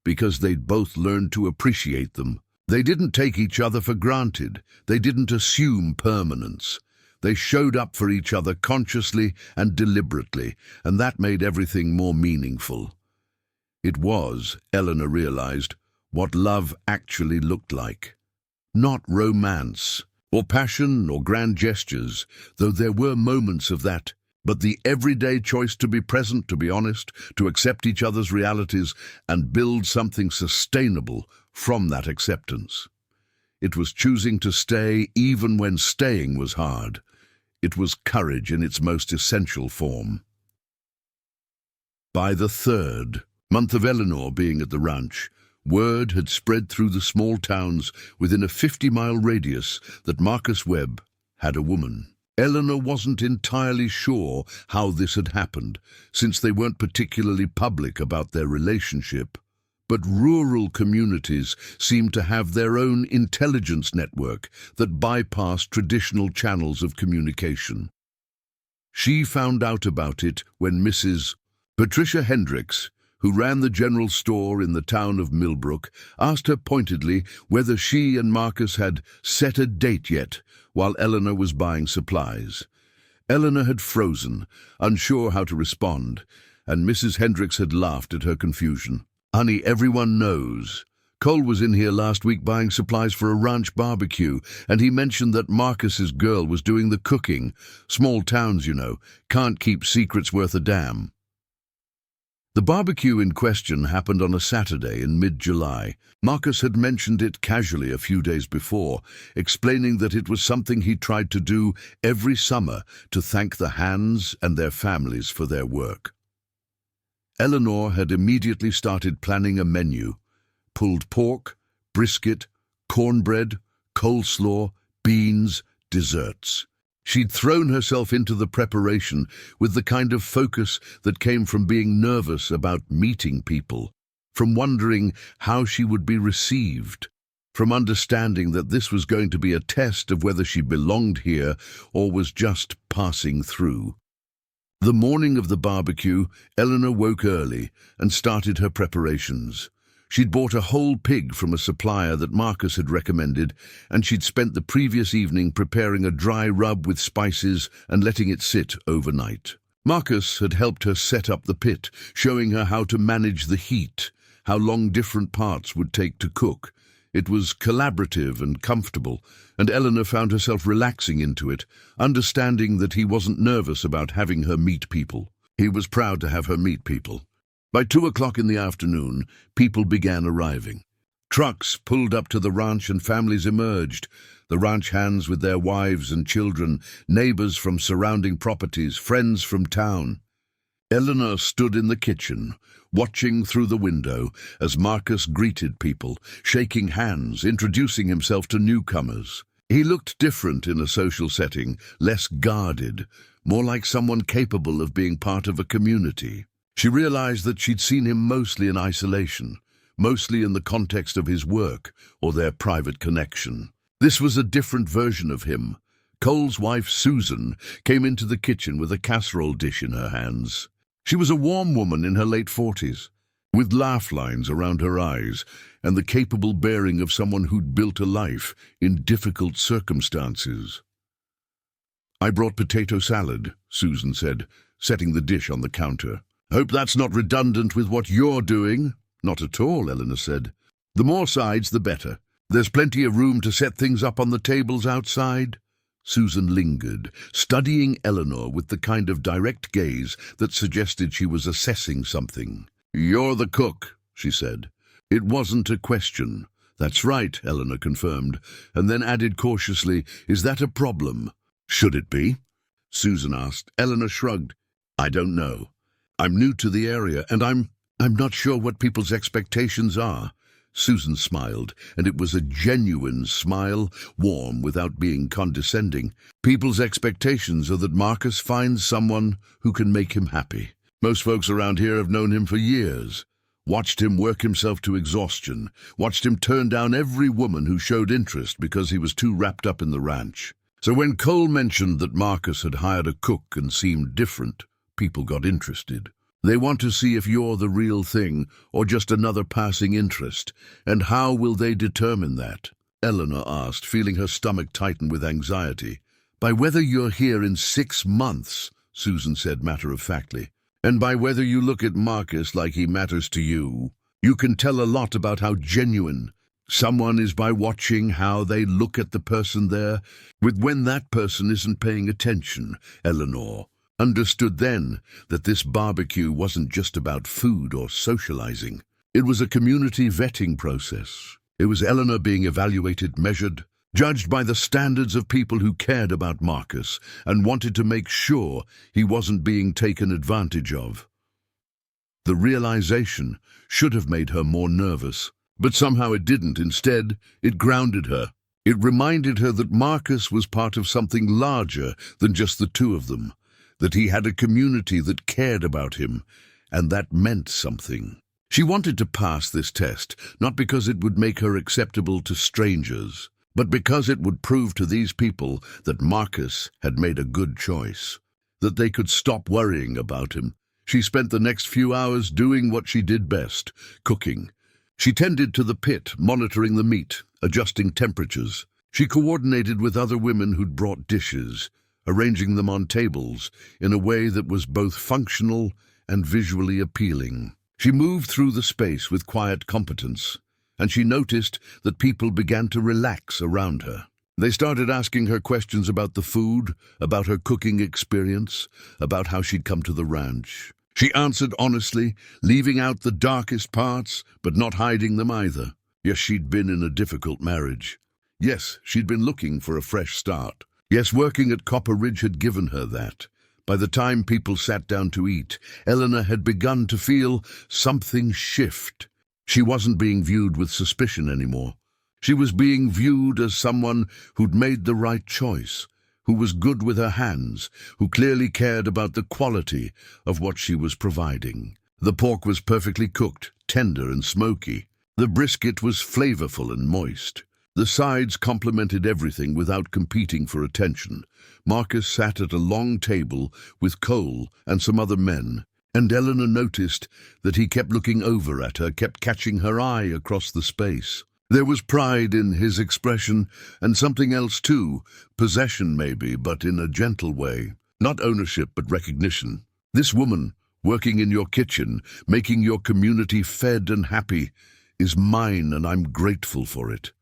[SPEAKER 1] because they'd both learned to appreciate them. They didn't take each other for granted. They didn't assume permanence. They showed up for each other consciously and deliberately, and that made everything more meaningful. It was, Eleanor realized, what love actually looked like. Not romance, or passion, or grand gestures, though there were moments of that, but the everyday choice to be present, to be honest, to accept each other's realities, and build something sustainable from that acceptance. It was choosing to stay even when staying was hard. It was courage in its most essential form. By the third month of Eleanor being at the ranch, word had spread through the small towns within a 50-mile radius that Marcus Webb had a woman. Eleanor wasn't entirely sure how this had happened, since they weren't particularly public about their relationship. But rural communities seemed to have their own intelligence network that bypassed traditional channels of communication. She found out about it when Mrs. Patricia Hendricks, who ran the general store in the town of Millbrook, asked her pointedly whether she and Marcus had set a date yet while Eleanor was buying supplies. Eleanor had frozen, unsure how to respond, and Mrs. Hendricks had laughed at her confusion. "Honey, everyone knows. Cole was in here last week buying supplies for a ranch barbecue, and he mentioned that Marcus's girl was doing the cooking. Small towns, you know, can't keep secrets worth a damn." The barbecue in question happened on a Saturday in mid-July. Marcus had mentioned it casually a few days before, explaining that it was something he tried to do every summer to thank the hands and their families for their work. Eleanor had immediately started planning a menu: pulled pork, brisket, cornbread, coleslaw, beans, desserts. She'd thrown herself into the preparation with the kind of focus that came from being nervous about meeting people, from wondering how she would be received, from understanding that this was going to be a test of whether she belonged here or was just passing through. The morning of the barbecue, Eleanor woke early and started her preparations. She'd bought a whole pig from a supplier that Marcus had recommended, and she'd spent the previous evening preparing a dry rub with spices and letting it sit overnight. Marcus had helped her set up the pit, showing her how to manage the heat, how long different parts would take to cook. It was collaborative and comfortable, and Eleanor found herself relaxing into it, understanding that he wasn't nervous about having her meet people. He was proud to have her meet people. By 2 o'clock in the afternoon, people began arriving. Trucks pulled up to the ranch and families emerged, the ranch hands with their wives and children, neighbors from surrounding properties, friends from town. Eleanor stood in the kitchen, watching through the window as Marcus greeted people, shaking hands, introducing himself to newcomers. He looked different in a social setting, less guarded, more like someone capable of being part of a community. She realized that she'd seen him mostly in isolation, mostly in the context of his work or their private connection. This was a different version of him. Cole's wife, Susan, came into the kitchen with a casserole dish in her hands. She was a warm woman in her late 40s, with laugh lines around her eyes and the capable bearing of someone who'd built a life in difficult circumstances. "I brought potato salad," Susan said, setting the dish on the counter. "Hope that's not redundant with what you're doing." "Not at all," Eleanor said. "The more sides, the better. There's plenty of room to set things up on the tables outside." Susan lingered, studying Eleanor with the kind of direct gaze that suggested she was assessing something. "You're the cook," she said. It wasn't a question. "That's right," Eleanor confirmed, and then added cautiously, "Is that a problem?" "Should it be?" Susan asked. Eleanor shrugged. "I don't know. I'm new to the area, and I'm not sure what people's expectations are." Susan smiled, and it was a genuine smile, warm without being condescending. "People's expectations are that Marcus finds someone who can make him happy. Most folks around here have known him for years, watched him work himself to exhaustion, watched him turn down every woman who showed interest because he was too wrapped up in the ranch. So when Cole mentioned that Marcus had hired a cook and seemed different, people got interested. They want to see if you're the real thing or just another passing interest. And how will they determine that?" Eleanor asked, feeling her stomach tighten with anxiety. "By whether you're here in 6 months," Susan said matter-of-factly, "and by whether you look at Marcus like he matters to you. You can tell a lot about how genuine someone is by watching how they look at the person there, with when that person isn't paying attention." Eleanor understood then that this barbecue wasn't just about food or socializing. It was a community vetting process. It was Eleanor being evaluated, measured, judged by the standards of people who cared about Marcus and wanted to make sure he wasn't being taken advantage of. The realization should have made her more nervous, but somehow it didn't. Instead, it grounded her. It reminded her that Marcus was part of something larger than just the two of them, that he had a community that cared about him, and that meant something. She wanted to pass this test, not because it would make her acceptable to strangers, but because it would prove to these people that Marcus had made a good choice, that they could stop worrying about him. She spent the next few hours doing what she did best, cooking. She tended to the pit, monitoring the meat, adjusting temperatures. She coordinated with other women who'd brought dishes, arranging them on tables in a way that was both functional and visually appealing. She moved through the space with quiet competence, and she noticed that people began to relax around her. They started asking her questions about the food, about her cooking experience, about how she'd come to the ranch. She answered honestly, leaving out the darkest parts, but not hiding them either. Yes, she'd been in a difficult marriage. Yes, she'd been looking for a fresh start. Yes, working at Copper Ridge had given her that. By the time people sat down to eat, Eleanor had begun to feel something shift. She wasn't being viewed with suspicion anymore. She was being viewed as someone who'd made the right choice, who was good with her hands, who clearly cared about the quality of what she was providing. The pork was perfectly cooked, tender and smoky. The brisket was flavorful and moist. The sides complemented everything without competing for attention. Marcus sat at a long table with Cole and some other men, and Eleanor noticed that he kept looking over at her, kept catching her eye across the space. There was pride in his expression, and something else too, possession maybe, but in a gentle way. Not ownership, but recognition. This woman, working in your kitchen, making your community fed and happy, is mine, and I'm grateful for it.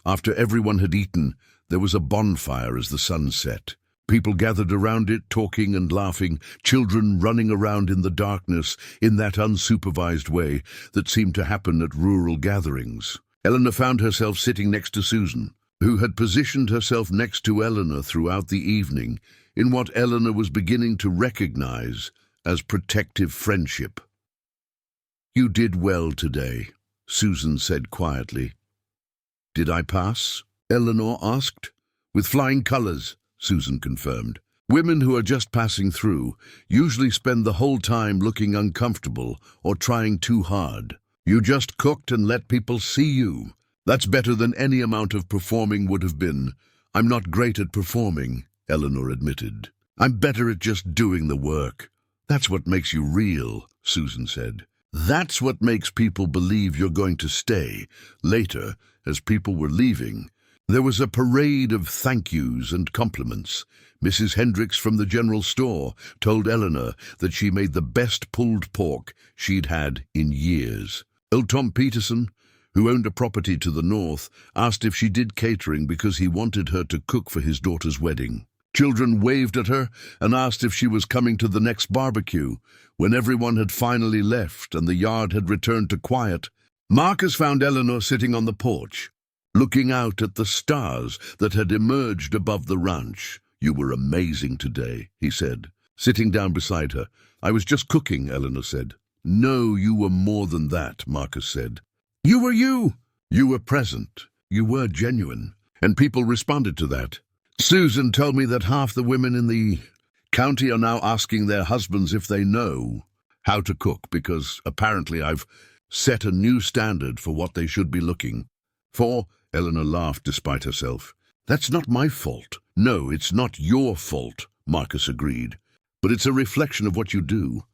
[SPEAKER 1] After everyone had eaten, there was a bonfire as the sun set. People gathered around it, talking and laughing, children running around in the darkness in that unsupervised way that seemed to happen at rural gatherings. Eleanor found herself sitting next to Susan, who had positioned herself next to Eleanor throughout the evening in what Eleanor was beginning to recognize as protective friendship. "You did well today," Susan said quietly. "Did I pass?" Eleanor asked. "With flying colors," Susan confirmed. "Women who are just passing through usually spend the whole time looking uncomfortable or trying too hard. You just cooked and let people see you. That's better than any amount of performing would have been." "I'm not great at performing," Eleanor admitted. "I'm better at just doing the work." "That's what makes you real," Susan said. "That's what makes people believe you're going to stay." Later, as people were leaving, there was a parade of thank yous and compliments. Mrs. Hendricks from the general store told Eleanor that she made the best pulled pork she'd had in years. Old Tom Peterson, who owned a property to the north, asked if she did catering because he wanted her to cook for his daughter's wedding. Children waved at her and asked if she was coming to the next barbecue. When everyone had finally left and the yard had returned to quiet, Marcus found Eleanor sitting on the porch, looking out at the stars that had emerged above the ranch. "You were amazing today," he said, sitting down beside her. "I was just cooking," Eleanor said. "No, you were more than that," Marcus said. "You were you. You were present. You were genuine." And people responded to that. "Susan told me that half the women in the county are now asking their husbands if they know how to cook, because apparently I've set a new standard for what they should be looking for." Eleanor laughed despite herself. "That's not my fault." "No, it's not your fault," Marcus agreed. "But it's a reflection of what you do.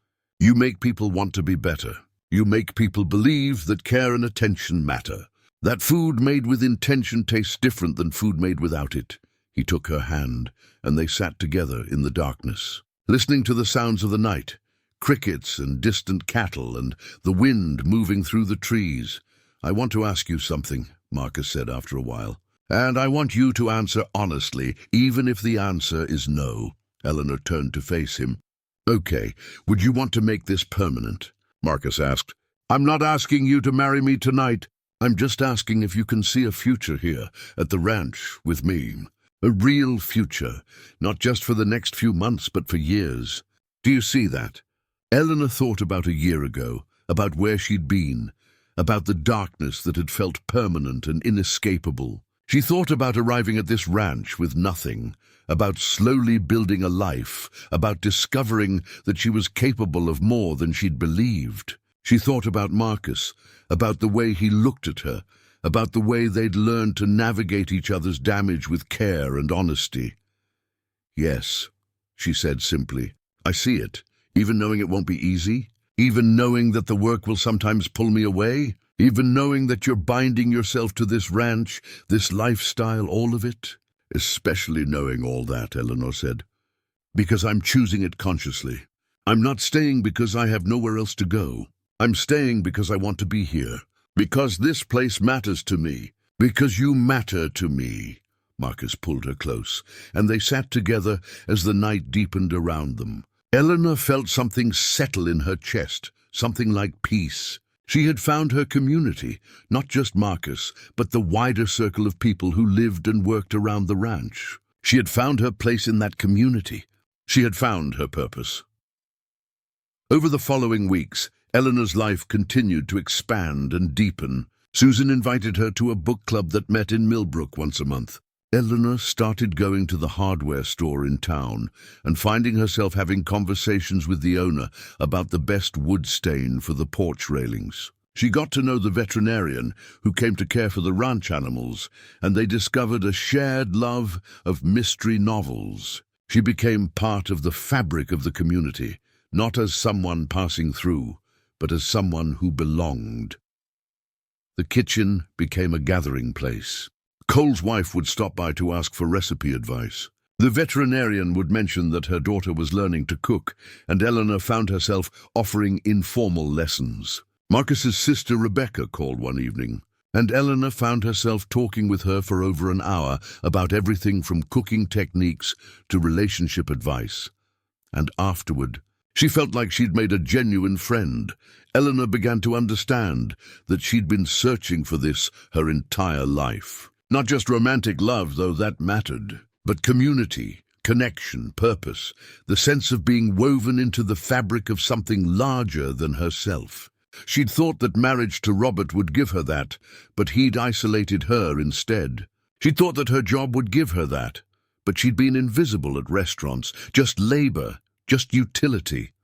[SPEAKER 1] You make people want to be better. You make people believe that care and attention matter. That food made with intention tastes different than food made without it." He took her hand, and they sat together in the darkness, listening to the sounds of the night, crickets and distant cattle and the wind moving through the trees. "I want to ask you something," Marcus said after a while. "And I want you to answer honestly, even if the answer is no." Eleanor turned to face him. "Okay, would you want to make this permanent?" Marcus asked. "I'm not asking you to marry me tonight. I'm just asking if you can see a future here at the ranch with me. A real future, not just for the next few months, but for years. Do you see that?" Eleanor thought about a year ago, about where she'd been, about the darkness that had felt permanent and inescapable. She thought about arriving at this ranch with nothing, about slowly building a life, about discovering that she was capable of more than she'd believed. She thought about Marcus, about the way he looked at her, about the way they'd learned to navigate each other's damage with care and honesty. "Yes," she said simply. "I see it, even knowing it won't be easy, even knowing that the work will sometimes pull me away, even knowing that you're binding yourself to this ranch, this lifestyle, all of it." "Especially knowing all that," Eleanor said, "because I'm choosing it consciously. I'm not staying because I have nowhere else to go. I'm staying because I want to be here. Because this place matters to me. Because you matter to me." Marcus pulled her close, and they sat together as the night deepened around them. Eleanor felt something settle in her chest, something like peace. She had found her community, not just Marcus, but the wider circle of people who lived and worked around the ranch. She had found her place in that community. She had found her purpose. Over the following weeks, Eleanor's life continued to expand and deepen. Susan invited her to a book club that met in Millbrook once a month. Eleanor started going to the hardware store in town and finding herself having conversations with the owner about the best wood stain for the porch railings. She got to know the veterinarian who came to care for the ranch animals, and they discovered a shared love of mystery novels. She became part of the fabric of the community, not as someone passing through, but as someone who belonged. The kitchen became a gathering place. Cole's wife would stop by to ask for recipe advice. The veterinarian would mention that her daughter was learning to cook, and Eleanor found herself offering informal lessons. Marcus's sister Rebecca called one evening, and Eleanor found herself talking with her for over an hour about everything from cooking techniques to relationship advice. And afterward, she felt like she'd made a genuine friend. Eleanor began to understand that she'd been searching for this her entire life. Not just romantic love, though that mattered, but community, connection, purpose, the sense of being woven into the fabric of something larger than herself. She'd thought that marriage to Robert would give her that, but he'd isolated her instead. She'd thought that her job would give her that, but she'd been invisible at restaurants, just labor, just utility.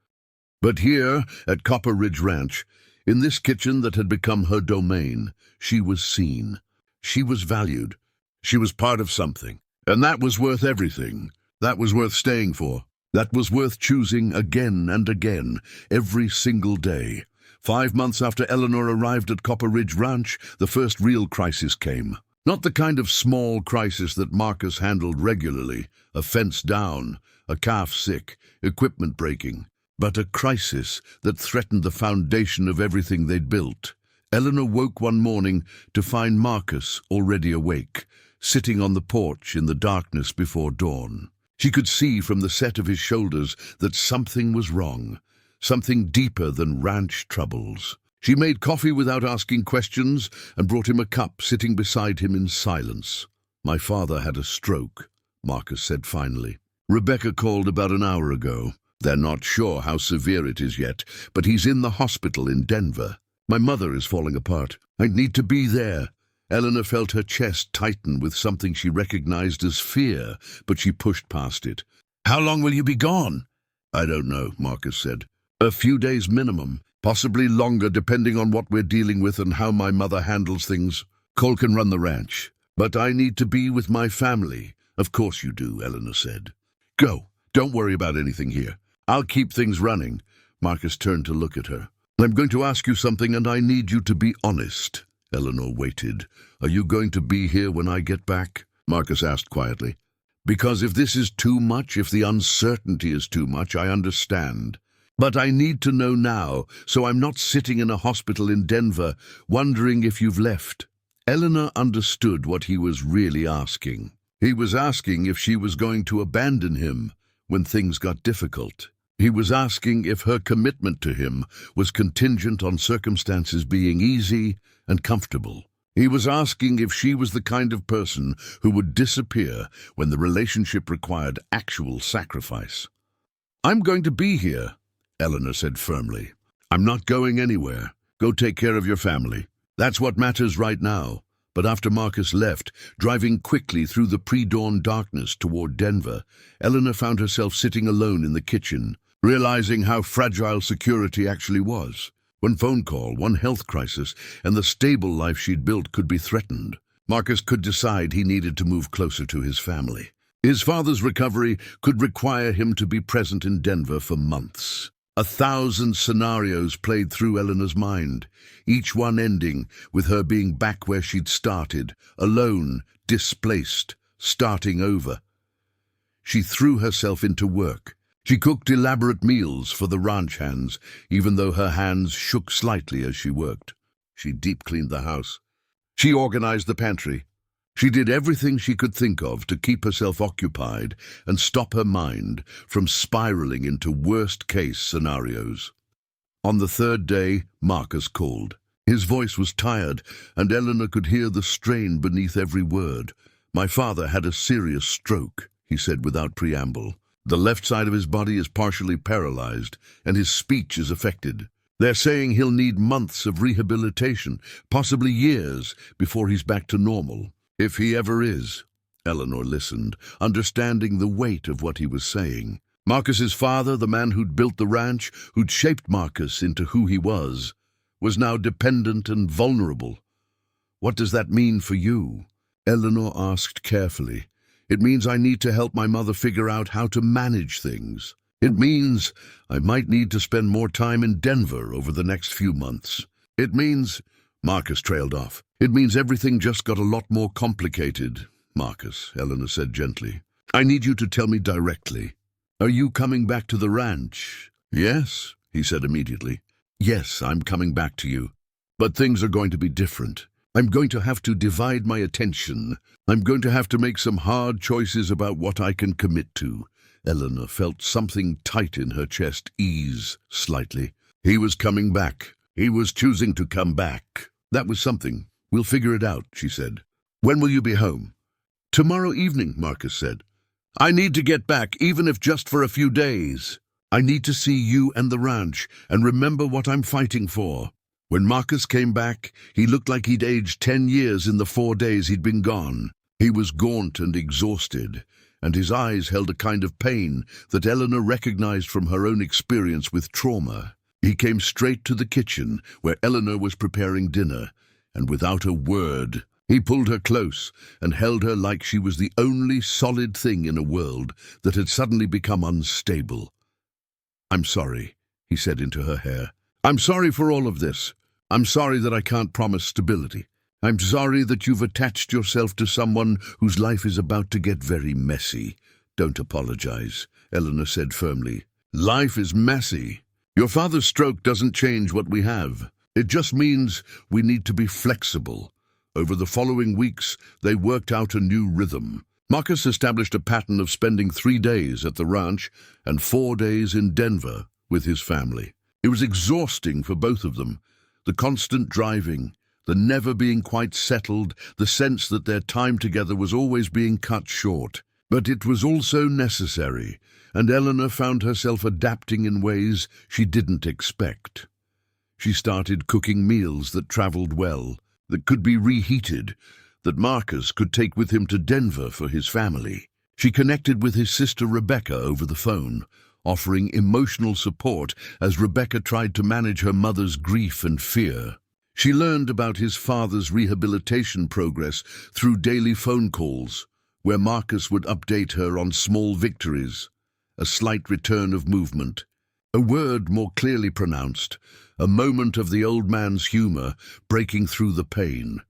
[SPEAKER 1] But here, at Copper Ridge Ranch, in this kitchen that had become her domain, she was seen. She was valued. She was part of something. And that was worth everything. That was worth staying for. That was worth choosing again and again, every single day. 5 months after Eleanor arrived at Copper Ridge Ranch, the first real crisis came. Not the kind of small crisis that Marcus handled regularly, a fence down, a calf sick, equipment breaking, but a crisis that threatened the foundation of everything they'd built. Eleanor woke one morning to find Marcus already awake, sitting on the porch in the darkness before dawn. She could see from the set of his shoulders that something was wrong, something deeper than ranch troubles. She made coffee without asking questions and brought him a cup, sitting beside him in silence. "My father had a stroke," Marcus said finally. "Rebecca called about an hour ago. They're not sure how severe it is yet, but he's in the hospital in Denver. My mother is falling apart. I need to be there." Eleanor felt her chest tighten with something she recognized as fear, but she pushed past it. "How long will you be gone?" "I don't know," Marcus said. "A few days minimum, possibly longer depending on what we're dealing with and how my mother handles things. Cole can run the ranch, but I need to be with my family." "Of course you do," Eleanor said. "Go. Don't worry about anything here. I'll keep things running." Marcus turned to look at her. "I'm going to ask you something, and I need you to be honest." Eleanor waited. "Are you going to be here when I get back?" Marcus asked quietly. "Because if this is too much, if the uncertainty is too much, I understand. But I need to know now, so I'm not sitting in a hospital in Denver, wondering if you've left." Eleanor understood what he was really asking. He was asking if she was going to abandon him when things got difficult. He was asking if her commitment to him was contingent on circumstances being easy and comfortable. He was asking if she was the kind of person who would disappear when the relationship required actual sacrifice. "I'm going to be here," Eleanor said firmly. "I'm not going anywhere. Go take care of your family. That's what matters right now." But after Marcus left, driving quickly through the pre-dawn darkness toward Denver, Eleanor found herself sitting alone in the kitchen, realizing how fragile security actually was. One phone call, one health crisis, and the stable life she'd built could be threatened. Marcus could decide he needed to move closer to his family. His father's recovery could require him to be present in Denver for months. 1,000 scenarios played through Eleanor's mind, each one ending with her being back where she'd started, alone, displaced, starting over. She threw herself into work. She cooked elaborate meals for the ranch hands, even though her hands shook slightly as she worked. She deep-cleaned the house. She organized the pantry. She did everything she could think of to keep herself occupied and stop her mind from spiraling into worst-case scenarios. On the third day, Marcus called. His voice was tired, and Eleanor could hear the strain beneath every word. "My father had a serious stroke," he said without preamble. "The left side of his body is partially paralyzed, and his speech is affected. They're saying he'll need months of rehabilitation, possibly years, before he's back to normal. If he ever is." Eleanor listened, understanding the weight of what he was saying. Marcus's father, the man who'd built the ranch, who'd shaped Marcus into who he was now dependent and vulnerable. "What does that mean for you?" Eleanor asked carefully. "It means I need to help my mother figure out how to manage things. It means I might need to spend more time in Denver over the next few months. It means—" Marcus trailed off. "It means everything just got a lot more complicated, Marcus," Eleanor said gently. "I need you to tell me directly. Are you coming back to the ranch?" "Yes," he said immediately. "Yes, I'm coming back to you. But things are going to be different. I'm going to have to divide my attention. I'm going to have to make some hard choices about what I can commit to." Eleanor felt something tight in her chest ease slightly. He was coming back. He was choosing to come back. That was something. "We'll figure it out," she said. "When will you be home?" "Tomorrow evening," Marcus said. "I need to get back, even if just for a few days. I need to see you and the ranch and remember what I'm fighting for." When Marcus came back, he looked like he'd aged 10 years in the 4 days he'd been gone. He was gaunt and exhausted, and his eyes held a kind of pain that Eleanor recognized from her own experience with trauma. He came straight to the kitchen, where Eleanor was preparing dinner, and without a word, he pulled her close and held her like she was the only solid thing in a world that had suddenly become unstable. "I'm sorry," he said into her hair. "I'm sorry for all of this. I'm sorry that I can't promise stability. I'm sorry that you've attached yourself to someone whose life is about to get very messy." "Don't apologize," Eleanor said firmly. "Life is messy. Your father's stroke doesn't change what we have. It just means we need to be flexible." Over the following weeks, they worked out a new rhythm. Marcus established a pattern of spending 3 days at the ranch and 4 days in Denver with his family. It was exhausting for both of them. The constant driving, the never being quite settled, the sense that their time together was always being cut short. But it was also necessary, and Eleanor found herself adapting in ways she didn't expect. She started cooking meals that traveled well, that could be reheated, that Marcus could take with him to Denver for his family. She connected with his sister Rebecca over the phone, offering emotional support as Rebecca tried to manage her mother's grief and fear. She learned about his father's rehabilitation progress through daily phone calls, where Marcus would update her on small victories, a slight return of movement, a word more clearly pronounced, a moment of the old man's humor breaking through the pain.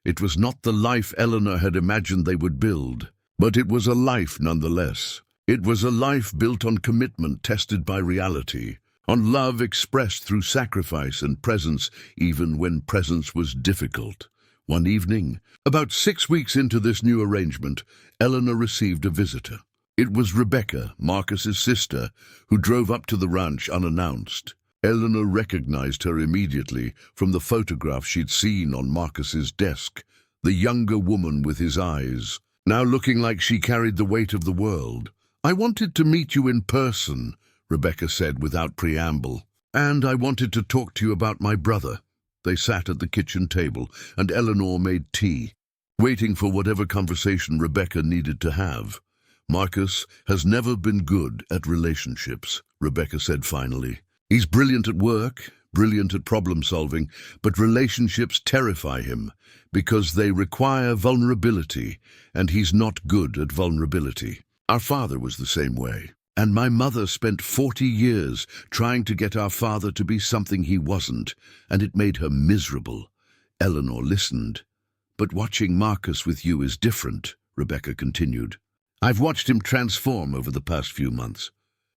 [SPEAKER 1] It was not the life Eleanor had imagined they would build, but it was a life nonetheless. It was a life built on commitment tested by reality, on love expressed through sacrifice and presence even when presence was difficult. One evening, about 6 weeks into this new arrangement, Eleanor received a visitor. It was Rebecca, Marcus's sister, who drove up to the ranch unannounced. Eleanor recognized her immediately from the photograph she'd seen on Marcus's desk, the younger woman with his eyes, now looking like she carried the weight of the world. "I wanted to meet you in person," Rebecca said without preamble. "And I wanted to talk to you about my brother." They sat at the kitchen table, and Eleanor made tea, waiting for whatever conversation Rebecca needed to have. "Marcus has never been good at relationships," Rebecca said finally. "He's brilliant at work, brilliant at problem-solving, but relationships terrify him because they require vulnerability, and he's not good at vulnerability. Our father was the same way, and my mother spent 40 years trying to get our father to be something he wasn't, and it made her miserable." Eleanor listened. "But watching Marcus with you is different," Rebecca continued. "I've watched him transform over the past few months.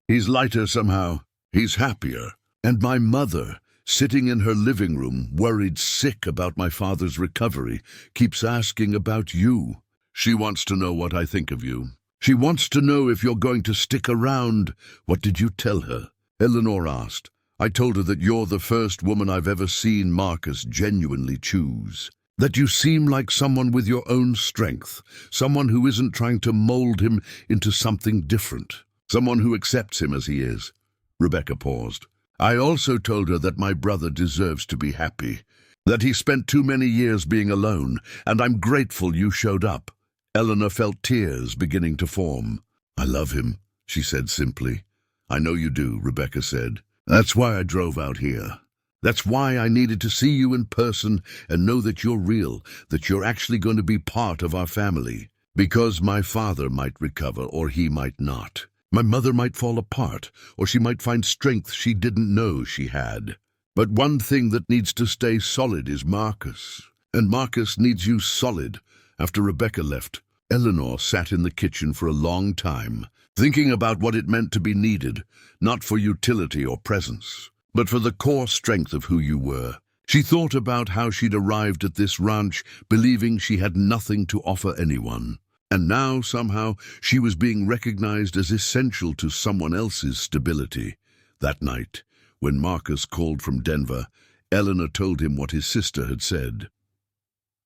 [SPEAKER 1] He's lighter somehow. He's happier. And my mother, sitting in her living room, worried sick about my father's recovery, keeps asking about you. She wants to know what I think of you. She wants to know if you're going to stick around. What did you tell her? Eleanor asked. I told her that you're the first woman I've ever seen Marcus genuinely choose. That you seem like someone with your own strength, someone who isn't trying to mold him into something different, someone who accepts him as he is. Rebecca paused. I also told her that my brother deserves to be happy, that he spent too many years being alone, and I'm grateful you showed up. Eleanor felt tears beginning to form. I love him, she said simply. I know you do, Rebecca said. That's why I drove out here. That's why I needed to see you in person and know that you're real, that you're actually going to be part of our family. Because my father might recover or he might not. My mother might fall apart, or she might find strength she didn't know she had. But one thing that needs to stay solid is Marcus. And Marcus needs you solid. After Rebecca left, Eleanor sat in the kitchen for a long time, thinking about what it meant to be needed, not for utility or presence, but for the core strength of who you were. She thought about how she'd arrived at this ranch believing she had nothing to offer anyone. And now, somehow, she was being recognized as essential to someone else's stability. That night, when Marcus called from Denver, Eleanor told him what his sister had said.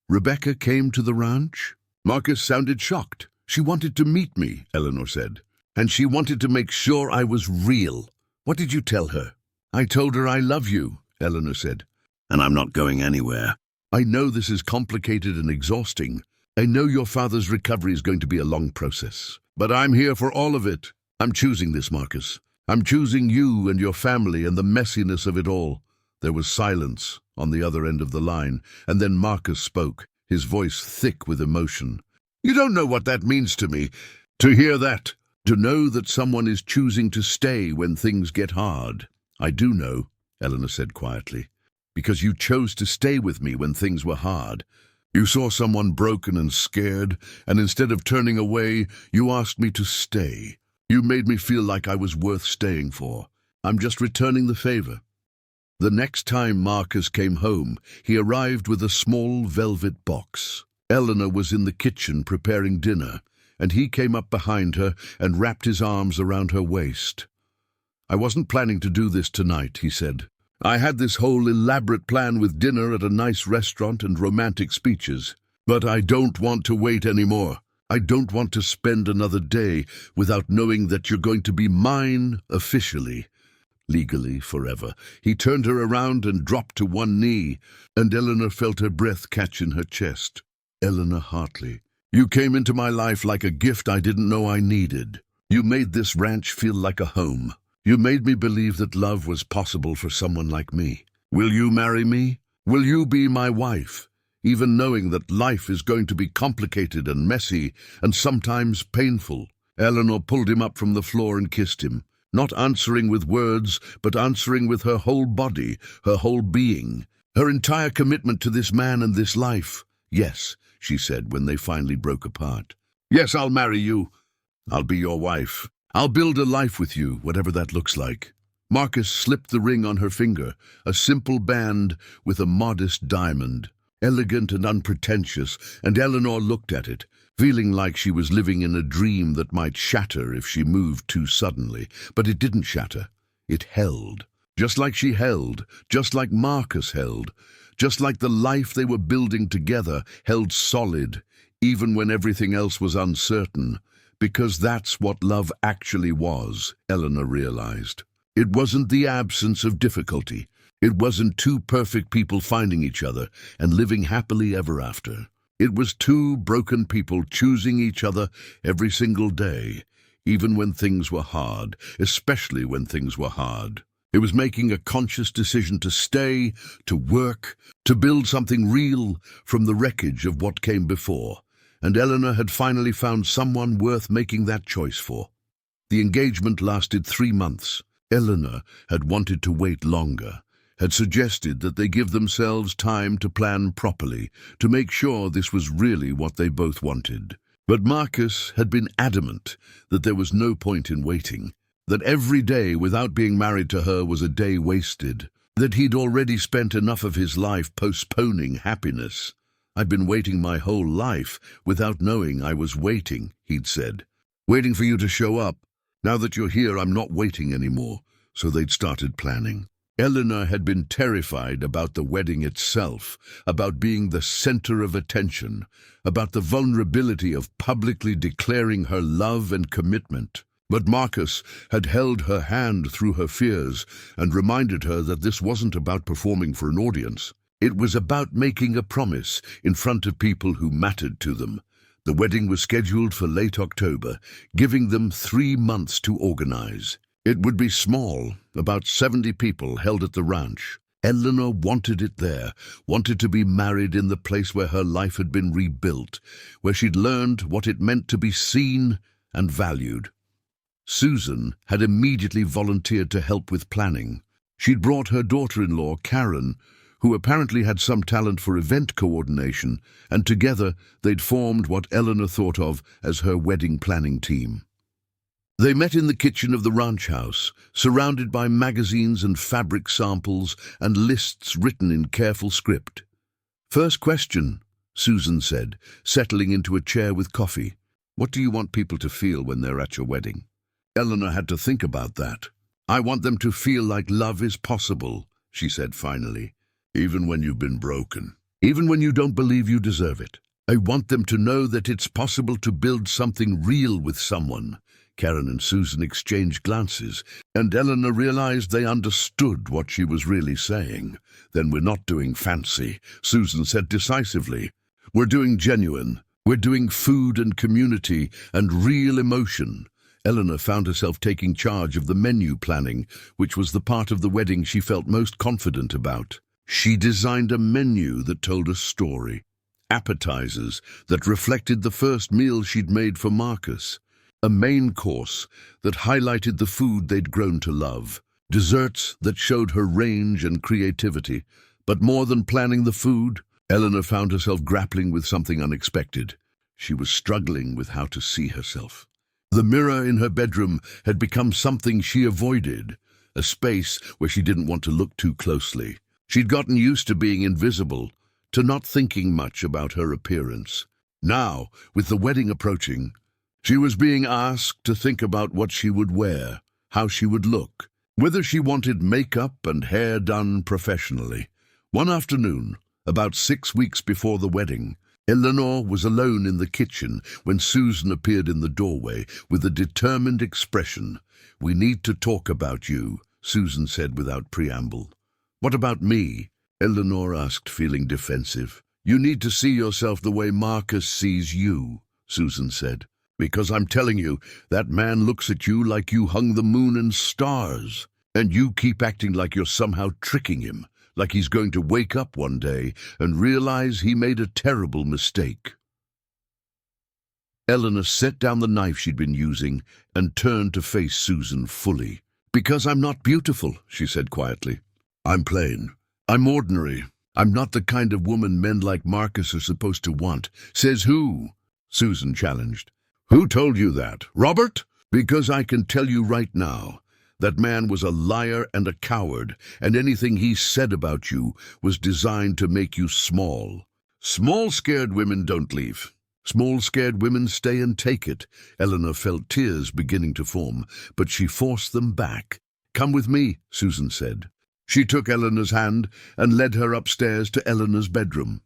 [SPEAKER 1] Rebecca came to the ranch? Marcus sounded shocked. She wanted to meet me, Eleanor said. And she wanted to make sure I was real. What did you tell her? I told her I love you, Eleanor said. And I'm not going anywhere. I know this is complicated and exhausting. I know your father's recovery is going to be a long process, but I'm here for all of it. I'm choosing this, Marcus. I'm choosing you and your family and the messiness of it all. There was silence on the other end of the line, and then Marcus spoke, his voice thick with emotion. You don't know what that means to me, to hear that, to know that someone is choosing to stay when things get hard. I do know, Eleanor said quietly, because you chose to stay with me when things were hard. You saw someone broken and scared, and instead of turning away, you asked me to stay. You made me feel like I was worth staying for. I'm just returning the favor. The next time Marcus came home, he arrived with a small velvet box. Eleanor was in the kitchen preparing dinner, and he came up behind her and wrapped his arms around her waist. I wasn't planning to do this tonight, he said. I had this whole elaborate plan with dinner at a nice restaurant and romantic speeches. But I don't want to wait anymore. I don't want to spend another day without knowing that you're going to be mine officially. Legally, forever. He turned her around and dropped to one knee, and Eleanor felt her breath catch in her chest. Eleanor Hartley, you came into my life like a gift I didn't know I needed. You made this ranch feel like a home. You made me believe that love was possible for someone like me. Will you marry me? Will you be my wife? Even knowing that life is going to be complicated and messy and sometimes painful. Eleanor pulled him up from the floor and kissed him, not answering with words, but answering with her whole body, her whole being, her entire commitment to this man and this life. Yes, she said when they finally broke apart. Yes, I'll marry you. I'll be your wife. I'll build a life with you, whatever that looks like. Marcus slipped the ring on her finger, a simple band with a modest diamond, elegant and unpretentious, and Eleanor looked at it, feeling like she was living in a dream that might shatter if she moved too suddenly. But it didn't shatter. It held. Just like she held, just like Marcus held, just like the life they were building together held solid, even when everything else was uncertain. Because that's what love actually was, Eleanor realized. It wasn't the absence of difficulty. It wasn't two perfect people finding each other and living happily ever after. It was two broken people choosing each other every single day, even when things were hard, especially when things were hard. It was making a conscious decision to stay, to work, to build something real from the wreckage of what came before. And Eleanor had finally found someone worth making that choice for. The engagement lasted 3 months. Eleanor had wanted to wait longer, had suggested that they give themselves time to plan properly, to make sure this was really what they both wanted. But Marcus had been adamant that there was no point in waiting, that every day without being married to her was a day wasted. that he'd already spent enough of his life postponing happiness. "I've been waiting my whole life without knowing I was waiting," he'd said. "Waiting for you to show up. Now that you're here, I'm not waiting anymore." So they'd started planning. Eleanor had been terrified about the wedding itself, about being the center of attention, about the vulnerability of publicly declaring her love and commitment. But Marcus had held her hand through her fears and reminded her that this wasn't about performing for an audience. It was about making a promise in front of people who mattered to them. The wedding was scheduled for late October, giving them 3 months to organize. It would be small, about 70 people held at the ranch. Eleanor wanted it there, wanted to be married in the place where her life had been rebuilt, where she'd learned what it meant to be seen and valued. Susan had immediately volunteered to help with planning. She'd brought her daughter-in-law, Karen, who apparently had some talent for event coordination, and together they'd formed what Eleanor thought of as her wedding planning team. They met in the kitchen of the ranch house, surrounded by magazines and fabric samples and lists written in careful script. "First question," Susan said, settling into a chair with coffee. "What do you want people to feel when they're at your wedding?" Eleanor had to think about that. "I want them to feel like love is possible," she said finally, "even when you've been broken, even when you don't believe you deserve it. I want them to know that it's possible to build something real with someone." Karen and Susan exchanged glances, and Eleanor realized they understood what she was really saying. "Then we're not doing fancy," Susan said decisively. "We're doing genuine. We're doing food and community and real emotion." Eleanor found herself taking charge of the menu planning, which was the part of the wedding she felt most confident about. She designed a menu that told a story. Appetizers that reflected the first meal she'd made for Marcus. A main course that highlighted the food they'd grown to love. Desserts that showed her range and creativity. But more than planning the food, Eleanor found herself grappling with something unexpected. She was struggling with how to see herself. The mirror in her bedroom had become something she avoided, a space where she didn't want to look too closely. She'd gotten used to being invisible, to not thinking much about her appearance. Now, with the wedding approaching, she was being asked to think about what she would wear, how she would look, whether she wanted makeup and hair done professionally. One afternoon, about 6 weeks before the wedding, Eleanor was alone in the kitchen when Susan appeared in the doorway with a determined expression. "We need to talk about you," Susan said without preamble. "What about me?" Eleanor asked, feeling defensive. "You need to see yourself the way Marcus sees you," Susan said. "Because I'm telling you, that man looks at you like you hung the moon and stars, and you keep acting like you're somehow tricking him, like he's going to wake up one day and realize he made a terrible mistake." Eleanor set down the knife she'd been using and turned to face Susan fully. "Because I'm not beautiful," she said quietly. "I'm plain. I'm ordinary. I'm not the kind of woman men like Marcus are supposed to want." "Says who?" Susan challenged. "Who told you that? Robert? Because I can tell you right now, that man was a liar and a coward, and anything he said about you was designed to make you small. Small, scared women don't leave. Small, scared women stay and take it." Eleanor felt tears beginning to form, but she forced them back. "Come with me," Susan said. She took Eleanor's hand and led her upstairs to Eleanor's bedroom.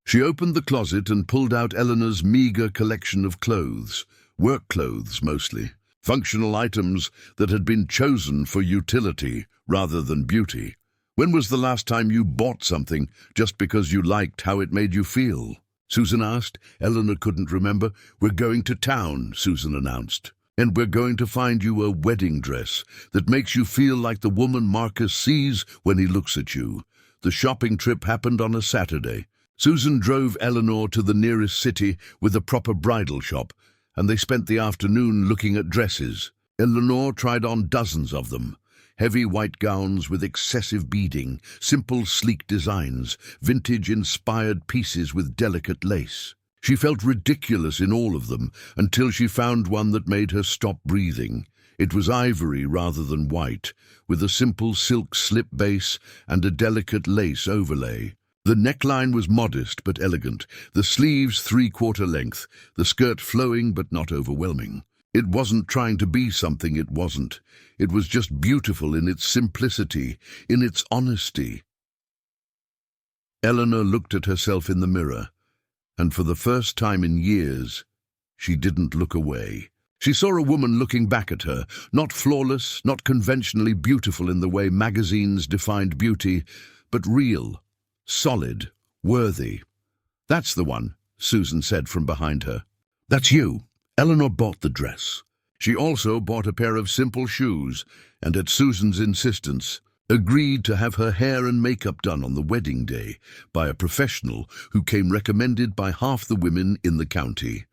[SPEAKER 1] She opened the closet and pulled out Eleanor's meager collection of clothes, work clothes mostly, functional items that had been chosen for utility rather than beauty. "When was the last time you bought something just because you liked how it made you feel?" Susan asked. Eleanor couldn't remember. "We're going to town," Susan announced. "And we're going to find you a wedding dress that makes you feel like the woman Marcus sees when he looks at you." The shopping trip happened on a Saturday. Susan drove Eleanor to the nearest city with a proper bridal shop, and they spent the afternoon looking at dresses. Eleanor tried on dozens of them. Heavy white gowns with excessive beading, simple sleek designs, vintage-inspired pieces with delicate lace. She felt ridiculous in all of them until she found one that made her stop breathing. It was ivory rather than white, with a simple silk slip base and a delicate lace overlay. The neckline was modest but elegant, the sleeves 3/4 length, the skirt flowing but not overwhelming. It wasn't trying to be something it wasn't. It was just beautiful in its simplicity, in its honesty. Eleanor looked at herself in the mirror, and for the first time in years, she didn't look away. She saw a woman looking back at her, not flawless, not conventionally beautiful in the way magazines defined beauty, but real, solid, worthy. "That's the one," Susan said from behind her. "That's you." Eleanor bought the dress. She also bought a pair of simple shoes, and at Susan's insistence, agreed to have her hair and makeup done on the wedding day by a professional who came recommended by half the women in the county.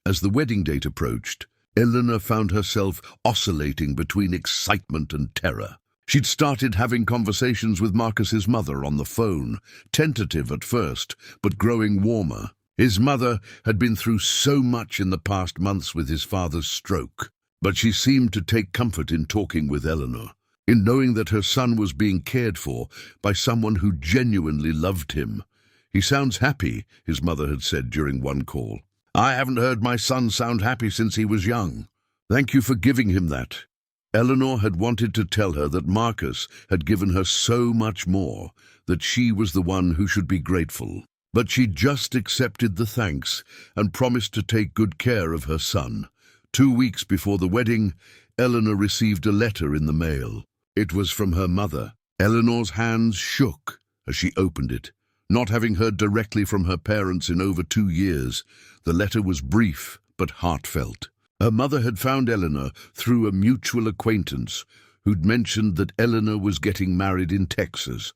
[SPEAKER 1] As the wedding date approached, Eleanor found herself oscillating between excitement and terror. She'd started having conversations with Marcus's mother on the phone, tentative at first, but growing warmer. His mother had been through so much in the past months with his father's stroke, but she seemed to take comfort in talking with Eleanor, in knowing that her son was being cared for by someone who genuinely loved him. "He sounds happy," his mother had said during one call. "I haven't heard my son sound happy since he was young. Thank you for giving him that." Eleanor had wanted to tell her that Marcus had given her so much more, that she was the one who should be grateful. But she just accepted the thanks and promised to take good care of her son. 2 weeks before the wedding, Eleanor received a letter in the mail. It was from her mother. Eleanor's hands shook as she opened it. Not having heard directly from her parents in over 2 years, the letter was brief but heartfelt. Her mother had found Eleanor through a mutual acquaintance who'd mentioned that Eleanor was getting married in Texas.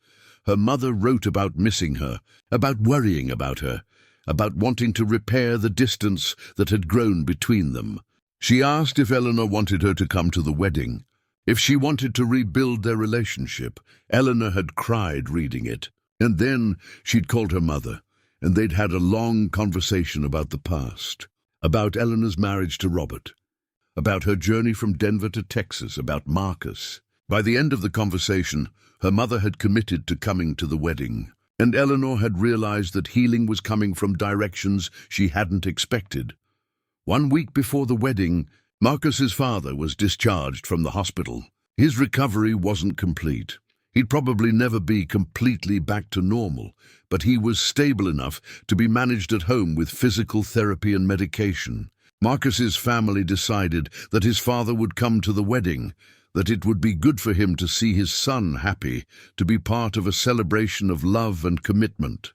[SPEAKER 1] Her mother wrote about missing her, about worrying about her, about wanting to repair the distance that had grown between them. She asked if Eleanor wanted her to come to the wedding, if she wanted to rebuild their relationship. Eleanor had cried reading it. And then she'd called her mother, and they'd had a long conversation about the past, about Eleanor's marriage to Robert, about her journey from Denver to Texas, about Marcus. By the end of the conversation, her mother had committed to coming to the wedding, and Eleanor had realized that healing was coming from directions she hadn't expected. 1 week before the wedding, Marcus's father was discharged from the hospital. His recovery wasn't complete. He'd probably never be completely back to normal, but he was stable enough to be managed at home with physical therapy and medication. Marcus's family decided that his father would come to the wedding, that it would be good for him to see his son happy, to be part of a celebration of love and commitment.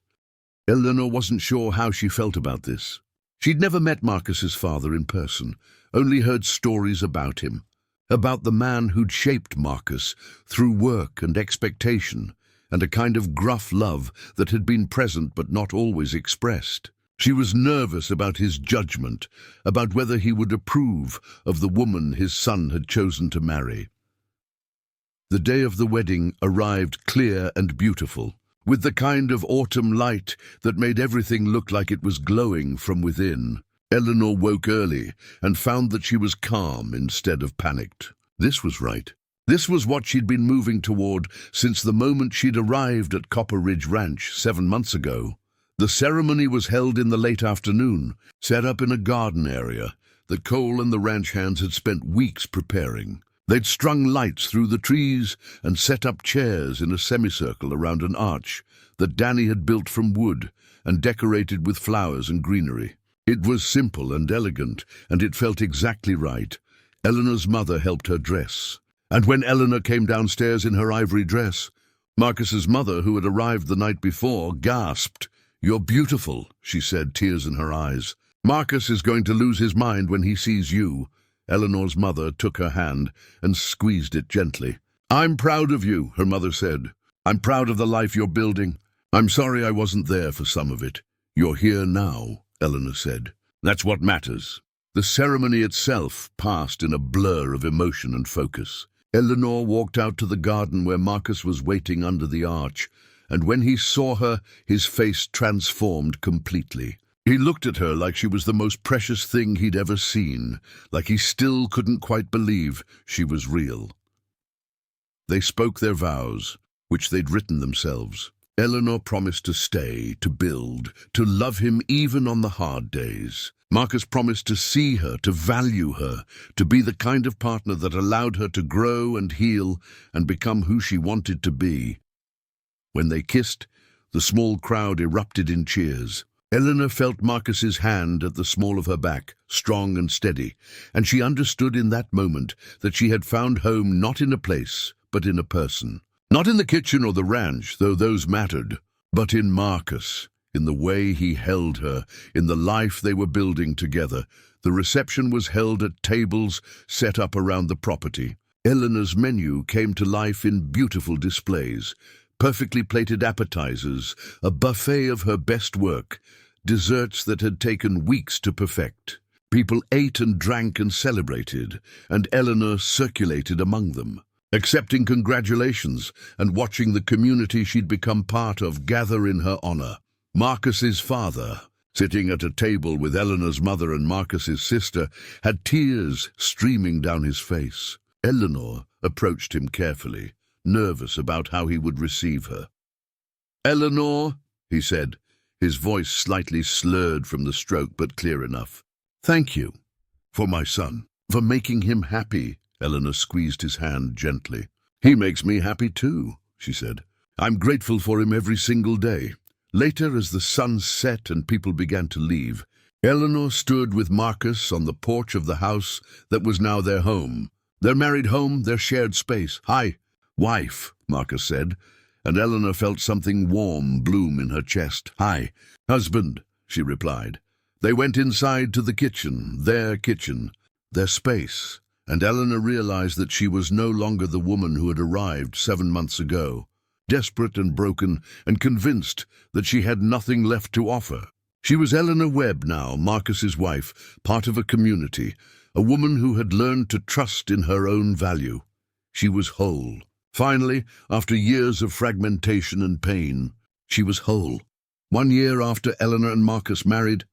[SPEAKER 1] Eleanor wasn't sure how she felt about this. She'd never met Marcus's father in person, only heard stories about him, about the man who'd shaped Marcus through work and expectation, and a kind of gruff love that had been present but not always expressed. She was nervous about his judgment, about whether he would approve of the woman his son had chosen to marry. The day of the wedding arrived clear and beautiful, with the kind of autumn light that made everything look like it was glowing from within. Eleanor woke early and found that she was calm instead of panicked. This was right. This was what she'd been moving toward since the moment she'd arrived at Copper Ridge Ranch 7 months ago. The ceremony was held in the late afternoon, set up in a garden area that Cole and the ranch hands had spent weeks preparing. They'd strung lights through the trees and set up chairs in a semicircle around an arch that Danny had built from wood and decorated with flowers and greenery. It was simple and elegant, and it felt exactly right. Eleanor's mother helped her dress. And when Eleanor came downstairs in her ivory dress, Marcus's mother, who had arrived the night before, gasped. "You're beautiful," she said, tears in her eyes. "Marcus is going to lose his mind when he sees you." Eleanor's mother took her hand and squeezed it gently. "I'm proud of you," her mother said. "I'm proud of the life you're building. I'm sorry I wasn't there for some of it. You're here now," Eleanor said. "That's what matters." The ceremony itself passed in a blur of emotion and focus. Eleanor walked out to the garden where Marcus was waiting under the arch, and when he saw her, his face transformed completely. He looked at her like she was the most precious thing he'd ever seen, like he still couldn't quite believe she was real. They spoke their vows, which they'd written themselves. Eleanor promised to stay, to build, to love him even on the hard days. Marcus promised to see her, to value her, to be the kind of partner that allowed her to grow and heal and become who she wanted to be. When they kissed, the small crowd erupted in cheers. Eleanor felt Marcus's hand at the small of her back, strong and steady, and she understood in that moment that she had found home not in a place, but in a person. Not in the kitchen or the ranch, though those mattered, but in Marcus, in the way he held her, in the life they were building together. The reception was held at tables set up around the property. Eleanor's menu came to life in beautiful displays, perfectly plated appetizers, a buffet of her best work, desserts that had taken weeks to perfect. People ate and drank and celebrated, and Eleanor circulated among them, accepting congratulations and watching the community she'd become part of gather in her honor. Marcus's father, sitting at a table with Eleanor's mother and Marcus's sister, had tears streaming down his face. Eleanor approached him carefully, nervous about how he would receive her. "Eleanor," he said, his voice slightly slurred from the stroke but clear enough. "Thank you for my son, for making him happy." Eleanor squeezed his hand gently. "He makes me happy too," she said. "I'm grateful for him every single day." Later, as the sun set and people began to leave, Eleanor stood with Marcus on the porch of the house that was now their home. Their married home, their shared space. "Hi, wife," Marcus said, and Eleanor felt something warm bloom in her chest. "Hi, husband," she replied. They went inside to the kitchen, their space, and Eleanor realized that she was no longer the woman who had arrived 7 months ago, desperate and broken and convinced that she had nothing left to offer. She was Eleanor Webb now, Marcus's wife, part of a community, a woman who had learned to trust in her own value. She was whole. Finally, after years of fragmentation and pain, she was whole. 1 year after Eleanor and Marcus married,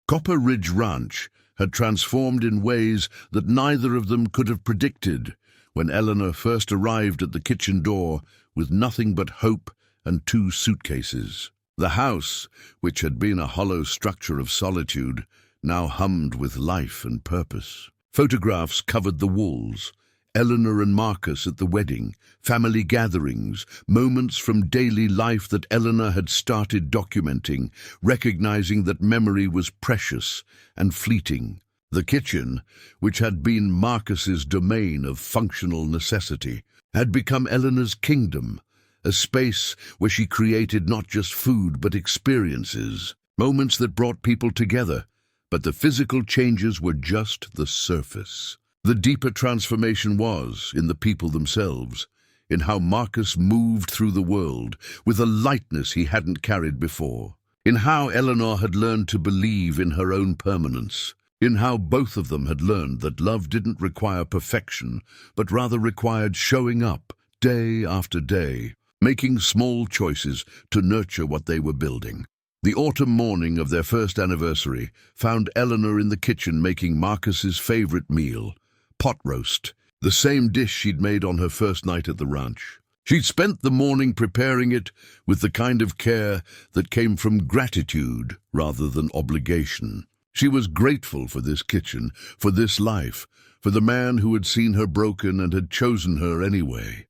[SPEAKER 1] Copper Ridge Ranch had transformed in ways that neither of them could have predicted when Eleanor first arrived at the kitchen door with nothing but hope and 2 suitcases. The house, which had been a hollow structure of solitude, now hummed with life and purpose. Photographs covered the walls. Eleanor and Marcus at the wedding, family gatherings, moments from daily life that Eleanor had started documenting, recognizing that memory was precious and fleeting. The kitchen, which had been Marcus's domain of functional necessity, had become Eleanor's kingdom, a space where she created not just food but experiences, moments that brought people together. But the physical changes were just the surface. The deeper transformation was in the people themselves, in how Marcus moved through the world with a lightness he hadn't carried before, in how Eleanor had learned to believe in her own permanence, in how both of them had learned that love didn't require perfection, but rather required showing up day after day, making small choices to nurture what they were building. The autumn morning of their first anniversary found Eleanor in the kitchen making Marcus's favorite meal, pot roast, the same dish she'd made on her first night at the ranch. She'd spent the morning preparing it with the kind of care that came from gratitude rather than obligation. She was grateful for this kitchen, for this life, for the man who had seen her broken and had chosen her anyway.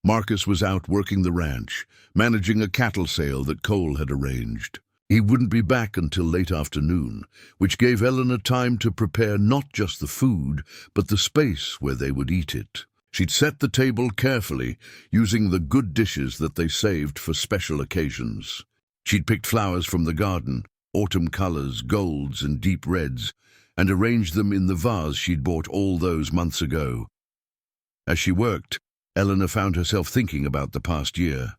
[SPEAKER 1] Marcus was out working the ranch, managing a cattle sale that Cole had arranged. He wouldn't be back until late afternoon, which gave Eleanor time to prepare not just the food, but the space where they would eat it. She'd set the table carefully, using the good dishes that they saved for special occasions. She'd picked flowers from the garden, autumn colors, golds and deep reds, and arranged them in the vase she'd bought all those months ago. As she worked, Eleanor found herself thinking about the past year.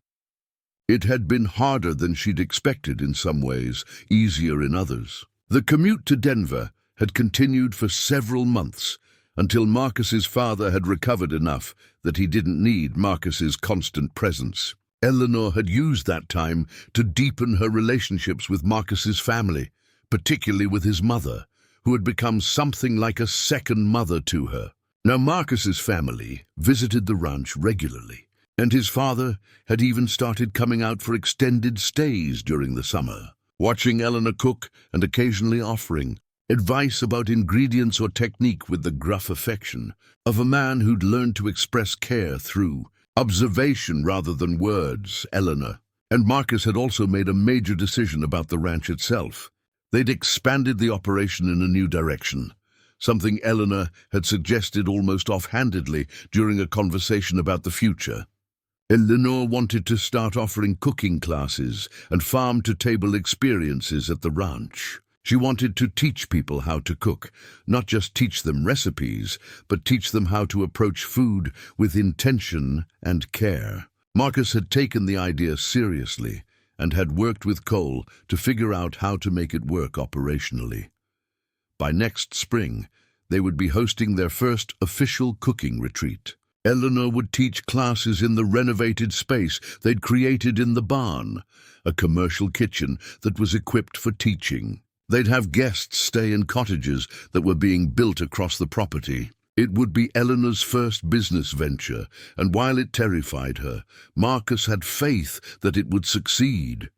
[SPEAKER 1] It had been harder than she'd expected in some ways, easier in others. The commute to Denver had continued for several months, until Marcus's father had recovered enough that he didn't need Marcus's constant presence. Eleanor had used that time to deepen her relationships with Marcus's family, particularly with his mother, who had become something like a second mother to her. Now Marcus's family visited the ranch regularly, and his father had even started coming out for extended stays during the summer, watching Eleanor cook and occasionally offering advice about ingredients or technique with the gruff affection of a man who'd learned to express care through observation rather than words. Eleanor and Marcus had also made a major decision about the ranch itself. They'd expanded the operation in a new direction, something Eleanor had suggested almost offhandedly during a conversation about the future. Eleanor wanted to start offering cooking classes and farm-to-table experiences at the ranch. She wanted to teach people how to cook, not just teach them recipes, but teach them how to approach food with intention and care. Marcus had taken the idea seriously and had worked with Cole to figure out how to make it work operationally. By next spring, they would be hosting their first official cooking retreat. Eleanor would teach classes in the renovated space they'd created in the barn, a commercial kitchen that was equipped for teaching. They'd have guests stay in cottages that were being built across the property. It would be Eleanor's first business venture, and while it terrified her, Marcus had faith that it would succeed.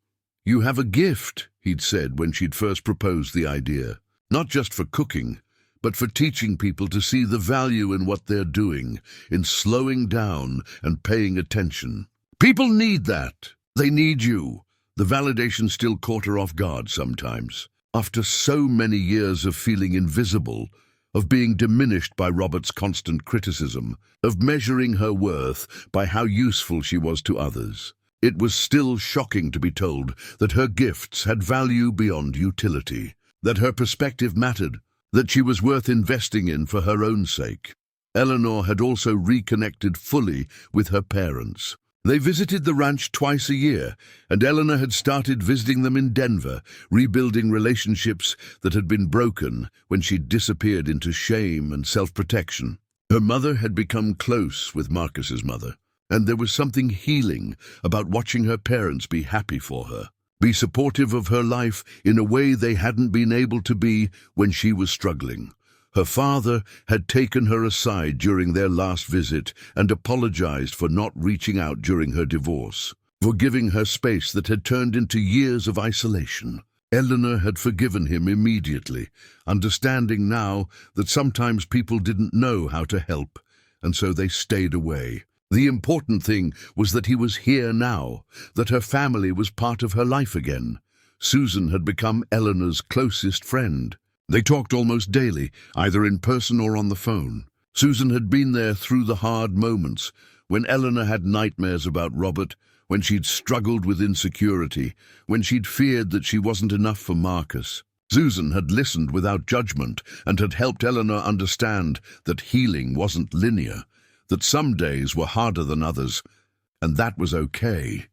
[SPEAKER 1] "You have a gift," he'd said when she'd first proposed the idea. "Not just for cooking, but for teaching people to see the value in what they're doing, in slowing down and paying attention. People need that. They need you." The validation still caught her off guard sometimes. After so many years of feeling invisible, of being diminished by Robert's constant criticism, of measuring her worth by how useful she was to others, it was still shocking to be told that her gifts had value beyond utility, that her perspective mattered, that she was worth investing in for her own sake. Eleanor had also reconnected fully with her parents. They visited the ranch twice a year, and Eleanor had started visiting them in Denver, rebuilding relationships that had been broken when she'd disappeared into shame and self-protection. Her mother had become close with Marcus's mother, and there was something healing about watching her parents be happy for her, be supportive of her life in a way they hadn't been able to be when she was struggling. Her father had taken her aside during their last visit and apologized for not reaching out during her divorce, for giving her space that had turned into years of isolation. Eleanor had forgiven him immediately, understanding now that sometimes people didn't know how to help, and so they stayed away. The important thing was that he was here now, that her family was part of her life again. Susan had become Eleanor's closest friend. They talked almost daily, either in person or on the phone. Susan had been there through the hard moments, when Eleanor had nightmares about Robert, when she'd struggled with insecurity, when she'd feared that she wasn't enough for Marcus. Susan had listened without judgment and had helped Eleanor understand that healing wasn't linear, that some days were harder than others, and that was okay.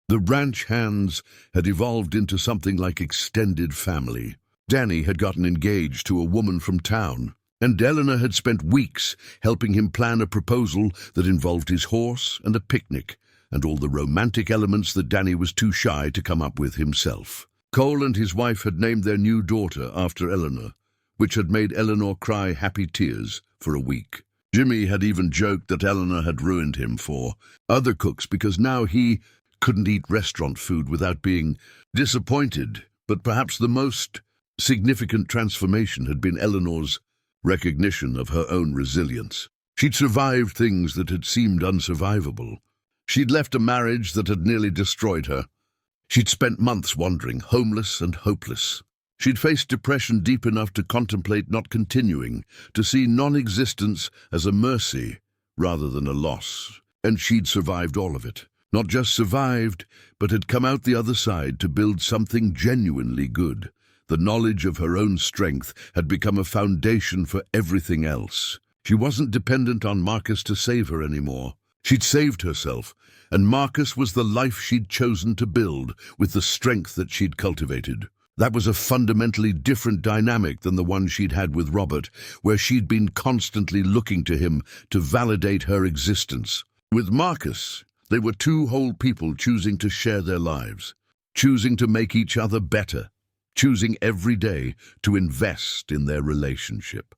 [SPEAKER 1] The ranch hands had evolved into something like extended family. Danny had gotten engaged to a woman from town, and Eleanor had spent weeks helping him plan a proposal that involved his horse and a picnic, and all the romantic elements that Danny was too shy to come up with himself. Cole and his wife had named their new daughter after Eleanor, which had made Eleanor cry happy tears for a week. Jimmy had even joked that Eleanor had ruined him for other cooks because now he couldn't eat restaurant food without being disappointed. But perhaps the most significant transformation had been Eleanor's recognition of her own resilience. She'd survived things that had seemed unsurvivable. She'd left a marriage that had nearly destroyed her. She'd spent months wandering, homeless and hopeless. She'd faced depression deep enough to contemplate not continuing, to see non-existence as a mercy rather than a loss. And she'd survived all of it. Not just survived, but had come out the other side to build something genuinely good. The knowledge of her own strength had become a foundation for everything else. She wasn't dependent on Marcus to save her anymore. She'd saved herself, and Marcus was the life she'd chosen to build with the strength that she'd cultivated. That was a fundamentally different dynamic than the one she'd had with Robert, where she'd been constantly looking to him to validate her existence. With Marcus, They were two whole people choosing to share their lives, choosing to make each other better, choosing every day to invest in their relationship.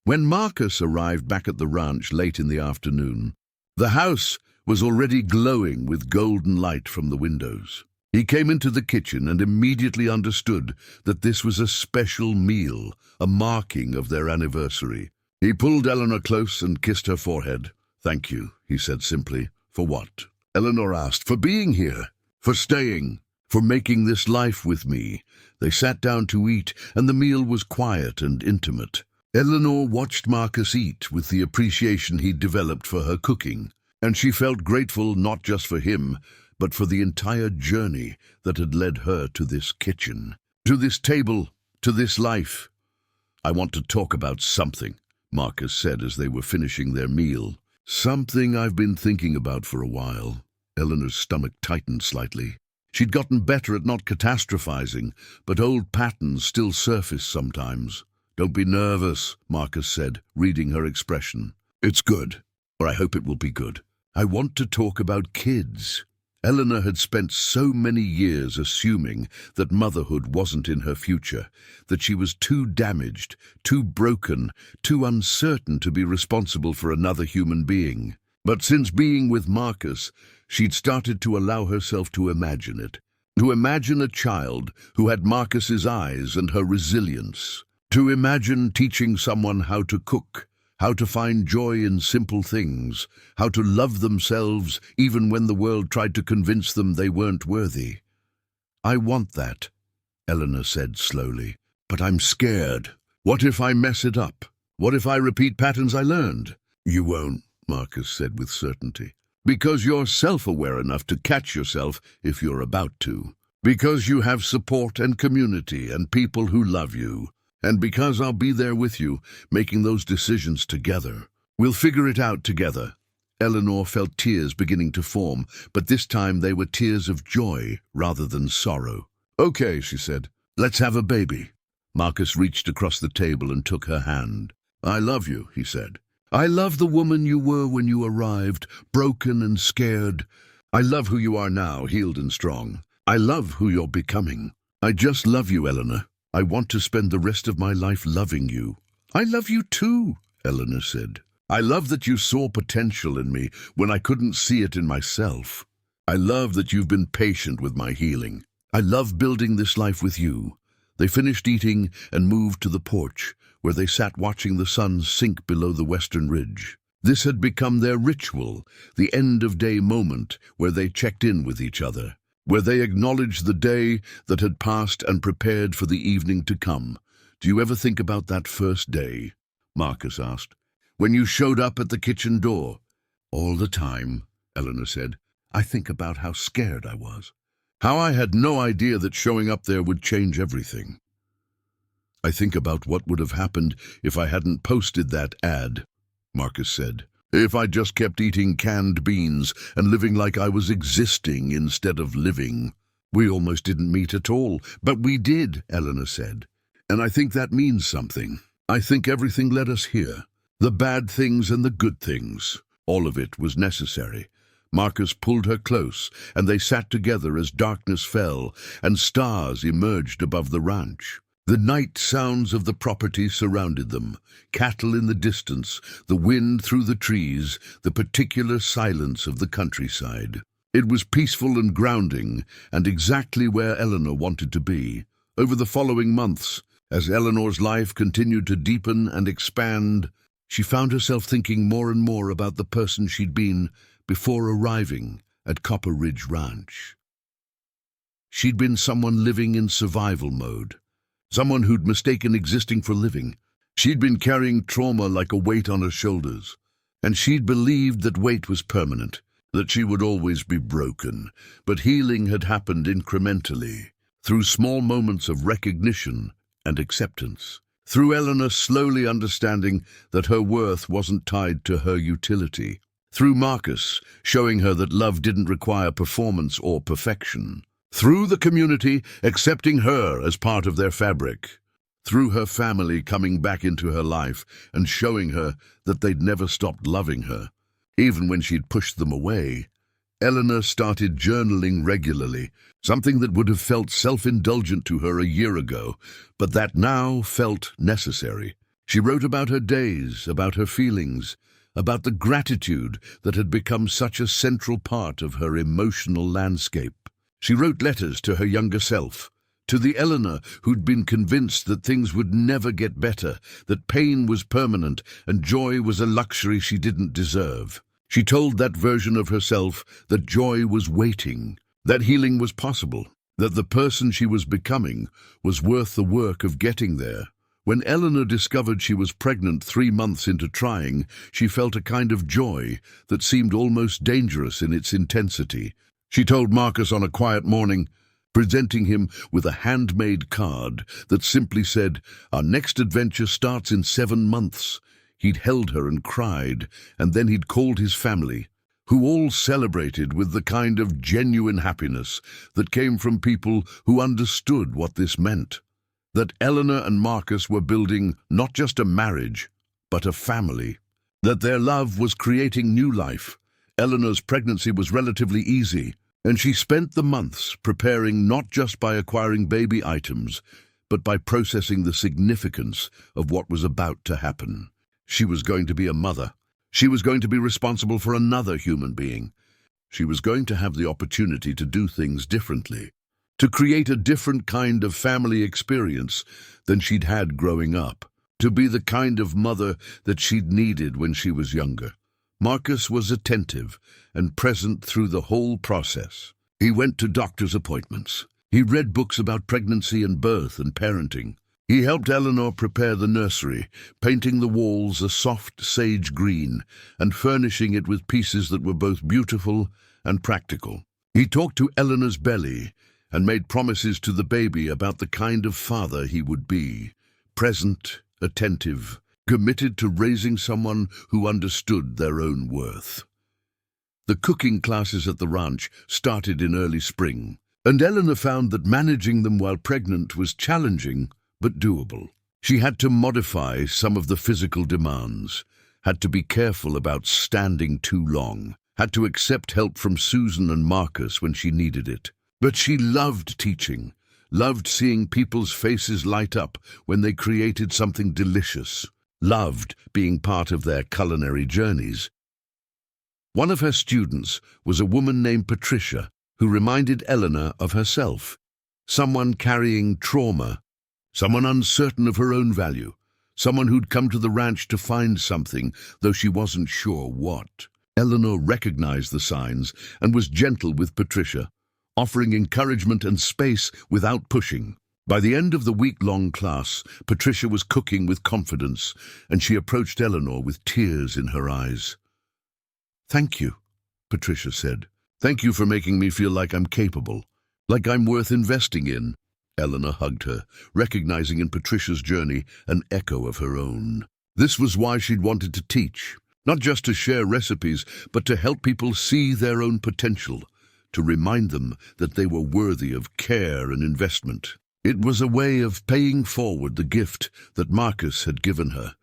[SPEAKER 1] When Marcus arrived back at the ranch late in the afternoon, the house was already glowing with golden light from the windows. He came into the kitchen and immediately understood that this was a special meal, a marking of their anniversary. He pulled Eleanor close and kissed her forehead. "Thank you," he said simply. "For what?" Eleanor asked. "For being here, for staying, for making this life with me." They sat down to eat, and the meal was quiet and intimate. Eleanor watched Marcus eat with the appreciation he'd developed for her cooking, and she felt grateful not just for him, but for the entire journey that had led her to this kitchen, to this table, to this life. "I want to talk about something," Marcus said as they were finishing their meal. "Something I've been thinking about for a while." Eleanor's stomach tightened slightly. She'd gotten better at not catastrophizing, but old patterns still surfaced sometimes. "Don't be nervous," Marcus said, reading her expression. "It's good, or I hope it will be good. I want to talk about kids." Eleanor had spent so many years assuming that motherhood wasn't in her future, that she was too damaged, too broken, too uncertain to be responsible for another human being. But since being with Marcus, she'd started to allow herself to imagine it, to imagine a child who had Marcus's eyes and her resilience, to imagine teaching someone how to cook, how to find joy in simple things, how to love themselves even when the world tried to convince them they weren't worthy. "I want that," Eleanor said slowly, "but I'm scared. What if I mess it up? What if I repeat patterns I learned?" "You won't," Marcus said with certainty. "Because you're self-aware enough to catch yourself if you're about to. Because you have support and community and people who love you. And because I'll be there with you, making those decisions together. We'll figure it out together." Eleanor felt tears beginning to form, but this time they were tears of joy rather than sorrow. "Okay," she said. "Let's have a baby." Marcus reached across the table and took her hand. "I love you," he said. "I love the woman you were when you arrived, broken and scared. I love who you are now, healed and strong. I love who you're becoming. I just love you, Eleanor. I want to spend the rest of my life loving you." "I love you too," Eleanor said. "I love that you saw potential in me when I couldn't see it in myself. I love that you've been patient with my healing. I love building this life with you." They finished eating and moved to the porch, where they sat watching the sun sink below the western ridge. This had become their ritual, the end-of-day moment where they checked in with each other, where they acknowledged the day that had passed and prepared for the evening to come. "Do you ever think about that first day?" Marcus asked. "When you showed up at the kitchen door?" "All the time," Eleanor said. "I think about how scared I was. How I had no idea that showing up there would change everything. I think about what would have happened if I hadn't posted that ad," Marcus said. "If I just kept eating canned beans and living like I was existing instead of living." "We almost didn't meet at all." "But we did," Eleanor said. "And I think that means something. I think everything led us here. The bad things and the good things. All of it was necessary." Marcus pulled her close, and they sat together as darkness fell and stars emerged above the ranch. The night sounds of the property surrounded them, cattle in the distance, the wind through the trees, the particular silence of the countryside. It was peaceful and grounding, and exactly where Eleanor wanted to be. Over the following months, as Eleanor's life continued to deepen and expand, she found herself thinking more and more about the person she'd been before arriving at Copper Ridge Ranch. She'd been someone living in survival mode, someone who'd mistaken existing for living. She'd been carrying trauma like a weight on her shoulders, and she'd believed that weight was permanent, that she would always be broken. But healing had happened incrementally, through small moments of recognition and acceptance, through Eleanor slowly understanding that her worth wasn't tied to her utility, through Marcus showing her that love didn't require performance or perfection, through the community accepting her as part of their fabric, through her family coming back into her life and showing her that they'd never stopped loving her. even when she'd pushed them away. Eleanor started journaling regularly, something that would have felt self-indulgent to her a year ago, but that now felt necessary. She wrote about her days, about her feelings, about the gratitude that had become such a central part of her emotional landscape. She wrote letters to her younger self, to the Eleanor who'd been convinced that things would never get better, that pain was permanent and joy was a luxury she didn't deserve. She told that version of herself that joy was waiting, that healing was possible, that the person she was becoming was worth the work of getting there. When Eleanor discovered she was pregnant 3 months into trying, she felt a kind of joy that seemed almost dangerous in its intensity. She told Marcus on a quiet morning, presenting him with a handmade card that simply said, "Our next adventure starts in 7 months." He'd held her and cried, and then he'd called his family, who all celebrated with the kind of genuine happiness that came from people who understood what this meant. That Eleanor and Marcus were building not just a marriage, but a family. That their love was creating new life. Eleanor's pregnancy was relatively easy, and she spent the months preparing not just by acquiring baby items, but by processing the significance of what was about to happen. She was going to be a mother. She was going to be responsible for another human being. She was going to have the opportunity to do things differently, to create a different kind of family experience than she'd had growing up, to be the kind of mother that she'd needed when she was younger. Marcus was attentive and present through the whole process. He went to doctor's appointments. He read books about pregnancy and birth and parenting. He helped Eleanor prepare the nursery, painting the walls a soft sage green and furnishing it with pieces that were both beautiful and practical. He talked to Eleanor's belly and made promises to the baby about the kind of father he would be, present, attentive, committed to raising someone who understood their own worth. The cooking classes at the ranch started in early spring, and Eleanor found that managing them while pregnant was challenging but doable. She had to modify some of the physical demands, had to be careful about standing too long, had to accept help from Susan and Marcus when she needed it. But she loved teaching, loved seeing people's faces light up when they created something delicious, loved being part of their culinary journeys. One of her students was a woman named Patricia, who reminded Eleanor of herself, someone carrying trauma, someone uncertain of her own value, someone who'd come to the ranch to find something, though she wasn't sure what. Eleanor recognized the signs and was gentle with Patricia, offering encouragement and space without pushing. By the end of the week-long class, Patricia was cooking with confidence, and she approached Eleanor with tears in her eyes. "Thank you," Patricia said. "Thank you for making me feel like I'm capable, like I'm worth investing in." Eleanor hugged her, recognizing in Patricia's journey an echo of her own. This was why she'd wanted to teach, not just to share recipes, but to help people see their own potential, to remind them that they were worthy of care and investment. It was a way of paying forward the gift that Marcus had given her.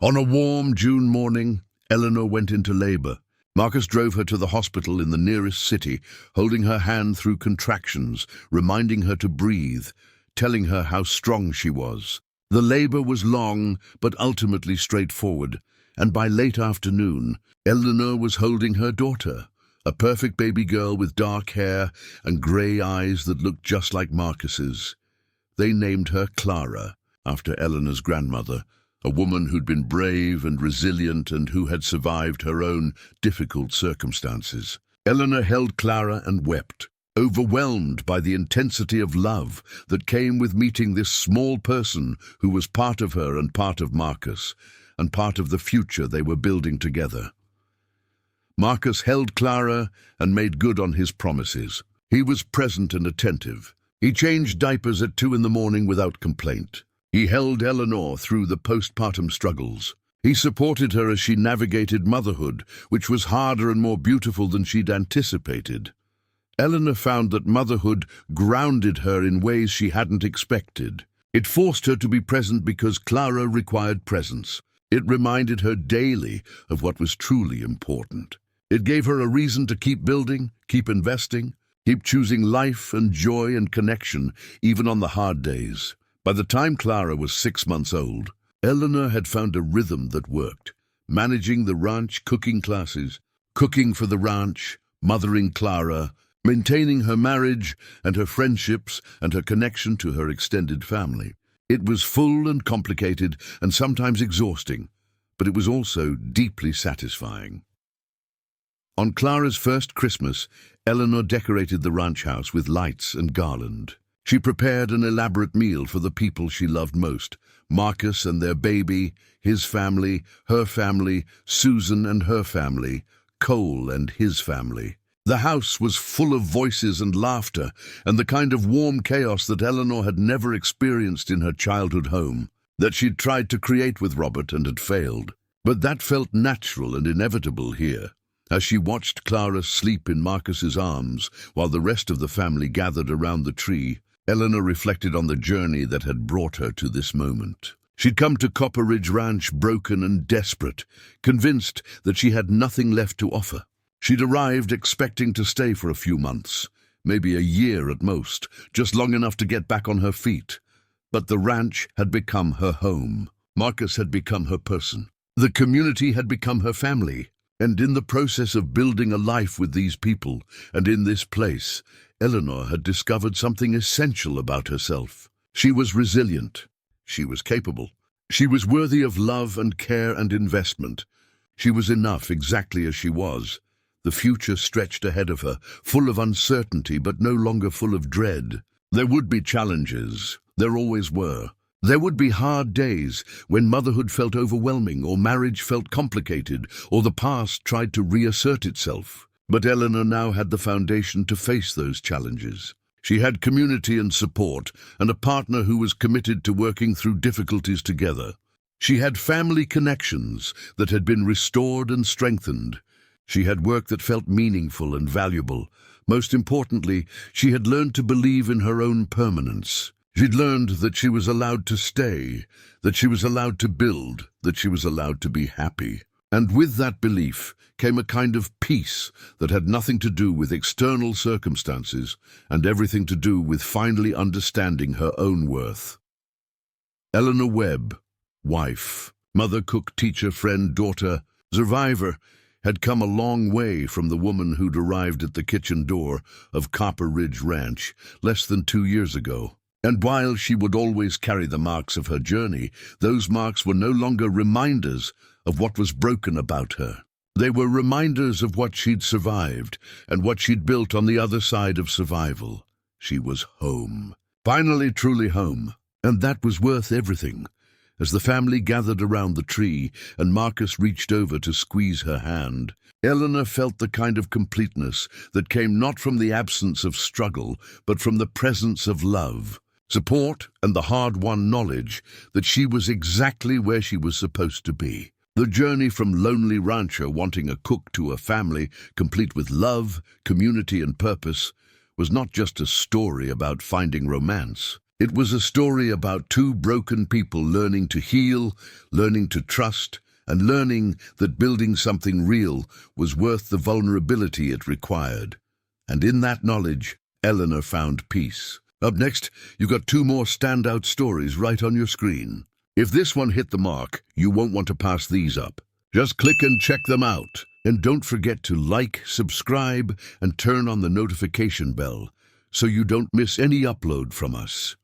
[SPEAKER 1] On a warm June morning, Eleanor went into labor. Marcus drove her to the hospital in the nearest city, holding her hand through contractions, reminding her to breathe, telling her how strong she was. The labor was long, but ultimately straightforward, and by late afternoon, Eleanor was holding her daughter, a perfect baby girl with dark hair and grey eyes that looked just like Marcus's. They named her Clara, after Eleanor's grandmother, a woman who'd been brave and resilient and who had survived her own difficult circumstances. Eleanor held Clara and wept, overwhelmed by the intensity of love that came with meeting this small person who was part of her and part of Marcus, and part of the future they were building together. Marcus held Clara and made good on his promises. He was present and attentive. He changed diapers at 2 a.m. without complaint. He held Eleanor through the postpartum struggles. He supported her as she navigated motherhood, which was harder and more beautiful than she'd anticipated. Eleanor found that motherhood grounded her in ways she hadn't expected. It forced her to be present because Clara required presence. It reminded her daily of what was truly important. It gave her a reason to keep building, keep investing, keep choosing life and joy and connection, even on the hard days. By the time Clara was 6 months old, Eleanor had found a rhythm that worked, managing the ranch cooking classes, cooking for the ranch, mothering Clara, maintaining her marriage and her friendships and her connection to her extended family. It was full and complicated and sometimes exhausting, but it was also deeply satisfying. On Clara's first Christmas, Eleanor decorated the ranch house with lights and garland. She prepared an elaborate meal for the people she loved most: Marcus and their baby, his family, her family, Susan and her family, Cole and his family. The house was full of voices and laughter, and the kind of warm chaos that Eleanor had never experienced in her childhood home, that she'd tried to create with Robert and had failed. But that felt natural and inevitable here. As she watched Clara sleep in Marcus's arms while the rest of the family gathered around the tree, Eleanor reflected on the journey that had brought her to this moment. She'd come to Copper Ridge Ranch broken and desperate, convinced that she had nothing left to offer. She'd arrived expecting to stay for a few months, maybe a year at most, just long enough to get back on her feet. But the ranch had become her home. Marcus had become her person. The community had become her family. And in the process of building a life with these people and in this place, Eleanor had discovered something essential about herself. She was resilient. She was capable. She was worthy of love and care and investment. She was enough exactly as she was. The future stretched ahead of her, full of uncertainty but no longer full of dread. There would be challenges. There always were. There would be hard days when motherhood felt overwhelming, or marriage felt complicated, or the past tried to reassert itself. But Eleanor now had the foundation to face those challenges. She had community and support, and a partner who was committed to working through difficulties together. She had family connections that had been restored and strengthened. She had work that felt meaningful and valuable. Most importantly, she had learned to believe in her own permanence. She'd learned that she was allowed to stay, that she was allowed to build, that she was allowed to be happy. And with that belief came a kind of peace that had nothing to do with external circumstances and everything to do with finally understanding her own worth. Eleanor Webb, wife, mother, cook, teacher, friend, daughter, survivor, had come a long way from the woman who'd arrived at the kitchen door of Copper Ridge Ranch less than 2 years ago. And while she would always carry the marks of her journey, those marks were no longer reminders of what was broken about her. They were reminders of what she'd survived and what she'd built on the other side of survival. She was home. Finally truly home. And that was worth everything. As the family gathered around the tree and Marcus reached over to squeeze her hand, Eleanor felt the kind of completeness that came not from the absence of struggle, but from the presence of love, support, and the hard-won knowledge that she was exactly where she was supposed to be. The journey from lonely rancher wanting a cook to a family complete with love, community, and purpose was not just a story about finding romance. It was a story about two broken people learning to heal, learning to trust, and learning that building something real was worth the vulnerability it required. And in that knowledge, Eleanor found peace. Up next, you got 2 more standout stories right on your screen. If this one hit the mark, you won't want to pass these up. Just click and check them out. And don't forget to like, subscribe, and turn on the notification bell so you don't miss any upload from us.